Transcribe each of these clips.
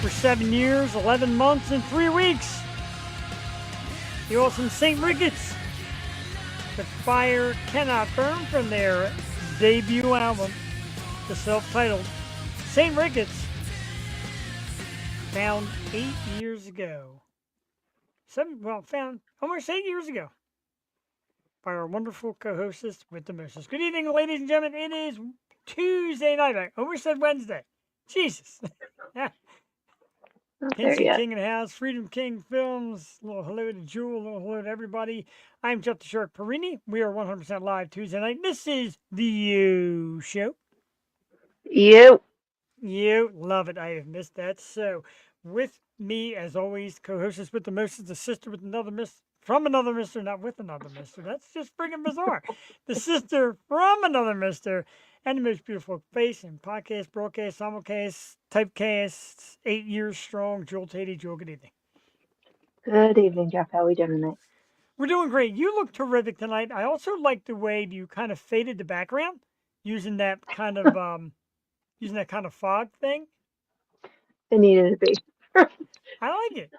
For 7 years, 11 months, and 3 weeks. The awesome St. Ricketts. The Fire Cannot Burn from their debut album, the self-titled St. Ricketts, found 8 years ago. Found almost 8 years ago by our wonderful co-hostess with the mostest. Good evening, ladies and gentlemen. It is Tuesday night. I almost said Wednesday. Jesus. Kinsey King in the house, Freedom King Films. A little hello to Jewel, a little hello to everybody. I'm Jeff the Shark Perini. We are 100% live Tuesday night. This is the You Show. You love it. I have missed that. So, with me, as always, co-hostess with the mostest, the sister with another mister, from another mister, not with another mister. That's just freaking bizarre. The sister from another mister. And the most beautiful face in podcast, broadcast, simulcast, typecast, 8 years strong, Jewel Tatey. Jewel, good evening. Good evening, Jeff. How are we doing tonight? We're doing great. You look terrific tonight. I also like the way you kind of faded the background using that kind of fog thing. It needed to be. I like it.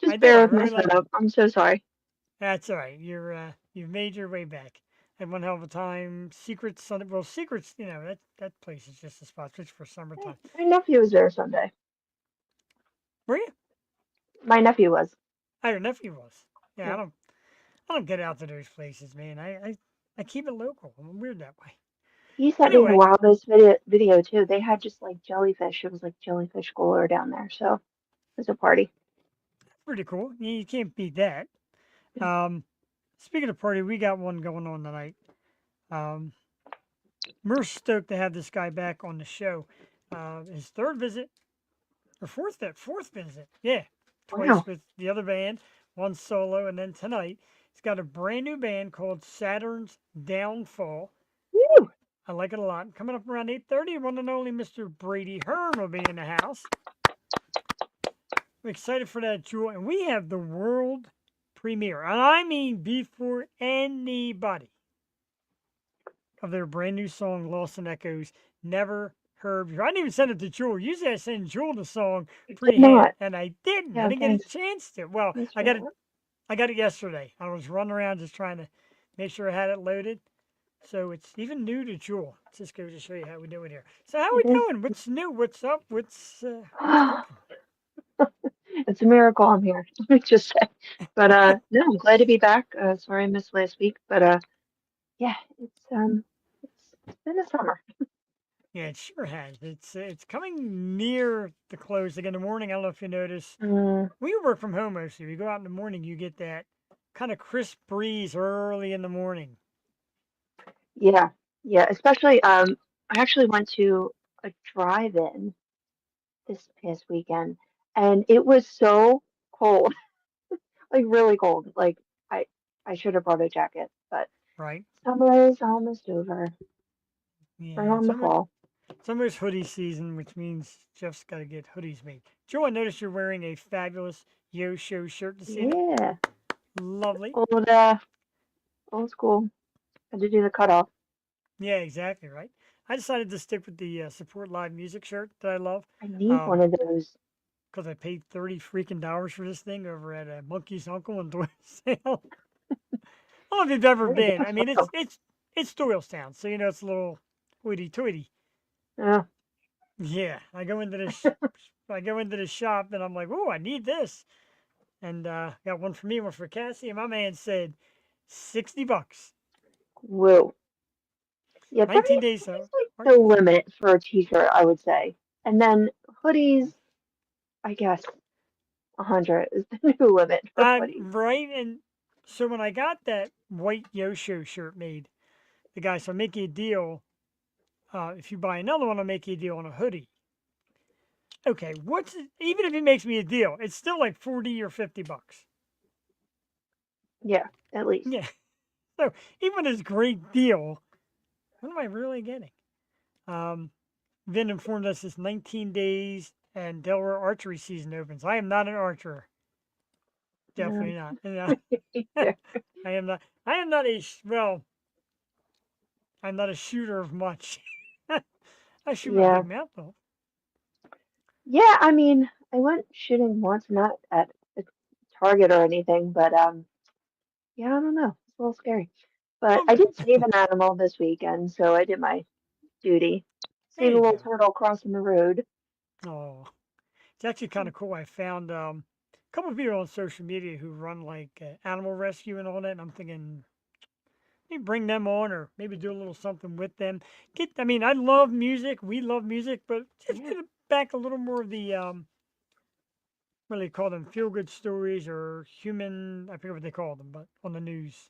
Just bear with my setup. I'm so sorry. That's all right. You've made your way back. Had one hell of a time. Secrets, that place is just a spot, especially for summertime. My nephew was there Sunday. Were you? My nephew was. Oh, your nephew was. Yeah. I don't get out to those places, man. I keep it local. I'm weird that way. He sent me a wildest video too. They had just like jellyfish. It was like jellyfish galore down there. So it was a party. Pretty cool. You can't beat that. Speaking of party, we got one going on tonight. We're stoked to have this guy back on the show. His third visit, or fourth visit. Yeah, twice with the other band, one solo, and then tonight he's got a brand new band called Saturns Downfall. Woo! I like it a lot. Coming up around 8:30, one and only Mr. Brady Hearn will be in the house. I'm excited for that, Jewel. And we have the world premiere, and I mean before anybody, of their brand new song, Lost in Echoes, Never Heard Before. I didn't even send it to Jewel. Usually I send Jewel the song pre-hand, and I didn't. Yeah, I didn't get a chance to. Well, I got it yesterday. I was running around just trying to make sure I had it loaded. So it's even new to Jewel. It just goes to show you how we do it here. So how we doing? What's new? What's up? What's It's a miracle I'm here. Let me just say. But no, I'm glad to be back. Sorry I missed last week, but yeah, it's been a summer. Yeah, it sure has. It's coming near the close again in the morning. I don't know if you notice. We work from home mostly. We go out in the morning, you get that kind of crisp breeze early in the morning. Yeah, especially I actually went to a drive-in this past weekend, and it was so cold, like really cold. Like I should have brought a jacket, but right. Summer is almost over. Yeah, we're on the fall. Summer's hoodie season, which means Jeff's got to get hoodies made. Joe, I noticed you're wearing a fabulous Yo Show shirt this evening. Yeah. Lovely. Old school. Had to do the cutoff. Yeah, exactly right. I decided to stick with the support live music shirt that I love. I need one of those. Because I paid 30 freaking dollars for this thing over at Monkey's Uncle in Doylestown. I don't know if you've ever There you been. I mean, go. it's Doylestown, so you know it's a little hoity-toity. Yeah. Yeah, I go into the shop and I'm like, oh, I need this, and got one for me, one for Cassie, and my man said $60. Whoa. Yeah, 19 days 30 though. is like the limit for a t-shirt, I would say. And then hoodies, I guess 100 is the new limit for hoodies. Right, and so when I got that white Yosho shirt made, the guy said, "I'll make you a deal. If you buy another one, I'll make you a deal on a hoodie." Okay, even if he makes me a deal, it's still like 40 or $50. Yeah, at least. Yeah. So even this great deal, what am I really getting? Vin informed us it's 19 days and Delaware archery season opens. I am not an archer. Definitely not. I am not. I am not I'm not a shooter of much. I shoot my Yeah. big mouth though. Yeah, I mean, I went shooting once, not at a target or anything, but yeah, I don't know. It's a little scary. But I did save an animal this weekend, so I did my duty. There Save a you little go. turtle crossing the road. Oh, it's actually kind of cool. I found a couple of people on social media who run like animal rescue and all that. And I'm thinking maybe bring them on or maybe do a little something with them. I mean, I love music. We love music, but just Yeah. get back a little more of the what do they call them? Feel good stories or human. I forget what they call them, but on the news.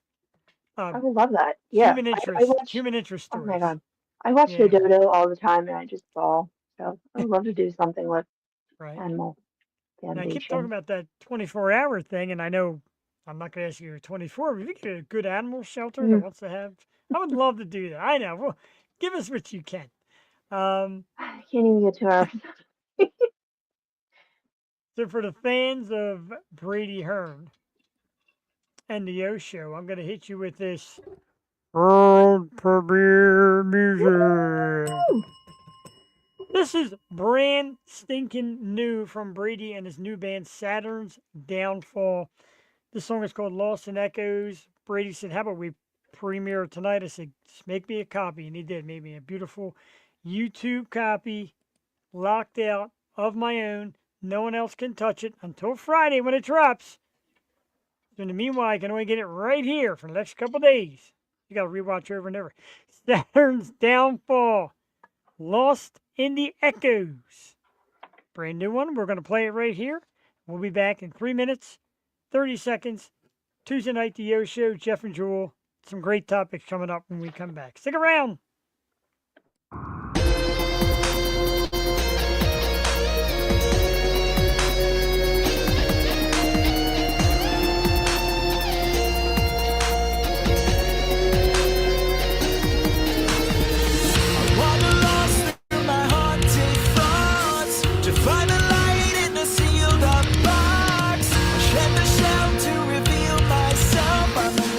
I would love that. Yeah, I watch. Human interest Oh my stories. God, I watch the Yeah, dodo all the time, and I just bawl. So I would love to do something with right. animal And I keep talking foundation. about that 24-hour thing, and I know I'm not going to ask you 24, but if you get a good animal shelter that Mm, wants to have, I would love to do that. I know. Well, give us what you can. Um, I can't even get 2 hours. so for the fans of Brady Hearn and the Yo Show, I'm going to hit you with this world premiere music. Woo! This is brand stinking new from Brady and his new band Saturn's Downfall. This song is called Lost in Echoes. Brady said, how about we premiere tonight? I said, just make me a copy. And he did. Made me a beautiful YouTube copy, locked out of my own. No one else can touch it until Friday when it drops. So in the meanwhile, I can only get it right here for the next couple days. You got to rewatch over and over. Saturn's Downfall. Lost in the Echoes. Brand new one. We're going to play it right here. We'll be back in 3 minutes, 30 seconds. Tuesday night, the Yo Show, Jeff and Jewel. Some great topics coming up when we come back. Stick around.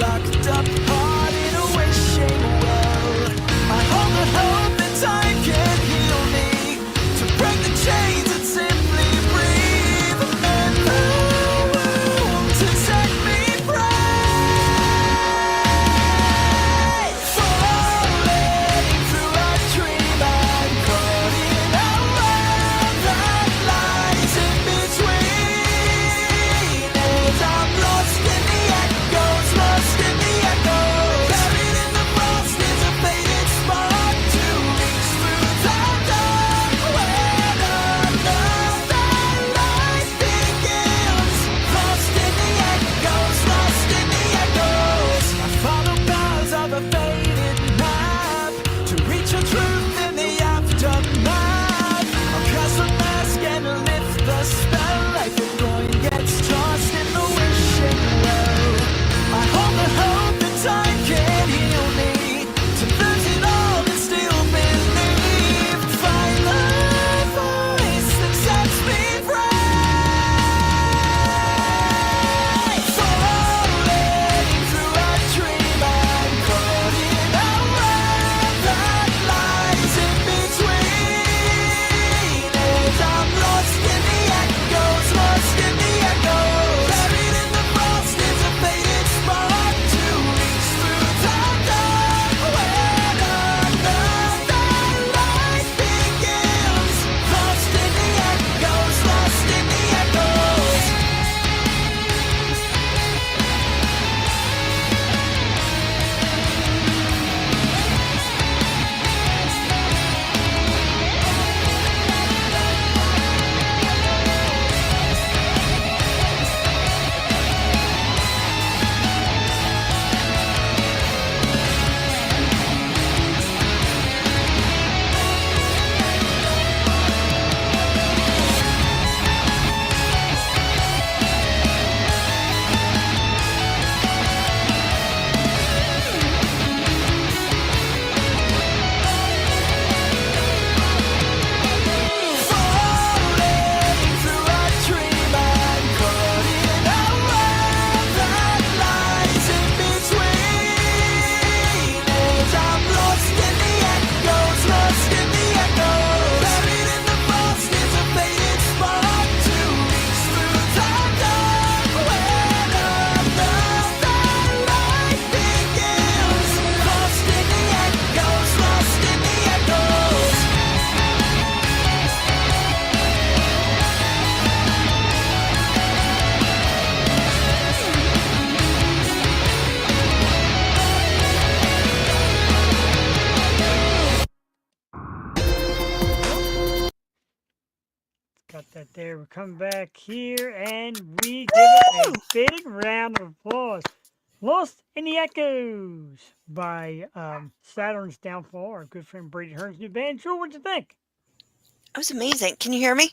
Locked up heart in a wishing well. There, we come back here and we give it a big round of applause. Lost in the Echoes by Saturn's Downfall, our good friend Brady Hearn's new band. Joel, what'd you think? That was amazing. Can you hear me?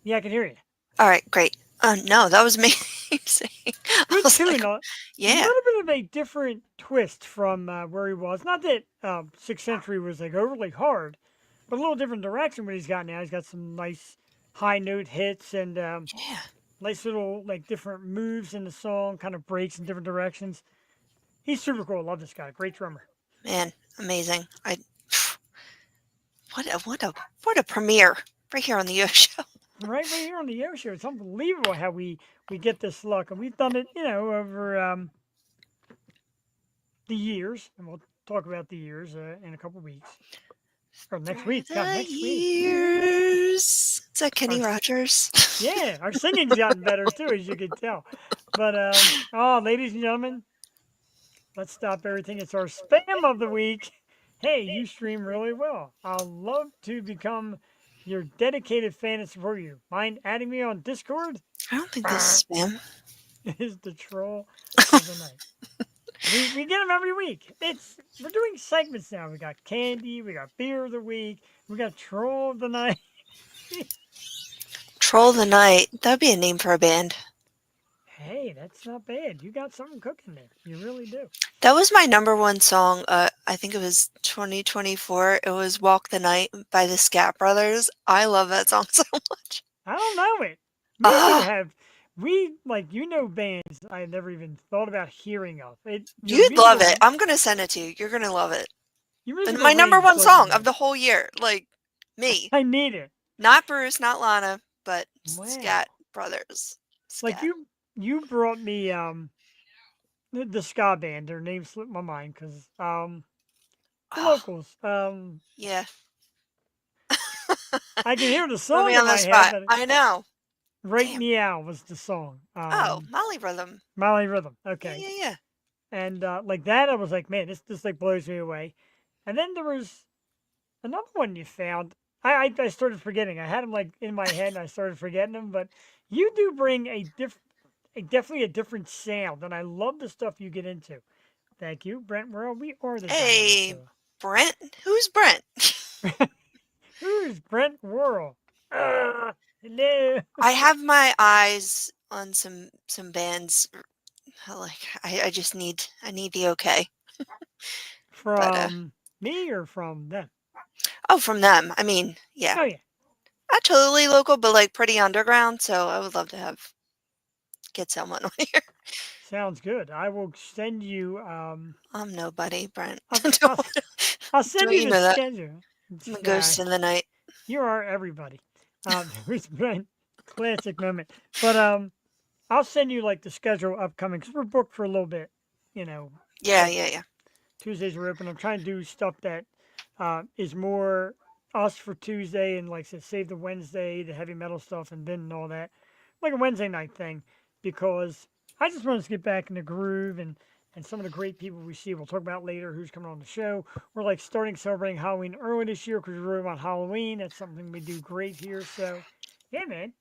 Yeah, I can hear you. All right, great. No, that was amazing. Good tune. A yeah. little bit of a different twist from where he was. Not that 6th Century was like overly hard, but a little different direction what he's got now. He's got some nice high note hits and Yeah. nice little like different moves in the song, kind of breaks in different directions. He's super cool. Love this guy. Great drummer. Man, amazing. What a premiere right here on the Yo Show. Right here on the Yo Show. It's unbelievable how we get this luck, and we've done it, over the years, and we'll talk about the years in a couple weeks. Or next week. God, next years. Is that Kenny Rogers? Yeah, our singing's gotten better too, as you can tell. But ladies and gentlemen, let's stop everything. It's our spam of the week. Hey, you stream really well. I'd love to become your dedicated fan and support you. Mind adding me on Discord? I don't think this is spam. Is the troll of the night. We get them every week. We're doing segments now. We got candy, we got beer of the week, we got troll of the night. Troll the Night. That'd be a name for a band. Hey, that's not bad. You got something cooking there. You really do. That was my #1 song. I think it was 2024. It was "Walk the Night" by the Scat Brothers. I love that song so much. I don't know it. Bands I never even thought about hearing of. You'd love it. I'm gonna send it to you. You're gonna love it. And my #1 song of the whole year. Like me. I need it. Not Bruce, not Lana, but Scat Brothers. Scat. Like you brought me the ska band. Their name slipped my mind because the locals. Yeah. I can hear the song Put me in on my the spot. head. I know. Right Meow was the song. Molly Rhythm. Molly Rhythm. Okay. Yeah. And like that, I was like, man, this like blows me away. And then there was another one you found. I started forgetting. I had them like in my head, and I started forgetting them. But you do bring definitely a different sound, and I love the stuff you get into. Thank you, Brent. We are the Hey, Brent. Who's Brent? Who's Brent Worrell? Hello. I have my eyes on some bands. Like I need the okay. From me or from them? Oh, from them. I mean, yeah. Oh yeah. Not totally local, but like pretty underground. So I would love to get someone on here. Sounds good. I will send you. I'm nobody, Brent. I'll send you the schedule. I'm a ghost in the night. You are everybody. It's Brent. Classic moment. But I'll send you like the schedule upcoming because we're booked for a little bit. Yeah. Tuesdays are open. I'm trying to do stuff that is more us for Tuesday and like save the Wednesday, the heavy metal stuff, and then all that, like a Wednesday night thing, because I just want to get back in the groove and some of the great people we see. We'll talk about later who's coming on the show. We're like starting celebrating Halloween early this year because we really want Halloween. That's something we do great here. So, yeah, man.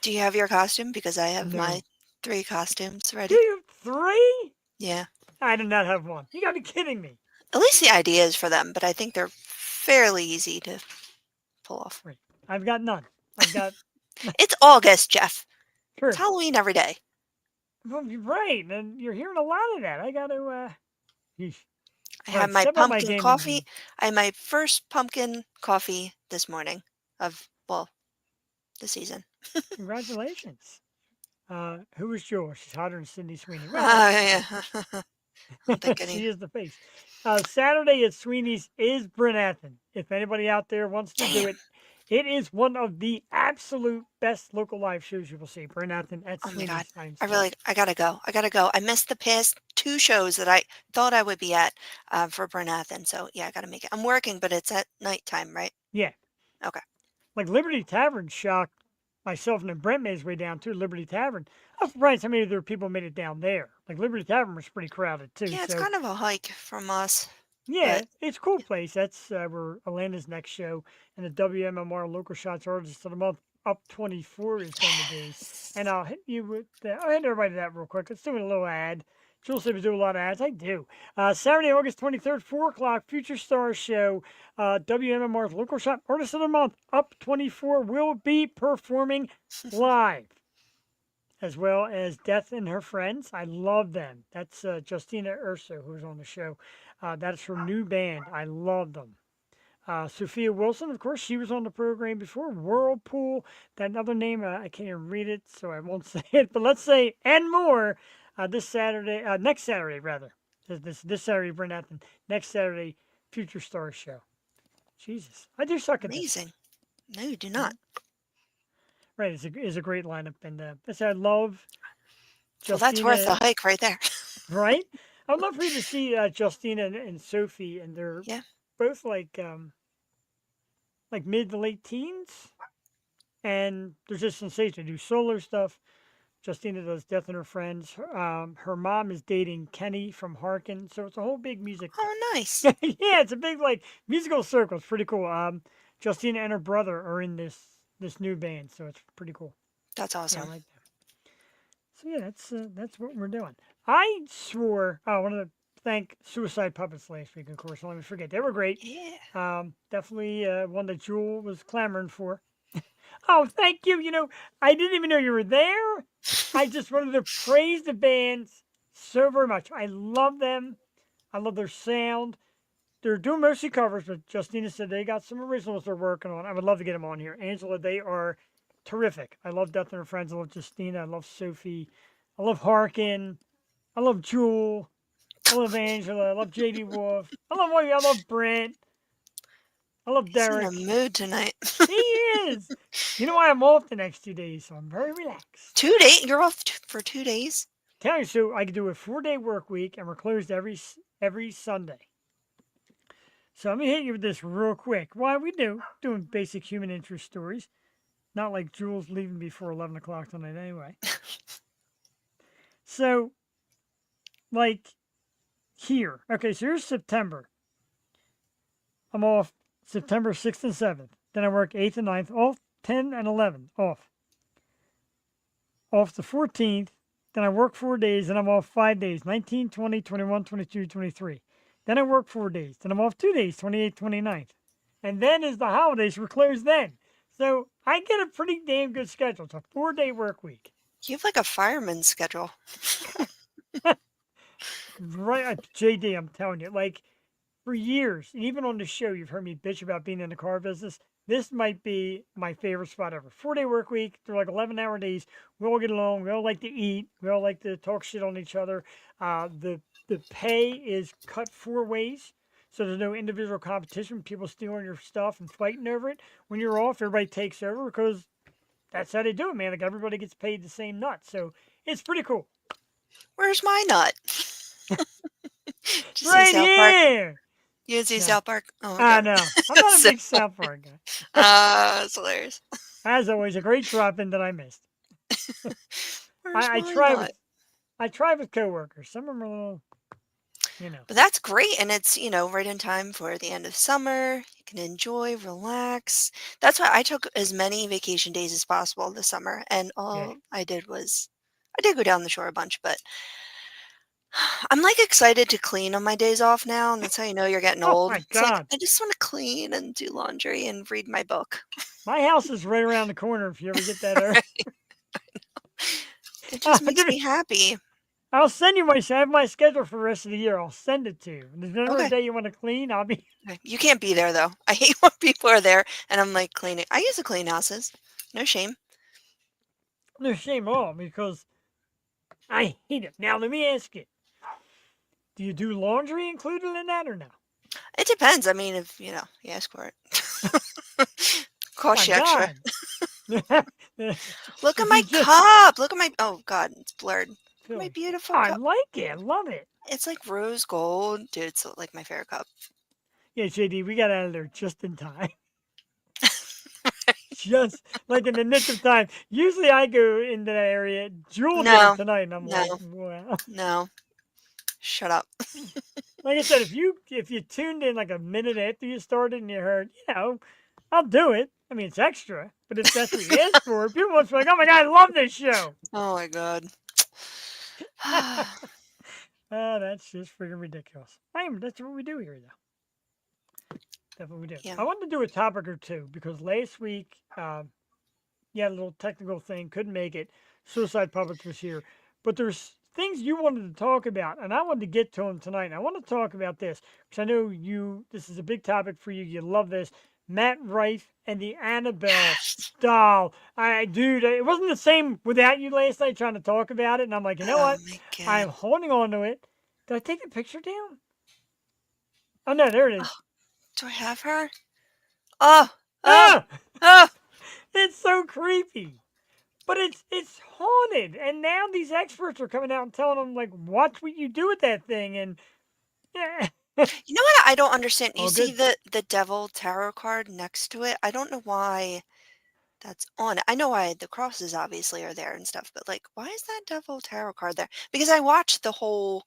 Do you have your costume? Because I have my 3 costumes ready. Do you have 3? Yeah. I do not have one. You gotta be kidding me. At least the idea is for them, but I think they're fairly easy to pull off. Right. I've got none. It's August, Jeff. Sure. It's Halloween every day. Well, you're right, and you're hearing a lot of that. I got to. I had my pumpkin coffee. I had my first pumpkin coffee this morning of the season. Congratulations. Who was yours? She's hotter than Cindy Sweeney. Yeah. She is the face. Saturday at Sweeney's is Brent Athen. If anybody out there wants to do it, it is one of the absolute best local live shows you will see. Brent Athen at Sweeney's. Oh my God. I gotta go. I missed the past 2 shows that I thought I would be at for Brent Athen. So yeah, I gotta make it. I'm working, but it's at nighttime, right? Yeah. Okay. Like Liberty Tavern shocked myself, and then Brent made his way down to Liberty Tavern. I was surprised how many of their people made it down there. Like Liberty Tavern was pretty crowded too. Yeah, it's kind of a hike from us. Yeah, it's a cool place. That's where Atlanta's next show and the WMMR Local Shots Artist of the Month Up 24 is going to be. And I'll hit you with I'll hit everybody that real quick. Let's do a little ad. Jules said we do a lot of ads. I do. Saturday, August 23rd, 4 o'clock, Future Stars Show. WMMR's Local Shop Artist of the Month, Up 24, will be performing live, as well as Death and Her Friends. I love them. That's Justina Urso, who's on the show. That's her new band. I love them. Sophia Wilson, of course, she was on the program before. Whirlpool, that other name, I can't even read it, so I won't say it. But let's say, and more, this Saturday, next Saturday, rather. This Saturday, Brent Athen. Next Saturday, Future Stars Show. Jesus, I do suck at this. Amazing. No, you do not. Right, it's a great lineup, and I love Well, Justina. that's worth the hike right there. Right? I'd love for you to see Justina and Sophie, and they're Yeah. both like mid to late teens, and they're just sensational. They do solo stuff. Justina does Death and Her Friends. Her mom is dating Kenny from Harkin, so it's a whole big music. Oh, nice. Yeah, it's a big musical circle. It's pretty cool. Justina and her brother are in this new band, so it's pretty cool. That's awesome. Yeah, I like that. So yeah, that's what we're doing. I swore I wanted to thank Suicide Puppets last week, of course. Let me forget. They were great. Yeah. Definitely one that Jewel was clamoring for. Oh, thank you. I didn't even know you were there. I just wanted to praise the bands so very much. I love them. I love their sound. They're doing mostly covers, but Justina said they got some originals they're working on. I would love to get them on here. Angela, they are terrific. I love Death and Her Friends. I love Justina. I love Sophie. I love Harkin. I love Jewel. I love Angela. I love JD Wolf. I love Brent. I love Derek. He's in a mood tonight. He is. You know why I'm off the next 2 days, so I'm very relaxed. 2 days? You're off for 2 days? Tell you, so I can do a 4-day work week, and we're closed every Sunday. So let me hit you with this real quick. Why we doing basic human interest stories. Not like Jules leaving before 11 o'clock tonight anyway. So, here. Okay, so here's September. I'm off September 6th and 7th. Then I work 8th and 9th. Off 10 and 11. Off. Off the 14th. Then I work 4 days. Then I'm off 5 days. 19, 20, 21, 22, 23. Then I work 4 days. Then I'm off 2 days. 28th, 29th. And then is the holidays. We're closed then. So I get a pretty damn good schedule. It's a 4-day work week. You have like a fireman's schedule. Right, JD, I'm telling you, for years, and even on the show, you've heard me bitch about being in the car business. This might be my favorite spot ever. 4-day work week. They're like 11-hour days. We all get along. We all like to eat. We all like to talk shit on each other. The pay is cut 4 ways. So there's no individual competition. People stealing your stuff and fighting over it. When you're off, everybody takes over because that's how they do it, man. Like everybody gets paid the same nut. So it's pretty cool. Where's my nut? Right here. You didn't see South Park? Oh, I know. I'm not a big South Park guy. That's hilarious. As always, a great drop-in that I missed. I try with coworkers. Some of them are a little, But that's great, and it's right in time for the end of summer. You can enjoy, relax. That's why I took as many vacation days as possible this summer, and all I did was I did go down the shore a bunch, but I'm excited to clean on my days off now, and that's how you know you're getting old. My It's God. I just want to clean and do laundry and read my book. My house is right around the corner if you ever get that early. It just makes me happy. I'll send you I have my schedule for the rest of the year. I'll send it to you. If there's ever a day you want to clean, I'll be. You can't be there though. I hate when people are there and I'm cleaning. I used to clean houses. No shame. No shame at all because I hate it. Now let me ask you. Do you do laundry included in that or no? It depends. I mean, if you ask for it. Cost you extra. Look at my cup. Look at my. Oh God, it's blurred. Look at my beautiful cup. I like it. I love it. It's like rose gold, dude. It's my favorite cup. Yeah, JD, we got out of there just in time. Just in the nick of time. Usually I go into that area. Jewel did tonight, and I'm wow. No. Shut up. Like I said, if you tuned in a minute after you started and you heard, I I'll do it. I mean, it's extra, but if that's what you ask for, people must be like, "Oh my god, I love this show." Oh my god. That's just freaking ridiculous. That's what we do here, though. That's what we do. Yeah. I wanted to do a topic or two because last week, yeah, a little technical thing, couldn't make it. Suicide Puppets was here, but there's things you wanted to talk about, and I wanted to get to them tonight. And I want to talk about this because I know this is a big topic for you. You love this. Matt Rife and the Annabelle Yes. doll. Dude, it wasn't the same without you last night trying to talk about it, and I'm like, you know Oh what? my I'm god. holding on to it. Did I take a picture down? Oh no, there it is. Oh, do I have her? Oh, oh, Ah! oh. It's so creepy. But it's haunted, and now these experts are coming out and telling them like, watch what you do with that thing, and yeah. You know what I don't understand? You All see good. the devil tarot card next to it? I don't know why that's on it. I know why the crosses obviously are there and stuff, but like, why is that devil tarot card there? Because I watched the whole,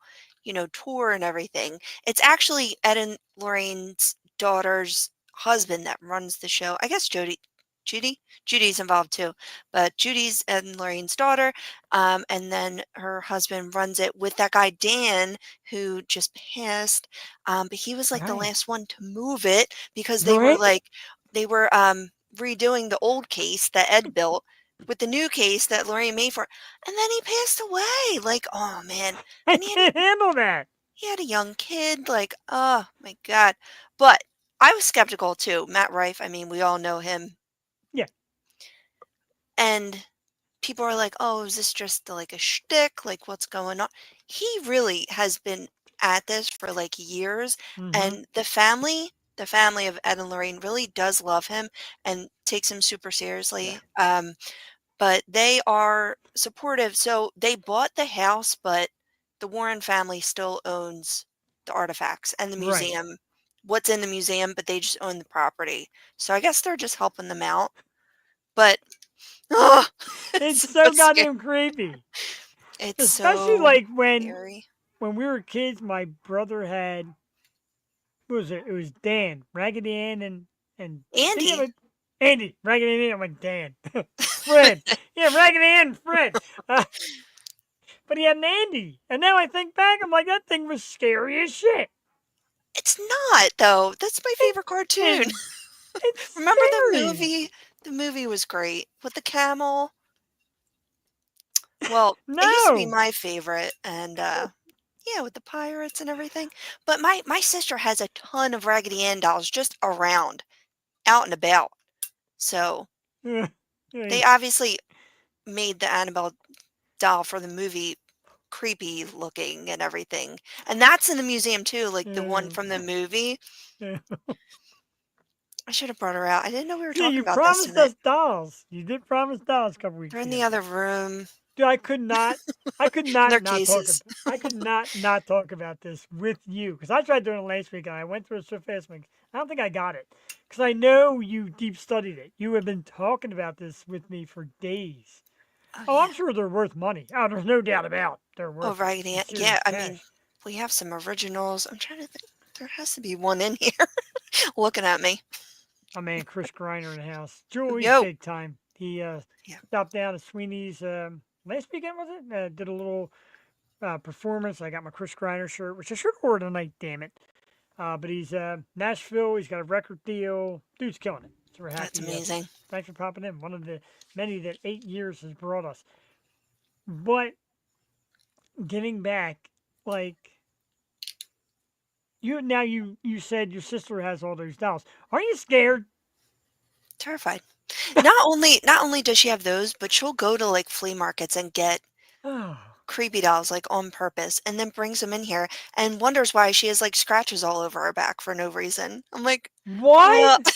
tour and everything. It's actually Ed and Lorraine's daughter's husband that runs the show. I guess Judy's involved too, but Judy's Ed and Lorraine's daughter, and then her husband runs it with that guy Dan who just passed. But he was like the Right. last one to move it because Right. they were redoing the old case that Ed built with the new case that Lorraine made for, and then he passed away. Like, oh man, I and can't handle that. he had a young kid. Like, oh my god. But I was skeptical too. Matt Rife. I mean, we all know him, Yeah. and people are like, "Oh, is this just like a shtick? Like, what's going on?" He really has been at this for like years, Mm-hmm. and the family of Ed and Lorraine really does love him and takes him super Yeah. seriously. But they are supportive. So they bought the house, but the Warren family still owns the artifacts and the Right. museum. What's in the museum, but they just own the property. So I guess they're just helping them out. But oh, It's it's so so scary. goddamn creepy. It's Especially so like scary. when we were kids, my brother had what was it? It was Dan, Raggedy Ann, and didn't he have Andy. a Andy, Raggedy Ann? I'm like Dan, Fred. Yeah, Raggedy Ann, and Fred. But he had an Andy, and now I think back, I'm like that thing was scary as shit. It's not though. That's my It favorite cartoon. is. It's Remember the scary. movie? The movie was great with the camel. Well, it used to be No. my favorite, and yeah, with the pirates and everything. But my sister has a ton of Raggedy Ann dolls just around, out and about. So they Hey, obviously made the Annabelle doll for the movie creepy looking and everything. And that's in the museum too, like the one yeah, from the movie. yeah. I should have brought her out. I didn't know we were Yeah, talking you about this promised tonight. us dolls. You did promise dolls a couple They're weeks in ago. the other room. Dude, I could In their not talk cases. about, I could not talk about this with you because I tried doing it last week and I went through it so fast. Like, I don't think I got it because I know you deep studied it. You have been talking about this with me for days. Oh Oh, yeah. I'm sure they're worth money. Oh, there's no doubt about they're Oh, worth Raggedy some Ann. Yeah, serious I mean, cash. we have some originals. I'm trying to think. There has to be one in here looking at me. My man Chris Griner in the house. Julie's Yo. big time. He Yeah. stopped down at Sweeney's last weekend, was it? Did a little performance. I got my Chris Griner shirt, which I should have worn tonight, damn it. But he's Nashville. He's got a record deal. Dude's killing it. So we're That's happy. amazing. Thanks for popping in. One of the many that 8 years has brought us. But getting back, like you said your sister has all those dolls. Are you scared? Terrified. Not only does she have those, but she'll go to like flea markets and get Oh, creepy dolls like on purpose and then brings them in here and wonders why she has like scratches all over her back for no reason. I'm like, what?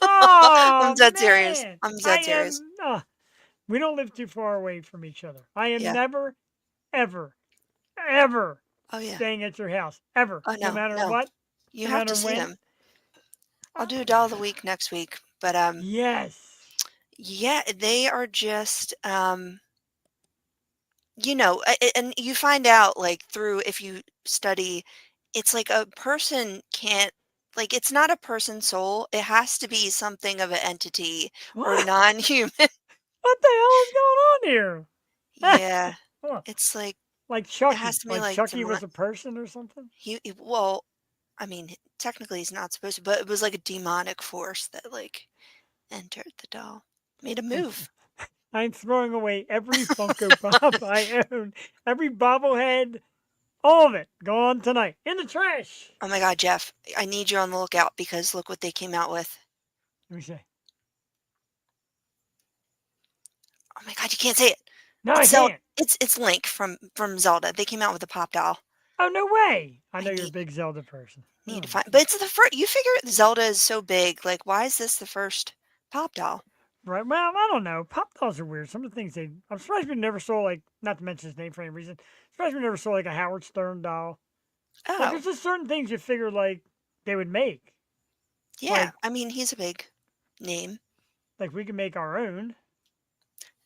uh, I'm Oh dead serious. man, I'm I dead serious. am. We don't live too far away from each other. I am Yeah. never, ever, ever Oh yeah. staying at your house ever, Oh no no, matter no. what, You no have to matter see when. them. I'll do a doll of the Ah, week next week. But yes. yeah, they are just and you find out like through if you study, it's like a person can't like, it's not a person's soul. It has to be something of an entity or What? non-human. What the hell is going on here? Yeah. Huh. It's like, Like it has Chucky. to be Like like Chucky was a person or something? well, I mean, technically he's not supposed to, but it was like a demonic force that like entered the doll, made a move. I'm throwing away every Funko Pop I own, every bobblehead, all of it gone tonight in the trash. Oh my God, Jeff, I need you on the lookout because look what they came out with. Let me see. Oh my God, you can't say it. No, I It's Zelda. can't. It's Link from Zelda. They came out with a pop doll. Oh, no way. I I know you're a need big Zelda person. need Oh, to find, but it's the first. You figure Zelda is so big. Like, why is this the first pop doll? right. Well, I don't know. Pop dolls are weird. Some of the things I'm surprised we never saw, like, not to mention his name for any reason. Surprised we never saw, like, a Howard Stern doll. Like, Oh, there's just certain things you figure, like, they would make. yeah. Like, I mean, he's a big name. we can make our own.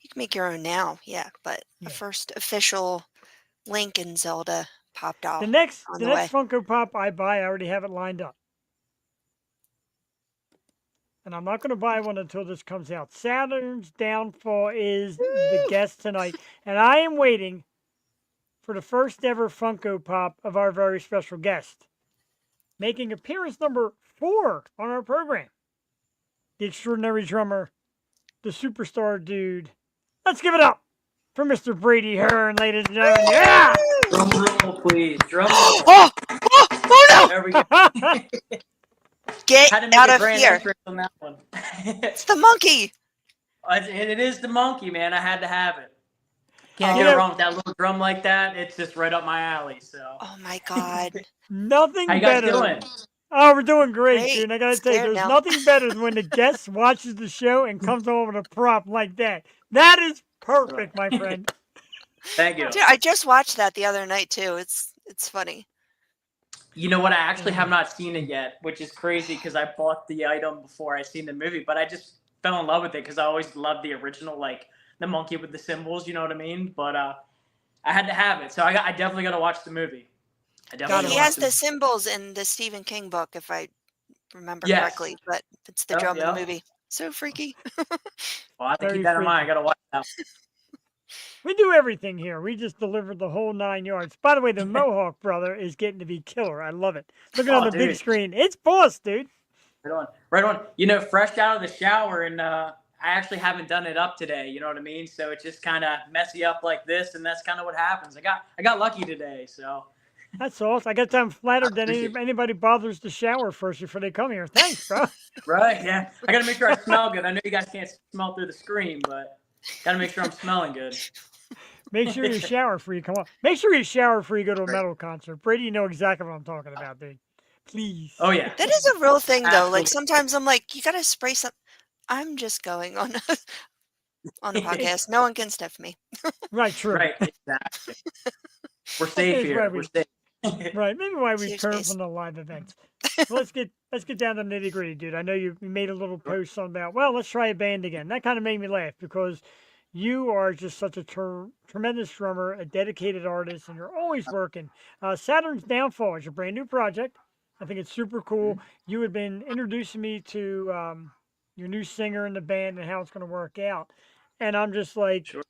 You can make your own now, yeah. But a Yeah. first official Link and Zelda pop doll The next on the the next way. Funko Pop I buy, I already have it lined up. And I'm not going to buy one until this comes out. Saturn's Downfall is the Woo! guest tonight, and I am waiting for the first ever Funko Pop of our very special guest, making appearance number 4 on our program. The extraordinary drummer, the superstar dude. Let's give it up for Mr. Brady Hearn, ladies and gentlemen. Yeah! Drum roll, please. Drum roll. Oh! Oh! Oh no! There we go. Get Had to make out a of grand here! entrance on that one. It's the monkey! And it is the monkey, man. I had to have it. Can't Oh. go wrong with that little drum like that. It's just right up my alley. So. Oh my God! Nothing How you guys better. doing? Oh, we're doing great, Great. dude. And I gotta tell you, Scared there's now. nothing better than when the guest watches the show and comes home with a prop like that. That is perfect, my friend. Thank you. Dude, I just watched that the other night too. It's funny. You know what? I actually have not seen it yet, which is crazy because I bought the item before I seen the movie, but I just fell in love with it because I always loved the original, like the monkey with the symbols. You know what I mean? But I had to have it, so I definitely got to watch the movie. I definitely He gotta has watch the symbols in the Stephen King book, if I remember Yes. correctly, but it's the Yep, drum in yep. the movie. So freaky. Well, I have to Very keep that in mind. I gotta watch that. We do everything here. We just delivered the whole 9 yards. By the way, the Mohawk brother is getting to be killer. I love it. Looking on the big dude. screen. It's boss, dude. Right on. Right on. You know, fresh out of the shower, and I actually haven't done it up today. You know what I mean? So it's just kind of messy up like this, and that's kind of what happens. I got lucky today, so. That's awesome. I guess I'm flattered that Appreciate it. anybody bothers to shower first before they come here. Thanks, bro. Right? Yeah. I gotta make sure I smell good. I know you guys can't smell through the screen, but gotta make sure I'm smelling good. Make sure you shower before you come on. Make sure you shower before you go to a metal concert. Brady, you know exactly what I'm talking about, dude. Please. Oh yeah. That is a real thing, though. Absolutely. Like sometimes I'm like, you gotta spray some. I'm just going on on a podcast. No one can sniff me. Right, true. Right. Exactly. We're safe That's why here. we- We're safe. Right, maybe why we Safe turn space. from the live events. So let's get down to the nitty gritty, dude. I know you made a little post on about, well, let's try a band again. That kind of made me laugh because you are just such a tremendous drummer, a dedicated artist, and you're always working. Saturn's Downfall is your brand new project. I think it's super cool. You had been introducing me to your new singer in the band and how it's going to work out, and I'm just like, Sure.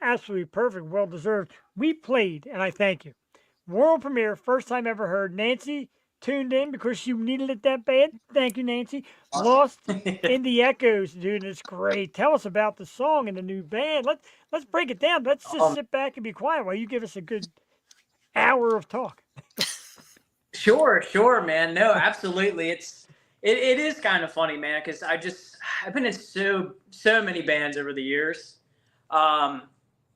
absolutely perfect, well deserved. We played, and I thank you. World premiere, first time ever heard. Nancy tuned in because she needed it that bad. Thank you, Nancy. Awesome. Lost in the Echoes, dude. It's great. Tell us about the song and the new band. Let's break it down. Let's just sit back and be quiet while you give us a good hour of talk. Sure, man. No, absolutely. It is kind of funny, man, because I've been in so many bands over the years, and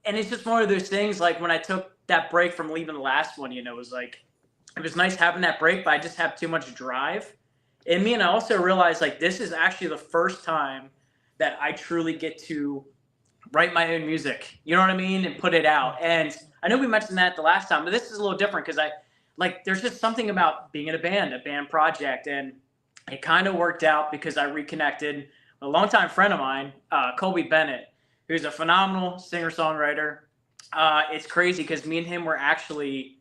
it's just one of those things. Like when I took that break from leaving the last one, you know, it was nice having that break, but I just have too much drive in me, and I also realized like this is actually the first time that I truly get to write my own music. You know what I mean, and put it out. And I know we mentioned that the last time, but this is a little different because there's just something about being in a band project. And it kind of worked out because I reconnected with a longtime friend of mine, Colby Bennett, who's a phenomenal singer-songwriter. It's crazy because me and him were actually,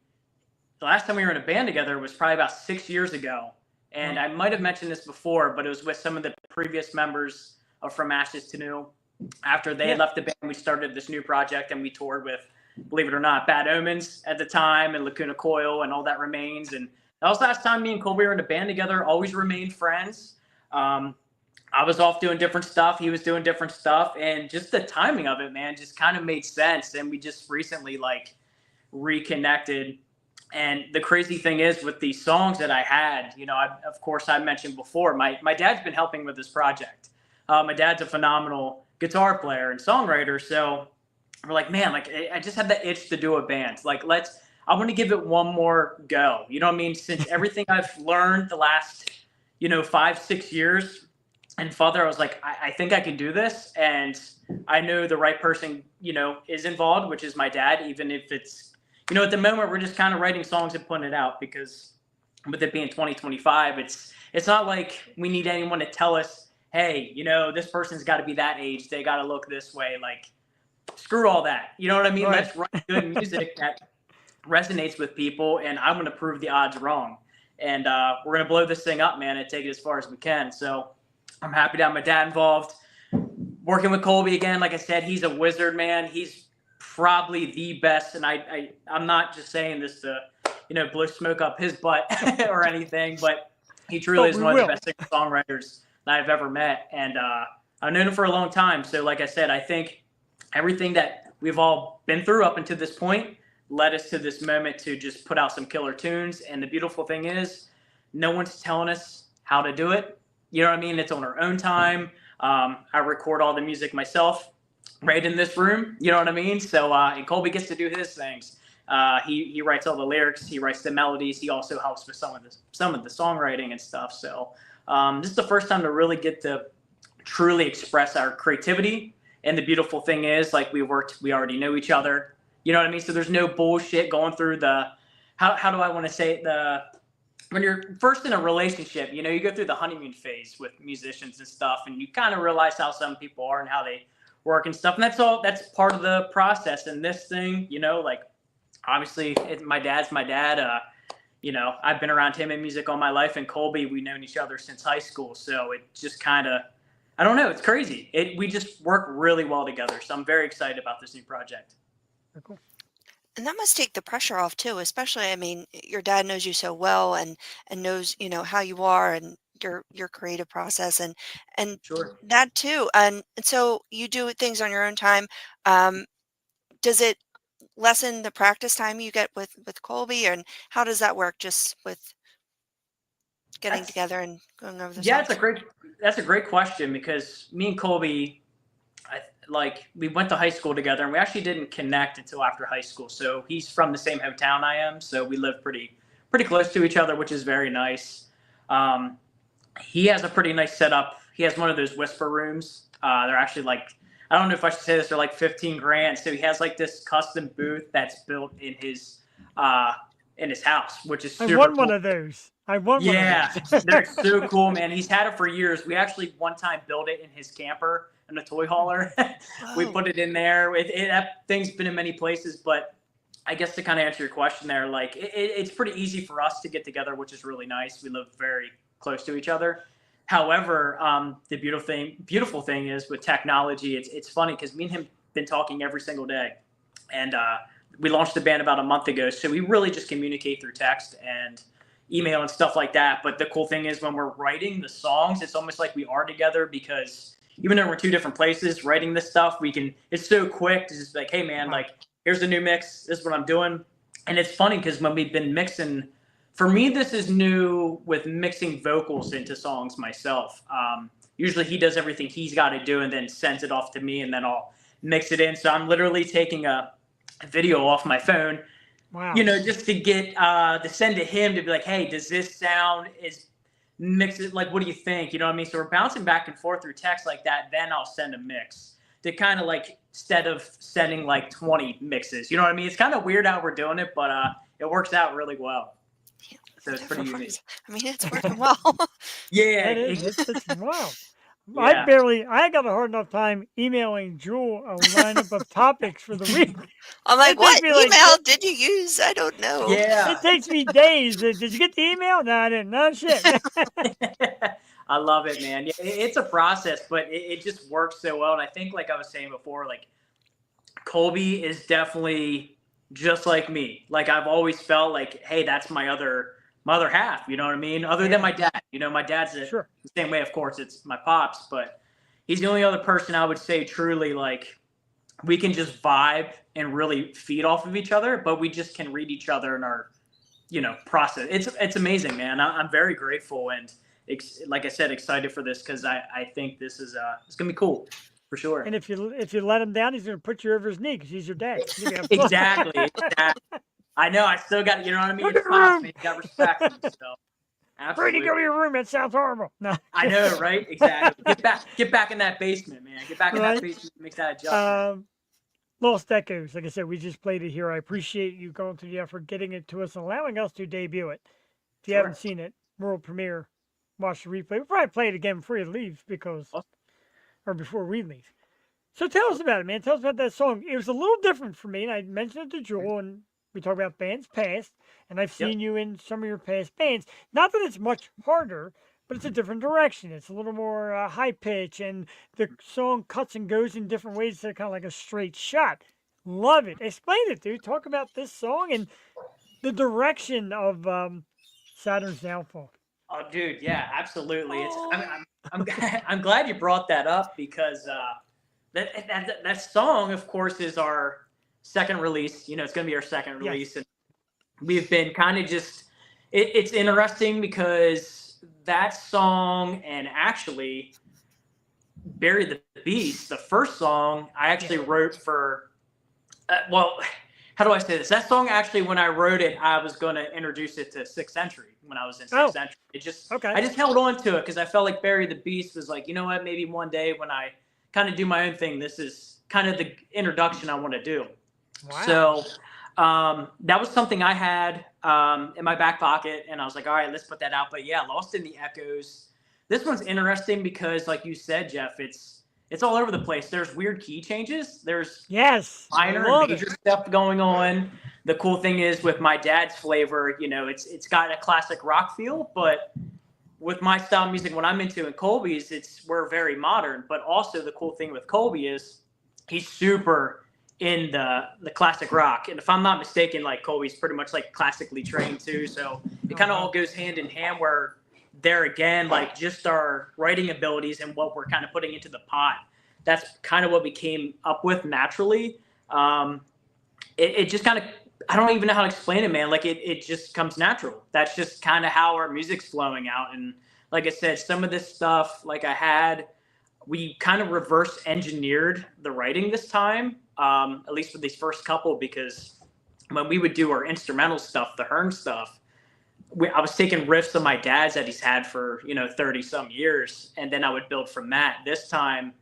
the last time we were in a band together was probably about 6 years ago. And I might have mentioned this before, but it was with some of the previous members of From Ashes to New. After they had left the band, we started this new project, and we toured with, believe it or not, Bad Omens at the time, and Lacuna Coil, and All That Remains. And that was the last time me and Colby were in a band together. Always remained friends. I was off doing different stuff. He was doing different stuff. And just the timing of it, man, just kind of made sense. And we just recently reconnected. And the crazy thing is with these songs that I had, of course, I mentioned before, my dad's been helping with this project. My dad's a phenomenal guitar player and songwriter. So we're like, man, I just had the itch to do a band. I want to give it one more go. You know what I mean? Since everything I've learned the last, 5-6 years, and Father, I was like, I think I can do this. And I know the right person, is involved, which is my dad, even if it's, at the moment we're just kind of writing songs and putting it out, because with it being 2025, it's not like we need anyone to tell us, hey, this person's got to be that age. They got to look this way. Screw all that. You know what I mean? Right. Let's write good music that resonates with people. And I'm going to prove the odds wrong. And we're going to blow this thing up, man, and take it as far as we can. So I'm happy to have my dad involved. Working with Colby again, like I said, he's a wizard, man. He's probably the best, and I'm not just saying this to, blow smoke up his butt or anything, but he truly is one of the best singer-songwriters that I've ever met, and I've known him for a long time. So like I said, I think everything that we've all been through up until this point led us to this moment to just put out some killer tunes. And the beautiful thing is, no one's telling us how to do it. You know what I mean? It's on our own time. I record all the music myself right in this room. You know what I mean? So, and Colby gets to do his things. He writes all the lyrics. He writes the melodies. He also helps with some of the songwriting and stuff. So, this is the first time to really get to truly express our creativity. And the beautiful thing is, we already know each other. You know what I mean? So there's no bullshit going through how do I want to say it? When you're first in a relationship, you go through the honeymoon phase with musicians and stuff, and you kind of realize how some people are and how they work and stuff. And that's part of the process. And this thing, obviously my dad's my dad. I've been around him in music all my life, and Colby, we've known each other since high school. So it just kind of, I don't know, it's crazy. We just work really well together. So I'm very excited about this new project. Cool. And that must take the pressure off too, especially, your dad knows you so well and knows, how you are and your creative process and Sure. that too. And so you do things on your own time. Does it lessen the practice time you get with Colby, and how does that work just with getting together and going over the songs? That's a great question, because me and Colby, we went to high school together, and we actually didn't connect until after high school. So he's from the same hometown I am, so we live pretty close to each other, which is very nice. He has a pretty nice setup. He has one of those whisper rooms. They're actually I don't know if I should say this, they're $15,000. So he has this custom booth that's built in his house, which is super I want cool. one of those. Yeah, they're so cool, man. He's had it for years. We actually one time built it in his camper in a toy hauler. We put it in there. That thing's been in many places, but I guess to kind of answer your question there, it's pretty easy for us to get together, which is really nice. We live very close to each other. However, the beautiful thing is with technology, it's funny because me and him been talking every single day, and we launched the band about a month ago. So we really just communicate through text and email and stuff like that. But the cool thing is when we're writing the songs, it's almost like we are together, because even though we're two different places writing this stuff, it's so quick to just hey man, here's the new mix. This is what I'm doing. And it's funny because when we've been mixing, for me, this is new with mixing vocals into songs myself. Usually he does everything he's got to do and then sends it off to me, and then I'll mix it in. So I'm literally taking a video off my phone, wow, just to get to send to him to be hey, does this sound mix it? What do you think? You know what I mean? So we're bouncing back and forth through text like that. Then I'll send a mix to kind of instead of sending 20 mixes. You know what I mean? It's kind of weird how we're doing it, but it works out really well. So it's pretty unique. It's working well. Yeah. It's wow. I got a hard enough time emailing Jewel a lineup of topics for the week. I'm like, what email did you use? I don't know. Yeah. It takes me days. Did you get the email? No, I didn't. No shit. I love it, man. Yeah, it's a process, but it just works so well. And I think, like I was saying before, like Colby is definitely just like me. Like I've always felt like, hey, that's my other half. You know what I mean? Other than my dad. You know, my dad's the same way. Of course, it's my pops, but he's the only other person I would say truly like we can just vibe and really feed off of each other, but we just can read each other in our, process. It's amazing, man. I'm very grateful and like I said, excited for this because I think this is it's gonna be cool for sure. And if you let him down, he's gonna put you over his knee because he's your dad. Exactly. I know. I still got, you know what I mean? It's pops, man. You got respect. So. Absolutely. Brady, go to your room. That sounds horrible. No. I know, right? Exactly. Get back in that basement, man. Get back in that basement and make that adjustment. Lost Echoes. Like I said, we just played it here. I appreciate you going through the effort, getting it to us, and allowing us to debut it. If you haven't seen it, world premiere, watch the replay. We'll probably play it again before you leave or before we leave. So tell us about it, man. Tell us about that song. It was a little different for me, and I mentioned it to Joel, and we talk about bands past, and I've seen you in some of your past bands. Not that it's much harder, but it's a different direction. It's a little more high pitch, and the song cuts and goes in different ways. They're kind of like a straight shot. Love it. Explain it, dude. Talk about this song and the direction of Saturn's Downfall. Oh, dude, yeah, absolutely. I'm glad you brought that up because that song, of course, is our second release. It's going to be our second release, and we've been kind of just. It's interesting because that song and actually Bury the Beast, the first song I actually wrote for. How do I say this? That song actually, when I wrote it, I was going to introduce it to Sixth Century when I was in Sixth Century. I just held on to it because I felt like Bury the Beast was like, you know what? Maybe one day when I kind of do my own thing, this is kind of the introduction I want to do. Wow. So that was something I had in my back pocket, and I was like, all right, let's put that out. But yeah, Lost in the Echoes. This one's interesting because, like you said, Jeff, it's all over the place. There's weird key changes. There's minor and major stuff going on. The cool thing is with my dad's flavor, it's got a classic rock feel, but with my style of music, what I'm into in Colby's, we're very modern. But also the cool thing with Colby is he's super in the classic rock. And if I'm not mistaken, like Colby's pretty much like classically trained too. So it kind of all goes hand in hand where there again, like just our writing abilities and what we're kind of putting into the pot. That's kind of what we came up with naturally. It just kind of, I don't even know how to explain it, man. Like it just comes natural. That's just kind of how our music's flowing out. And like I said, some of this stuff, like we kind of reverse engineered the writing this time, at least for these first couple, because when we would do our instrumental stuff, the Hearn stuff, I was taking riffs of my dad's that he's had for 30 some years, and then I would build from that. This time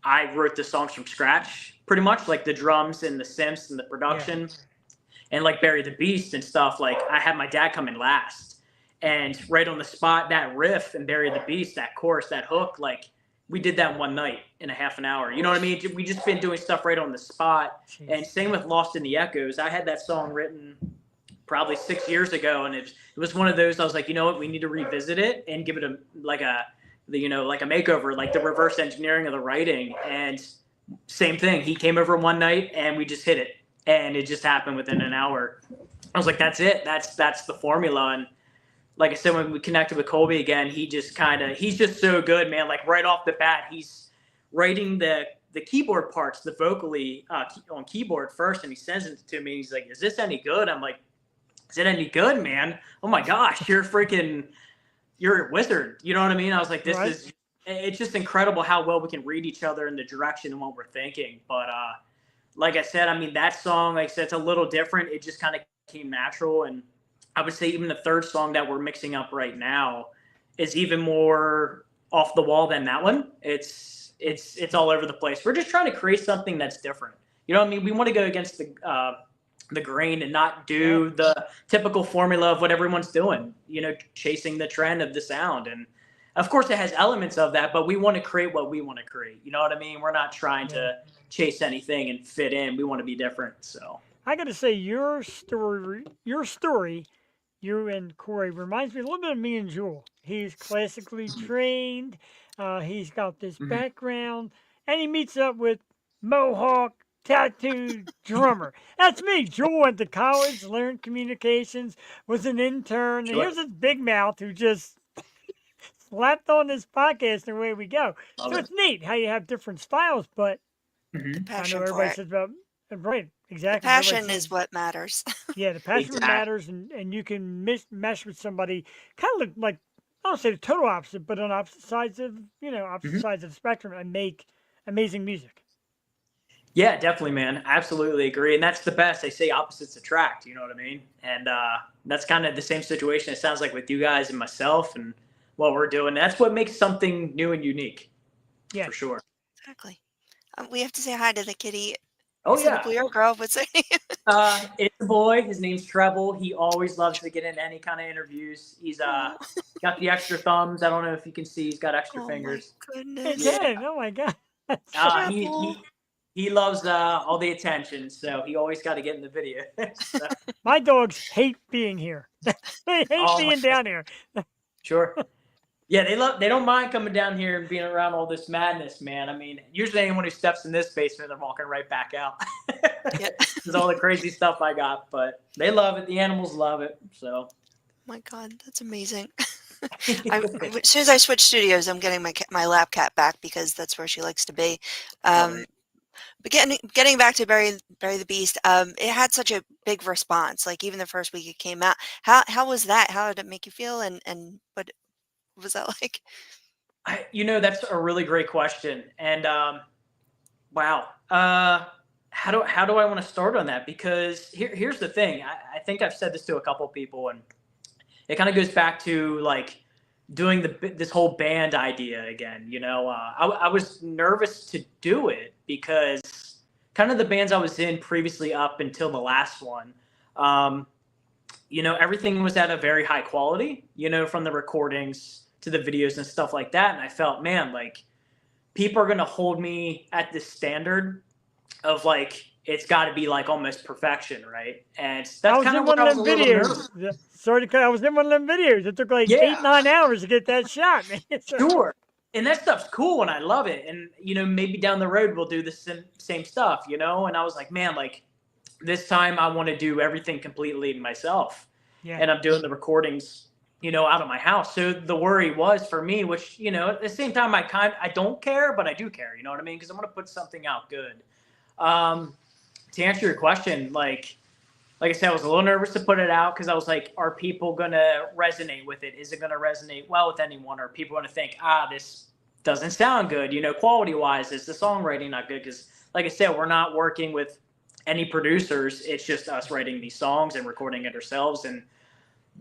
I wrote the songs from scratch, pretty much, like the drums and the synths and the production, and like Bury the Beast and stuff. Like I had my dad come in last, and right on the spot, that riff and Bury the Beast, that chorus, that hook, like we did that one night in a half an hour. You know what I mean? We just been doing stuff right on the spot. Jeez. And same with Lost in the Echoes. I had that song written probably 6 years ago, and it was one of those. I was like, you know what, we need to revisit it and give it a makeover, like the reverse engineering of the writing. And same thing, he came over one night and we just hit it, and it just happened within an hour. I was like, that's it, that's the formula. And like I said, when we connected with Colby again, he's just so good, man. Like right off the bat, he's writing the keyboard parts, the vocally on keyboard first, and he sends it to me. He's like, is this any good? I'm like, is it any good, man? Oh my gosh, you're a wizard. You know what I mean? I was like, it's just incredible how well we can read each other in the direction and what we're thinking. But like I said, I mean, that song, like I said, it's a little different. It just kind of came natural. And I would say even the third song that we're mixing up right now is even more off the wall than that one. It's all over the place. We're just trying to create something that's different. You know what I mean? We want to go against the grain and not do the typical formula of what everyone's doing, chasing the trend of the sound. And of course it has elements of that, but we want to create what we want to create. You know what I mean? We're not trying to chase anything and fit in. We want to be different. So I got to say, your story, you and Corey reminds me a little bit of me and Jewel. He's classically trained. He's got this background, and he meets up with Mohawk tattooed drummer. That's me. Jewel went to college, learned communications, was an intern, and here's this big mouth who just slapped on this podcast, and away we go. So it's neat how you have different styles, but The I passion know for everybody it. says about right, The exactly. passion is what matters. Yeah, the passion Exactly. matters, and you can mesh with somebody kind of like I don't say the total opposite, but on opposite sides of opposite sides of the spectrum, and make amazing music. Yeah, definitely, man. Absolutely agree. And that's the best. They say opposites attract, you know what I mean? And that's kind of the same situation it sounds like with you guys and myself and what we're doing. That's what makes something new and unique. Yeah. For sure. Exactly. We have to say hi to the kitty. Oh, Is it yeah. a boy or girl? What's it? It's a boy. His name's Treble. He always loves to get into any kind of interviews. He's got the extra thumbs. I don't know if you can see. He's got extra fingers. My goodness. Again, oh my God. He loves all the attention, so he always got to get in the video. So. My dogs hate being here. They hate being down here. Sure. Yeah, they don't mind coming down here and being around all this madness, man. I mean, usually anyone who steps in this basement, they're walking right back out. There's all the crazy stuff I got, but they love it. The animals love it. So. My God, that's amazing. As soon as I switch studios, I'm getting my lap cat back because that's where she likes to be. But getting back to Bury the Beast, it had such a big response. Like even the first week it came out. How was that? How did it make you feel? And what was that like? That's a really great question. And wow, how do I want to start on that? Because here's the thing. I think I've said this to a couple of people, and it kind of goes back to like doing this whole band idea again. I was nervous to do it because kind of the bands I was in previously up until the last one, everything was at a very high quality, from the recordings to the videos and stuff like that. And I felt, man, like people are going to hold me at this standard of like, it's got to be like almost perfection, right? And that's kind of what I was a little nervous. Sorry to cut. I was in one of them videos. It took like 8-9 hours to get that shot, man. Sure. And that stuff's cool and I love it. And, maybe down the road we'll do the same stuff, And I was like, man, like this time I want to do everything completely myself. Yeah. And I'm doing the recordings, out of my house. So the worry was for me, which, at the same time, I don't care, but I do care, you know what I mean? Because I want to put something out good. To answer your question, like I said, I was a little nervous to put it out because I was like, are people going to resonate with it? Is it going to resonate well with anyone? Or are people going to think, this doesn't sound good, quality wise? Is the songwriting not good? Because like I said, we're not working with any producers. It's just us writing these songs and recording it ourselves. And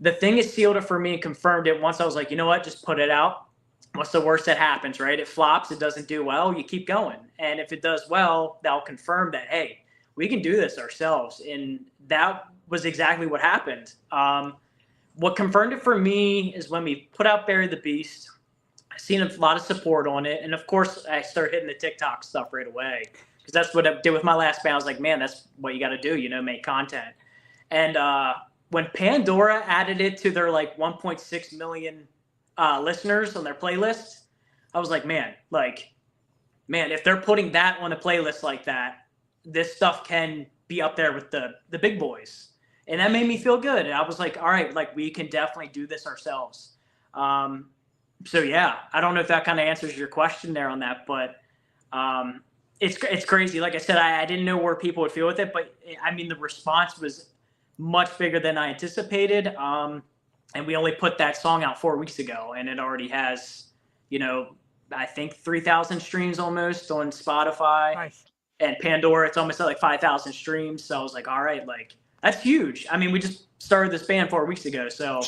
the thing is sealed it for me and confirmed it once I was like, you know what, just put it out. What's the worst that happens, right? It flops, it doesn't do well, you keep going. And if it does well, that'll confirm that, hey, we can do this ourselves. And that was exactly what happened. What confirmed it for me is when we put out Bury the Beast, I've seen a lot of support on it. And of course, I started hitting the TikTok stuff right away because that's what I did with my last band. I was like, man, that's what you got to do, make content. And when Pandora added it to their like 1.6 million listeners on their playlist, I was like, man, if they're putting that on a playlist like that, this stuff can be up there with the big boys. And that made me feel good. And I was like, all right, like we can definitely do this ourselves. So yeah, I don't know if that kind of answers your question there on that, but it's crazy. Like I said, I didn't know where people would feel with it, but I mean, the response was much bigger than I anticipated. And we only put that song out 4 weeks ago, and it already has, I think 3,000 streams almost on Spotify. Nice. And Pandora, it's almost at like 5,000 streams. So I was like, all right, like that's huge. I mean, we just started this band 4 weeks ago, so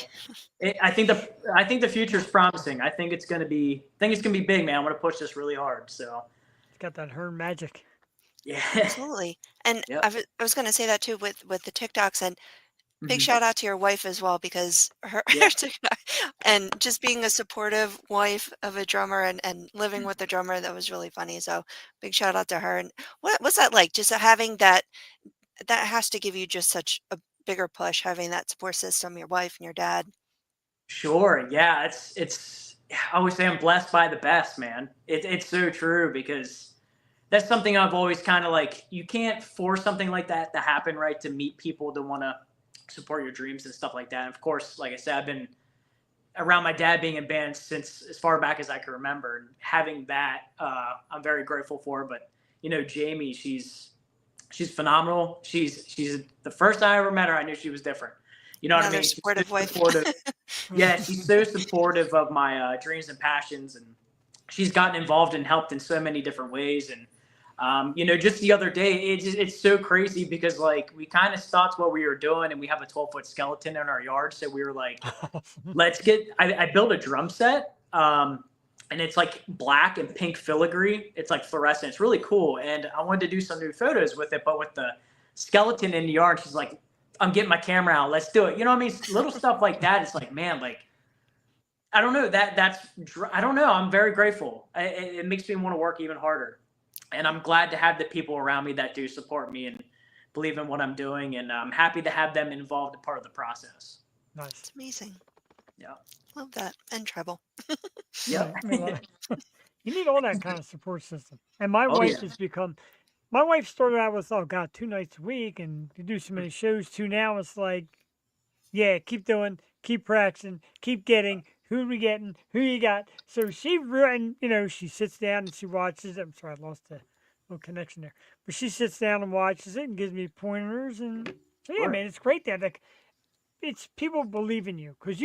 I think the future is promising. I think it's gonna be big, man. I'm gonna push this really hard. So it's got that Hearn magic. Yeah, absolutely. And yep. I was going to say that too with the TikToks, and Big shout out to your wife as well, because her Yeah. and just being a supportive wife of a drummer and living with a drummer, that was really funny. So big shout out to her. And what's that like? Just having that has to give you just such a bigger push, having that support system, your wife and your dad. Sure. Yeah. It's. I always say I'm blessed by the best, man. It's so true, because that's something I've always kind of like. You can't force something like that to happen, right? To meet people to want to support your dreams and stuff like that. And of course, like I said, I've been around my dad being in bands since as far back as I can remember, and having that, I'm very grateful for. But Jamie, she's phenomenal. She's the first time I ever met her, I knew she was different. You know what I Another mean? She's supportive so wife. supportive. Yeah, she's so supportive of my dreams and passions, and she's gotten involved and helped in so many different ways. And just the other day, it's so crazy, because like we kind of stopped what we were doing, and we have a 12-foot skeleton in our yard, so we were like, let's get. I built a drum set, and it's like black and pink filigree. It's like fluorescent. It's really cool, and I wanted to do some new photos with it, but with the skeleton in the yard, she's like, I'm getting my camera out. Let's do it. You know what I mean? Little stuff like that. It's like, man, like, I don't know. I don't know. I'm very grateful. It makes me want to work even harder. And I'm glad to have the people around me that do support me and believe in what I'm doing. And I'm happy to have them involved in part of the process. Nice. It's amazing. Yeah. Love that. And treble. Yeah. You need all that kind of support system. And my wife has become. My wife started out with, oh God, 2 nights a week, and you do so many shows. To now, it's like, yeah, keep doing, keep practicing, keep getting. Who are we getting? Who you got? So she really, she sits down and she watches it. I'm sorry, I lost the little connection there. But she sits down and watches it and gives me pointers. And so, yeah, man, it's great that it's people believe in you, because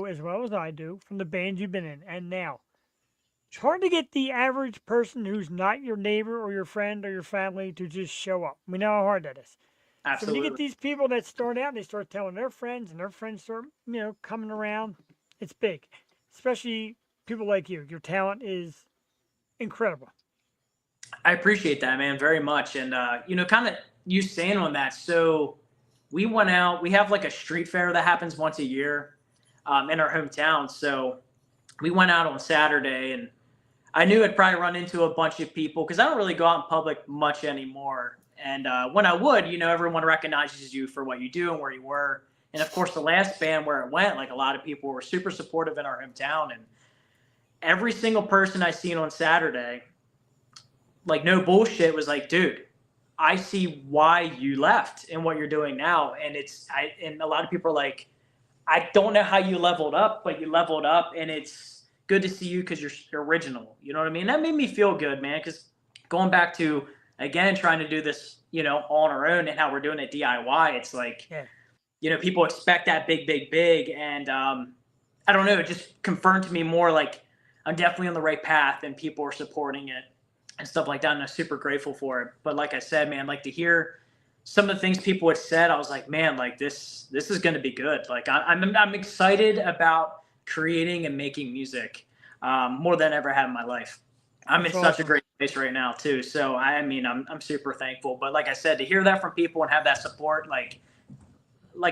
as well as I do from the bands you've been in and now. It's hard to get the average person who's not your neighbor or your friend or your family to just show up. We know how hard that is. Absolutely. So when you get these people that start out, they start telling their friends, and their friends start, coming around. It's big, especially people like you. Your talent is incredible. I appreciate that, man, very much. And, kind of you saying on that. So we went out, we have like a street fair that happens once a year in our hometown. So we went out on Saturday, and I knew I'd probably run into a bunch of people, because I don't really go out in public much anymore. And when I would, everyone recognizes you for what you do and where you were. And of course, the last band where it went, like, a lot of people were super supportive in our hometown. And every single person I seen on Saturday, like, no bullshit, was like, dude, I see why you left and what you're doing now. And and a lot of people are like, I don't know how you leveled up, but you leveled up, and it's good to see you because you're original. You know what I mean? That made me feel good, man, because going back to, again, trying to do this, on our own, and how we're doing it DIY, it's like, people expect that big, and I don't know, it just confirmed to me more like I'm definitely on the right path, and people are supporting it and stuff like that, and I'm super grateful for it. But like I said, man, like, to hear some of the things people had said, I was like, man, like, this is going to be good. Like, I'm excited about creating and making music more than I ever had in my life. I'm in such a great place right now too. So I'm super thankful. But like I said, to hear that from people and have that support, like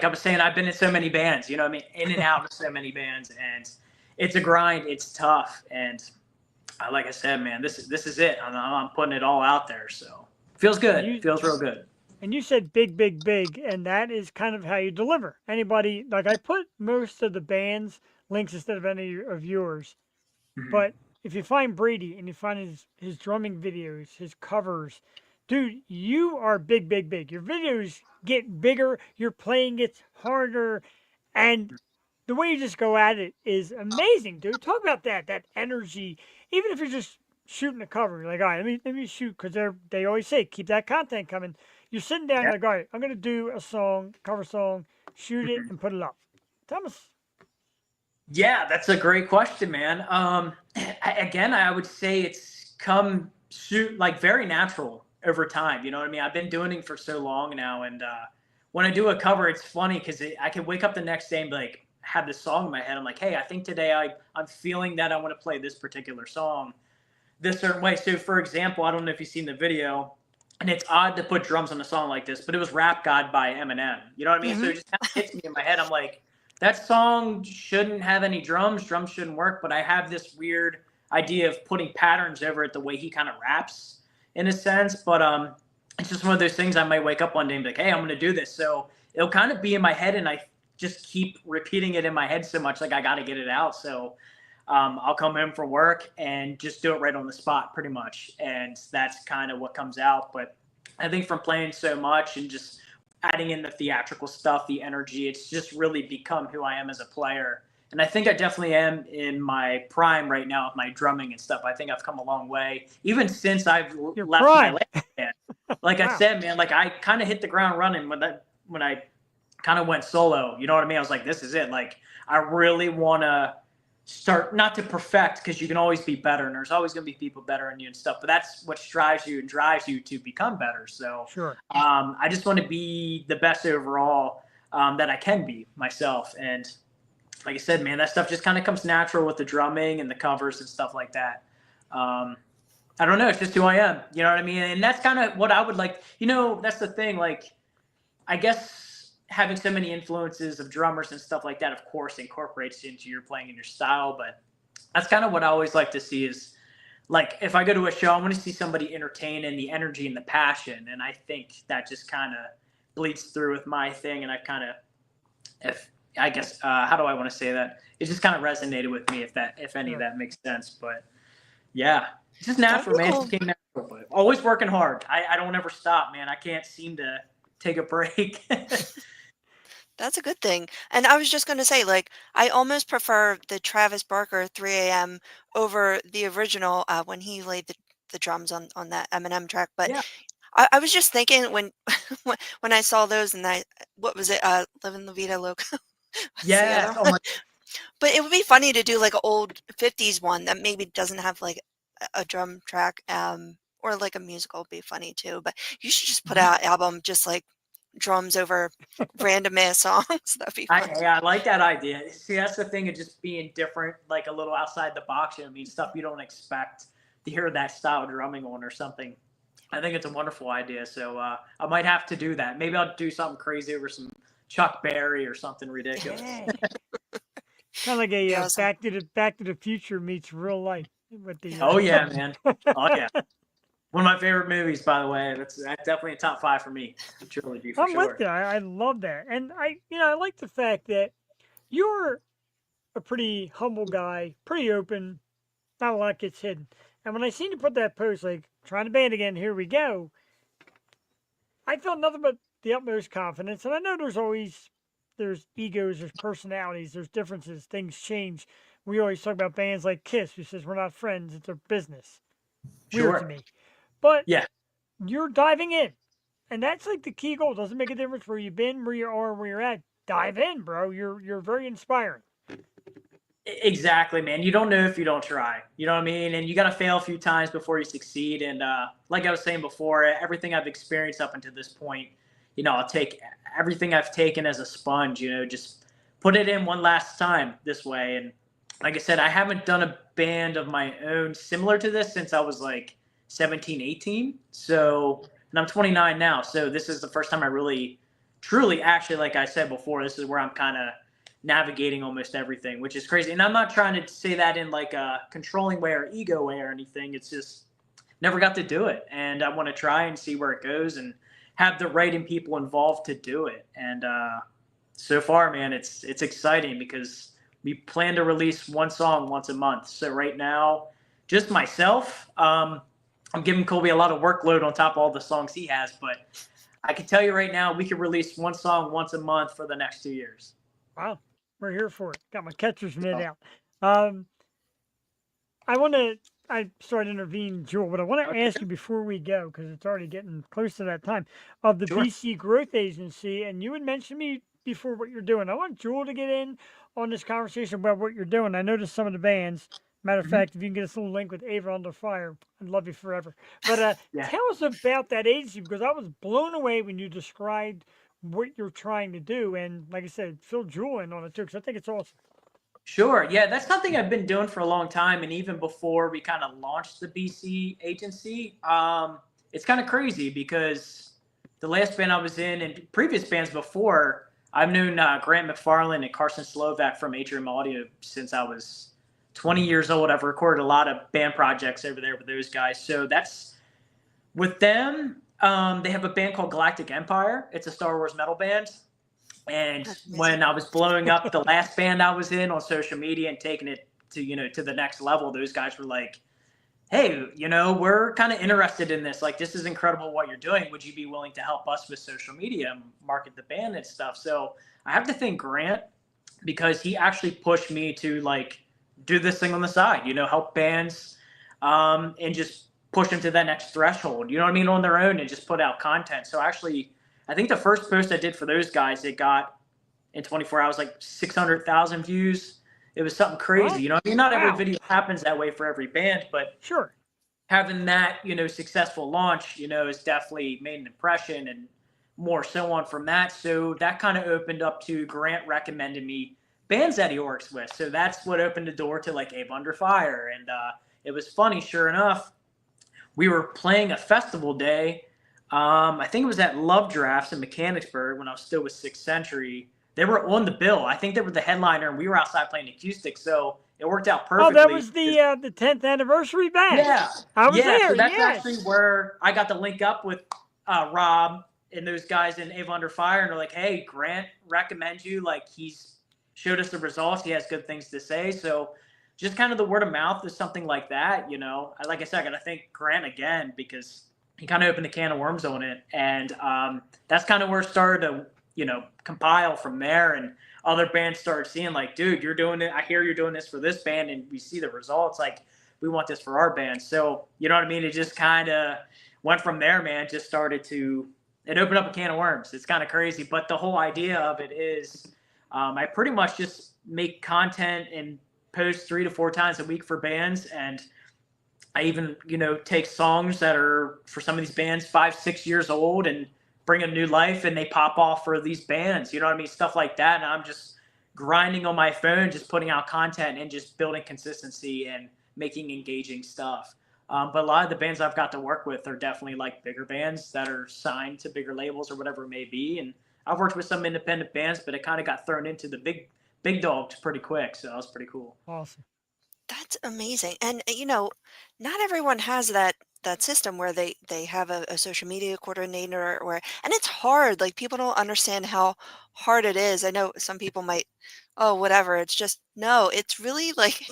I was saying, I've been in so many bands, in and out of so many bands, and it's a grind. It's tough. And like I said, man, this is it. I'm putting it all out there. So feels good. Feels real good. And you said big, and that is kind of how you deliver. Anybody, like, I put most of the band's links instead of any of yours. Mm-hmm. But if you find Brady and you find his drumming videos, his covers, dude, you are big. Your videos get bigger, your playing gets harder, and the way you just go at it is amazing, dude. Talk about that energy. Even if you're just shooting a cover, you're like, all right, let me shoot, because they always say, keep that content coming. You're sitting down, you're like, all right, I'm going to do a song, cover song, shoot it, and put it up. Thomas. Yeah, that's a great question, man. I would say it's come like very natural over time. You know what I mean? I've been doing it for so long now, and when I do a cover, it's funny because I can wake up the next day and be like, have this song in my head. I'm like, hey, I think today I'm feeling that I want to play this particular song this certain way. So, for example, I don't know if you've seen the video. and it's odd to put drums on a song like this, but it was Rap God by Eminem. You know what I mean? So it just kind of hits me in my head. I'm like, that song shouldn't have any drums. Drums shouldn't work. But I have this weird idea of putting patterns over it the way he kind of raps in a sense. But it's just one of those things I might wake up one day and be like, hey, I'm going to do this. So it'll kind of be in my head, and I just keep repeating it in my head so much, like I got to get it out. So I'll come home from work and just do it right on the spot pretty much. And that's kind of what comes out. But I think from playing so much and just adding in the theatrical stuff, the energy, it's just really become who I am as a player. And I think I definitely am in my prime right now with my drumming and stuff. I think I've come a long way, even since I've left my last band. Like I said, man, like I kind of hit the ground running when I kind of went solo. You know what I mean? I was like, this is it. Like I really want to start, not to perfect, because you can always be better and there's always going to be people better than you and stuff, but that's what strives you and drives you to become better. So I just want to be the best overall that I can be myself. And like I said, man, that stuff just kind of comes natural with the drumming and the covers and stuff like that. I don't know. It's just who I am. You know what I mean? And that's kind of what I would like. You know, that's the thing. Like, I guess having so many influences of drummers and stuff like that, of course, incorporates into your playing and your style. But that's kind of what I always like to see is, like, if I go to a show, I want to see somebody entertain and the energy and the passion. And I think that just kind of bleeds through with my thing. And I kind of, how do I want to say that? It just kind of resonated with me, if any of that makes sense. But yeah, it's just natural, man. It just came natural, but always working hard. I don't ever stop, man. I can't seem to take a break. That's a good thing. And I was just going to say, like, I almost prefer the Travis Barker 3 a.m. over the original when he laid the drums on that Eminem track. But Yeah. I was just thinking when when I saw those, and what was it? Livin' La Vida Loca. Yeah. Oh my. But it would be funny to do like an old 50s one that maybe doesn't have like a drum track or like a musical would be funny too. But you should just put out an album just like drums over random ass songs. That'd be fun. I like that idea. See, that's the thing of just being different, like a little outside the box. I mean, stuff you don't expect to hear that style drumming on or something. I think it's a wonderful idea. So I might have to do that. Maybe I'll do something crazy over some Chuck Berry or something ridiculous. Kind of like a Back to the Future meets real life. With the, oh yeah, man. Oh yeah. One of my favorite movies, by the way. That's definitely a top 5 for me. Trilogy, for I'm sure. with you. I love that, and I like the fact that you're a pretty humble guy, pretty open. Not a lot gets hidden. And when I seen you put that post, like trying to band again, here we go. I felt nothing but the utmost confidence, and I know there's egos, there's personalities, there's differences, things change. We always talk about bands like Kiss, who says we're not friends, it's a business. Weird to me. But yeah, you're diving in. And that's like the key goal. It doesn't make a difference where you've been, where you are, where you're at. Dive in, bro. You're very inspiring. Exactly, man. You don't know if you don't try. You know what I mean? And you got to fail a few times before you succeed. And like I was saying before, everything I've experienced up until this point, I'll take everything I've taken as a sponge, just put it in one last time this way. And like I said, I haven't done a band of my own similar to this since I was like 17, 18. So, and I'm 29 now. So this is the first time I really, truly, actually, like I said before, this is where I'm kind of navigating almost everything, which is crazy. And I'm not trying to say that in like a controlling way or ego way or anything. It's just never got to do it. And I want to try and see where it goes and have the right and people involved to do it. And so far, man, it's exciting because we plan to release one song once a month. So right now, just myself, I'm giving Colby a lot of workload on top of all the songs he has, but I can tell you right now, we can release one song once a month for the next 2 years. Wow. We're here for it. Got my catcher's mitt out. I started to intervene, Jewel, but I want to ask you before we go, because it's already getting close to that time, of the BC Growth Agency, and you had mentioned me before what you're doing. I want Jewel to get in on this conversation about what you're doing. I noticed some of the bands. Matter of fact, if you can get us a little link with Ava Under Fire, I'd love you forever. But tell us about that agency, because I was blown away when you described what you're trying to do. And like I said, fill Jewel in on it too, because I think it's awesome. Sure. Yeah, that's something I've been doing for a long time. And even before we kind of launched the BC agency, it's kind of crazy because the last band I was in and previous bands before, I've known Grant McFarland and Carson Slovak from Atrium Audio since I was 20 years old. I've recorded a lot of band projects over there with those guys. So that's with them. They have a band called Galactic Empire. It's a Star Wars metal band. And when I was blowing up the last band I was in on social media and taking it to the next level, those guys were like, hey, we're kind of interested in this. Like, this is incredible what you're doing. Would you be willing to help us with social media and market the band and stuff? So I have to thank Grant because he actually pushed me to like do this thing on the side, help bands and just push them to that next threshold, on their own and just put out content. So actually, I think the first post I did for those guys, it got in 24 hours, like 600,000 views. It was something crazy. Not every video happens that way for every band, but sure, having that, successful launch, has definitely made an impression and more so on from that. So that kind of opened up to Grant recommended me bands that he works with. So that's what opened the door to like Ave Under Fire. And it was funny, sure enough, we were playing a festival day. I think it was at Love Drafts in Mechanicsburg when I was still with Sixth Century. They were on the bill. I think they were the headliner, and we were outside playing acoustic, so it worked out perfectly. Oh, that was the 10th anniversary bash. Yeah, I was there. So that's actually where I got to link up with Rob and those guys in Ave Under Fire, and they're like, "Hey, Grant recommends you. Like, he's showed us the results. He has good things to say." So, just kind of the word of mouth is something like that. Like I said, I got to thank Grant again because he kind of opened a can of worms on it, and that's kind of where it started to compile from there, and other bands started seeing like, dude, you're doing it. I hear you're doing this for this band, and we see the results. Like, we want this for our band. So, it just kind of went from there, man. It opened up a can of worms. It's kind of crazy, but the whole idea of it is, I pretty much just make content and post 3 to 4 times a week for bands, and I even, take songs that are for some of these bands 5-6 years old and bring them new life, and they pop off for these bands, stuff like that. And I'm just grinding on my phone, just putting out content and just building consistency and making engaging stuff. But a lot of the bands I've got to work with are definitely like bigger bands that are signed to bigger labels or whatever it may be. And I've worked with some independent bands, but it kind of got thrown into the big dogs pretty quick. So that was pretty cool. Awesome. That's amazing. And not everyone has that system where they have a social media coordinator and it's hard. Like, people don't understand how hard it is. I know some people might, oh, whatever. It's just, no, it's really like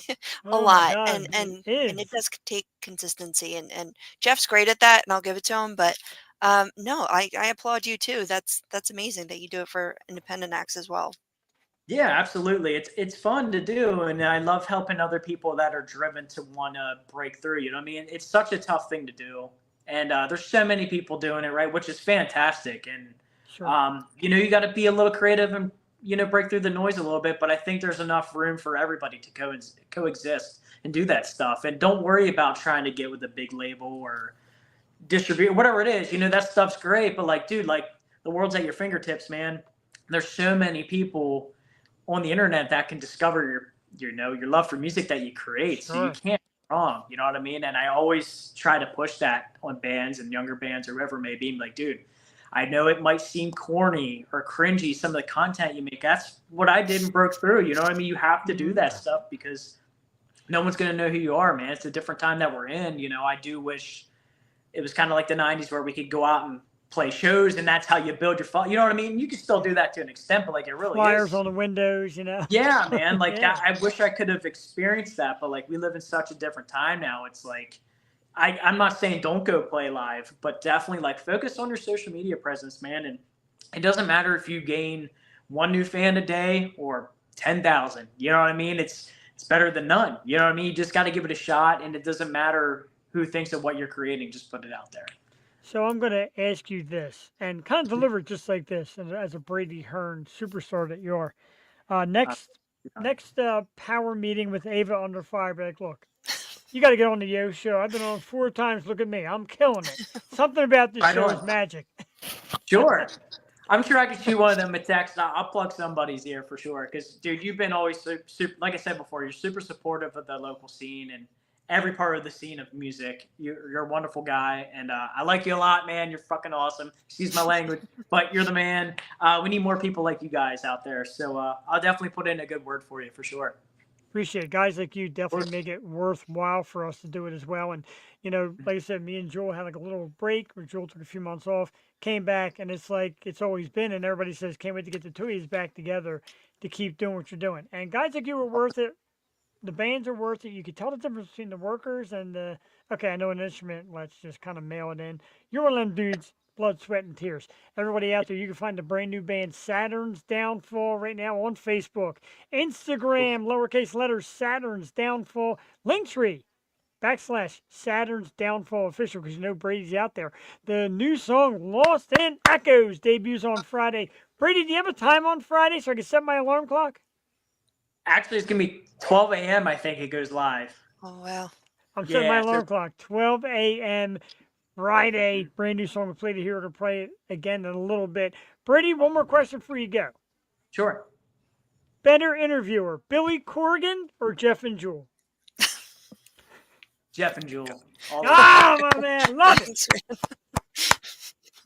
a lot. God, And it it does take consistency, and Jeff's great at that, and I'll give it to him. But no, I applaud you too. That's amazing that you do it for independent acts as well. Yeah, absolutely. It's fun to do, and I love helping other people that are driven to want to break through. It's such a tough thing to do, and there's so many people doing it, right? Which is fantastic. And sure. you got to be a little creative and break through the noise a little bit. But I think there's enough room for everybody to coexist and do that stuff. And don't worry about trying to get with a big label or distribute whatever it is. That stuff's great, but like, dude, like, the world's at your fingertips, man. There's so many people on the internet that can discover your love for music that you create. Sure. So you can't go wrong, you know what I mean? And I always try to push that on bands and younger bands or whoever it may be. I'm like, dude, I know it might seem corny or cringy, some of the content you make. That's what I did and broke through. You know what I mean? You have to do that stuff because no one's going to know who you are, man. It's a different time that we're in. I do wish it was kind of like the 90s where we could go out and play shows, and that's how you build your following. You know what I mean? You can still do that to an extent, but like, it really Flyers is. on the windows, Yeah, man. Like, yeah. I wish I could have experienced that, but like, we live in such a different time now. It's like, I'm not saying don't go play live, but definitely like focus on your social media presence, man. And it doesn't matter if you gain 1 new fan a day or 10,000. You know what I mean? It's better than none. You know what I mean? You just got to give it a shot, and it doesn't matter who thinks of what you're creating. Just put it out there. So I'm going to ask you this, and kind of deliver it just like this, and as a Brady Hearn superstar that you are. Next power meeting with Ava Under Fire, be like, look, you got to get on the Yo show. I've been on 4 times. Look at me. I'm killing it. Something about this show is magic. Sure. I'm sure I could shoot one of them a text. I'll plug somebody's ear for sure. Because, dude, you've been always super, like I said before, you're super supportive of the local scene. And every part of the scene of music. You're a wonderful guy, and I like you a lot, man. You're fucking awesome. Excuse my language, but you're the man. We need more people like you guys out there. So I'll definitely put in a good word for you for sure. Appreciate it. Guys like you definitely make it worthwhile for us to do it as well. And, like I said, me and Joel had like a little break where Joel took a few months off, came back, and it's like it's always been. And everybody says, can't wait to get the two of you back together to keep doing what you're doing. And guys like you are worth it. The bands are worth it. You can tell the difference between the workers and the, okay, I know an instrument, let's just kind of mail it in. You're one of them dudes, blood, sweat, and tears. Everybody out there, you can find the brand new band Saturns Downfall right now on Facebook, Instagram, lowercase letters, Saturns Downfall, Linktree, / Saturn's Downfall Official, because Brady's out there. The new song Lost in Echoes debuts on Friday. Brady, do you have a time on Friday so I can set my alarm clock? Actually, it's going to be 12 a.m. I think it goes live. Oh, wow. I'm setting my alarm clock. 12 a.m. Friday. Brand new song. We played it here. We're going to play it again in a little bit. Brady, one more question before you go. Sure. Better interviewer, Billy Corgan or Jeff and Jewel? Jeff and Jewel. My man. Love it.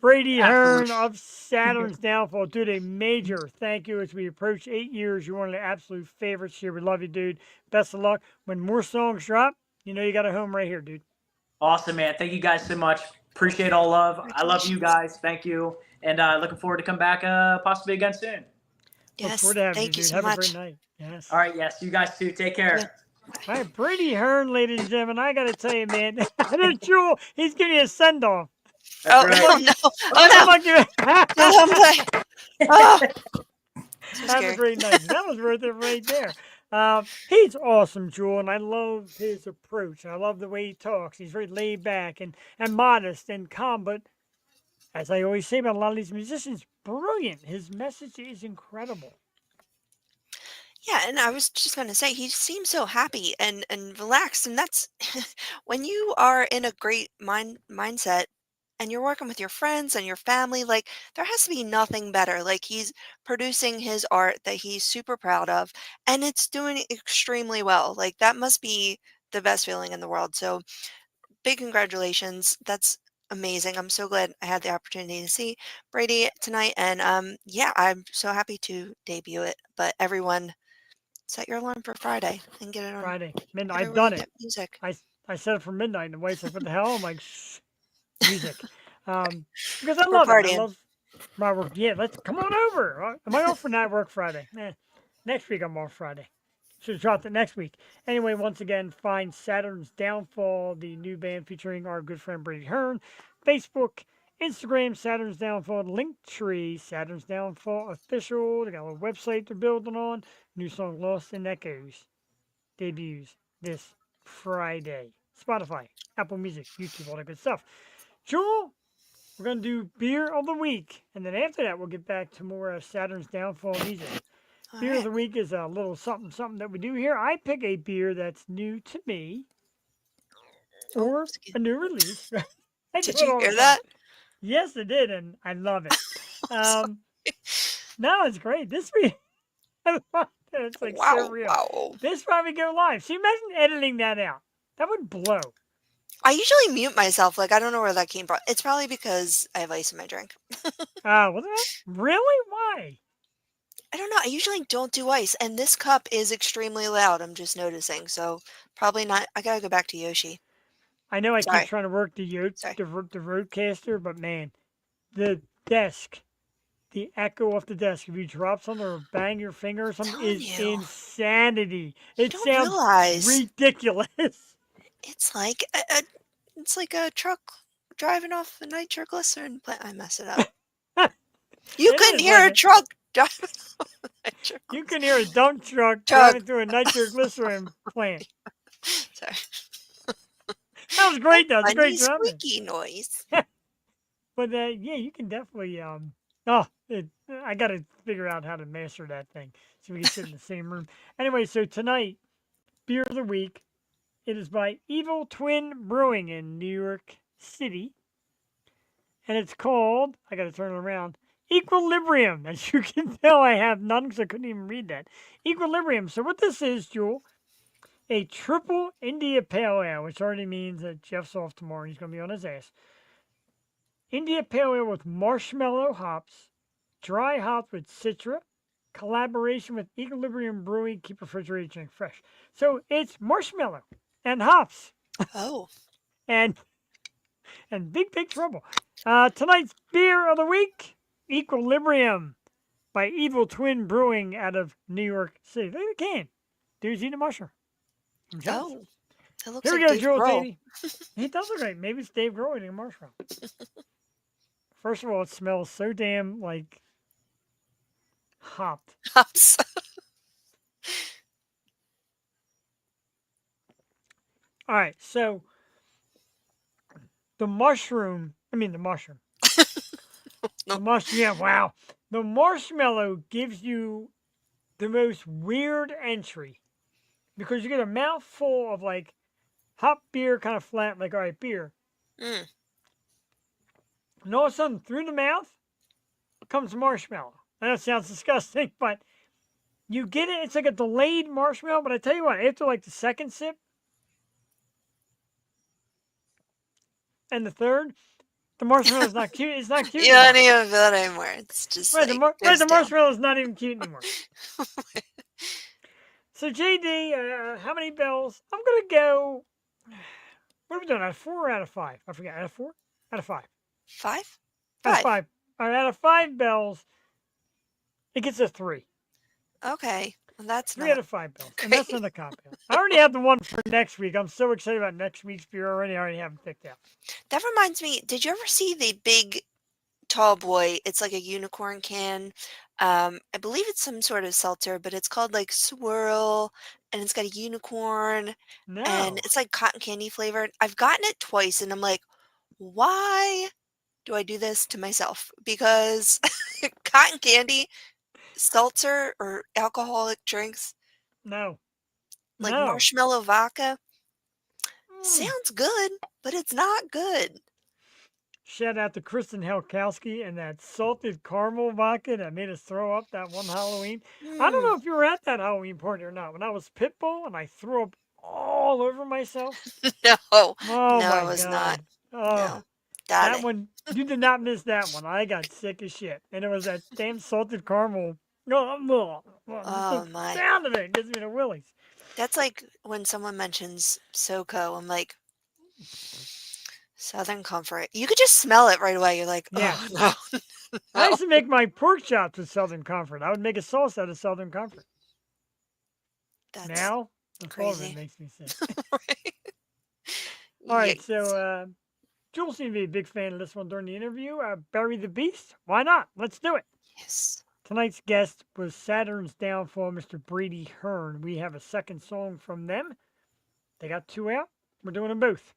Brady Hearn of Saturn's Downfall. Dude, a major thank you as we approach 8 years. You're one of the absolute favorites here. We love you, dude. Best of luck. When more songs drop, you got a home right here, dude. Awesome, man. Thank you guys so much. Appreciate all love. I love you guys. Thank you. And looking forward to come back possibly again soon. Yes, look forward to having thank you dude. so Have much. a great night. Yes. All right, yes. You guys too. Take care. Yeah. All right, Brady Hearn, ladies and gentlemen. I got to tell you, man. Jewel, he's giving you a send-off. Oh, right. oh, no. Oh, no. Oh. Have a great night. That was worth it right there. He's awesome, Jewel, and I love his approach. I love the way he talks. He's very laid back and modest and calm, but as I always say about a lot of these musicians, brilliant. His message is incredible. Yeah, and I was just going to say, he seems so happy and relaxed, and that's when you are in a great mindset and you're working with your friends and your family, like there has to be nothing better. Like he's producing his art that he's super proud of, and it's doing extremely well. Like that must be the best feeling in the world. So big congratulations. That's amazing. I'm so glad I had the opportunity to see Brady tonight, and yeah, I'm so happy to debut it. But everyone, set your alarm for Friday and get it on Friday, midnight. I've everywhere done you it. get music. I set it for midnight, and the wife's like, "What the hell?" I'm like, "Shh, music," because I We're love it. I partying. love my work. Yeah, let's come on over. Am I off for night work Friday? Next week I'm off Friday. Should have dropped it next week. Anyway, once again, find Saturn's Downfall, the new band featuring our good friend Brady Hearn. Facebook, Instagram, Saturn's Downfall, Linktree, Saturn's Downfall Official. They got a little website they're building on. New song Lost in Echoes debuts this Friday. Spotify, Apple Music, YouTube, all that good stuff. Jewel, we're going to do Beer of the Week. And then after that, we'll get back to more Saturn's Downfall music. All Beer of right. the Week is a little something that we do here. I pick a beer that's new to me or excuse a new release. I do Did it you all the hear time. that? Yes, I did, and I love it. Sorry. No, it's great. This week, I love it. It's like Wow, so real. wow. This is why we go live. So imagine editing that out. That would blow. I usually mute myself. Like, I don't know where that came from. It's probably because I have ice in my drink. Really? Why? I don't know. I usually don't do ice, and this cup is extremely loud. I'm just noticing. So probably not. I gotta go back to Yoshi. I know I keep Sorry. trying to work the roadcaster, but man, the desk, the echo off the desk, if you drop something or bang your finger or something, Telling is you. insanity. You It don't sounds realize ridiculous. it's like a truck driving off a nitroglycerin plant. I messed it up. You It couldn't is hear like a truck driving off a nitroglycerin. You can hear a dump truck driving through a nitroglycerin plant. Sorry. That was great, though. It's a Funny great drum. squeaky noise. But yeah, you can definitely I got to figure out how to master that thing so we can sit in the same room. Anyway, so tonight, Beer of the Week, it is by Evil Twin Brewing in New York City. And it's called, I got to turn it around, Equilibrium. As you can tell, I have none because I couldn't even read that. Equilibrium. So what this is, Jewel, a triple India Pale Ale, which already means that Jeff's off tomorrow and he's going to be on his ass. India Pale Ale with marshmallow hops, dry hops with Citra, collaboration with Equilibrium Brewing, keep refrigerated, drink fresh. So it's marshmallow and hops. Oh. and big trouble. Tonight's beer of the week, Equilibrium by Evil Twin Brewing out of New York City. Look at the can. Dude's eating a mushroom. Oh. It looks Here like we go, Dave Jewel Grohl. Katie. It does look like maybe it's Dave Grohl eating a mushroom. First of all, it smells so damn like hopped. Hops. All right, so the mushroom. Yeah, wow. The marshmallow gives you the most weird entry because you get a mouthful of like hop beer, kind of flat, like all right, beer. Mm. And all of a sudden, through the mouth comes marshmallow. I know it sounds disgusting, but you get it. It's like a delayed marshmallow. But I tell you what, after like the second sip and the third, the marshmallow is not cute. It's not cute. You don't even feel it anymore. It's just right. like The marshmallow is not even cute anymore. So JD, how many bells? I'm gonna go. What are we doing? Out of 4 or out of 5? I forget. Out of 4? Out of 5. 5? Out of 5. All right, out of 5 bells, it gets a 3. Okay. Well, that's 3 out of 5 bells. And that's not a cop out. I already have the one for next week. I'm so excited about next week's beer already. I already have it picked out. That reminds me, did you ever see the big tall boy? It's like a unicorn can. I believe it's some sort of seltzer, but it's called like Swirl, and it's got a unicorn, No. and it's like cotton candy flavored. I've gotten it twice, and I'm like, why do I do this to myself? Because cotton candy, seltzer, or alcoholic drinks, No. like No. marshmallow vodka, sounds good, but it's not good. Shout out to Kristen Helkowski and that salted caramel vodka that made us throw up that one Halloween. I don't know if you were at that Halloween party or not. When I was Pitbull and I threw up all over myself. No. Oh No, my it was God. not. Oh, No. that one, you did not miss that one. I got sick as shit. And it was that damn salted caramel. Oh, The my. sound of it gives me the willies. That's like when someone mentions SoCo, I'm like, Southern Comfort. You could just smell it right away. You're like, Yeah. oh, no. I used to make my pork chops with Southern Comfort. I would make a sauce out of Southern Comfort. That's Now, the thought of crazy. it makes me sick. Right. All right, Yikes. so Jewel seemed to be a big fan of this one during the interview. Bury the Beast? Why not? Let's do it. Yes. Tonight's guest was Saturn's Downfall, Mr. Brady Hearn. We have a second song from them. They got 2 out. We're doing them both.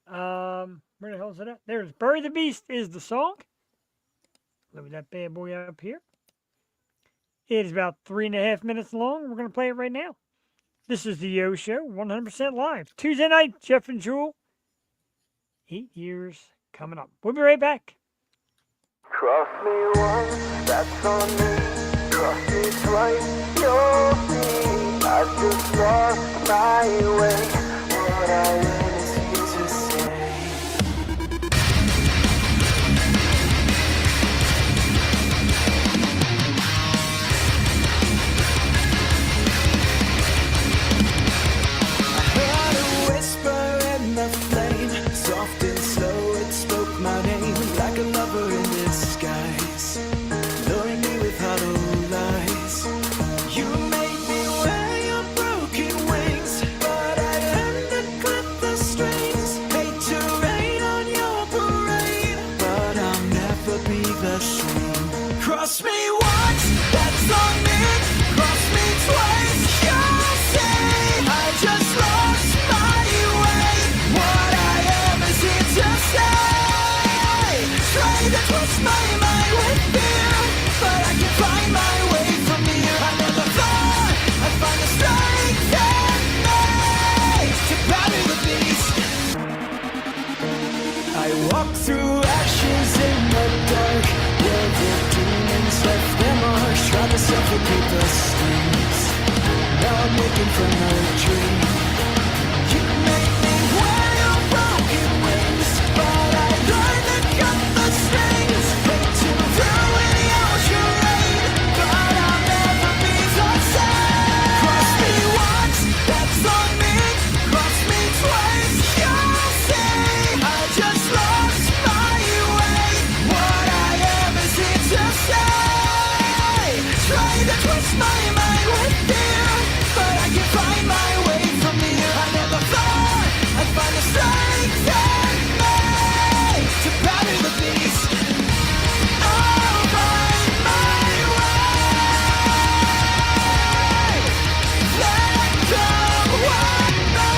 Where the hell is it at? There's Bury the Beast is the song. Load that bad boy up here. It is about 3.5 minutes long. We're going to play it right now. This is the Yo Show, 100% live. Tuesday night, Jeff and Jewel. 8 years coming up. We'll be right back. Cross me once, that's on me. Cross me twice, you'll see. I've just lost my way. What I really need to say. I heard a whisper in the flame, soft and slow it spoke my name, like a lover in disguise, luring me with hollow lies. You made me wear your broken wings, but I learned to clip the strings. Hate to rain on your parade, but I'll never be the same. Cross me once, that's on me. Cross me twice, you'll say I just lost my way. What I am is here to stay. Try to twist my mind with fear, but I can find my way from here. I never thought I'd find the strength in me to bury the beast. I walk through ashes in the dark, where the demons left their marks. Try to suffocate the stings. now I'm waking from a dream. You made me wear your broken wings, but I learned to cut the strings. Hate to ruin your charade, but I'll never be the same. Cross me once, that's on me. Cross me twice, you'll see. I just lost my way. What I am is here to stay. Try to twist my mind with fear, but I can find my way from here. I never thought I'd find the strength in me to battle the beast. I'll find my way. Let go of me.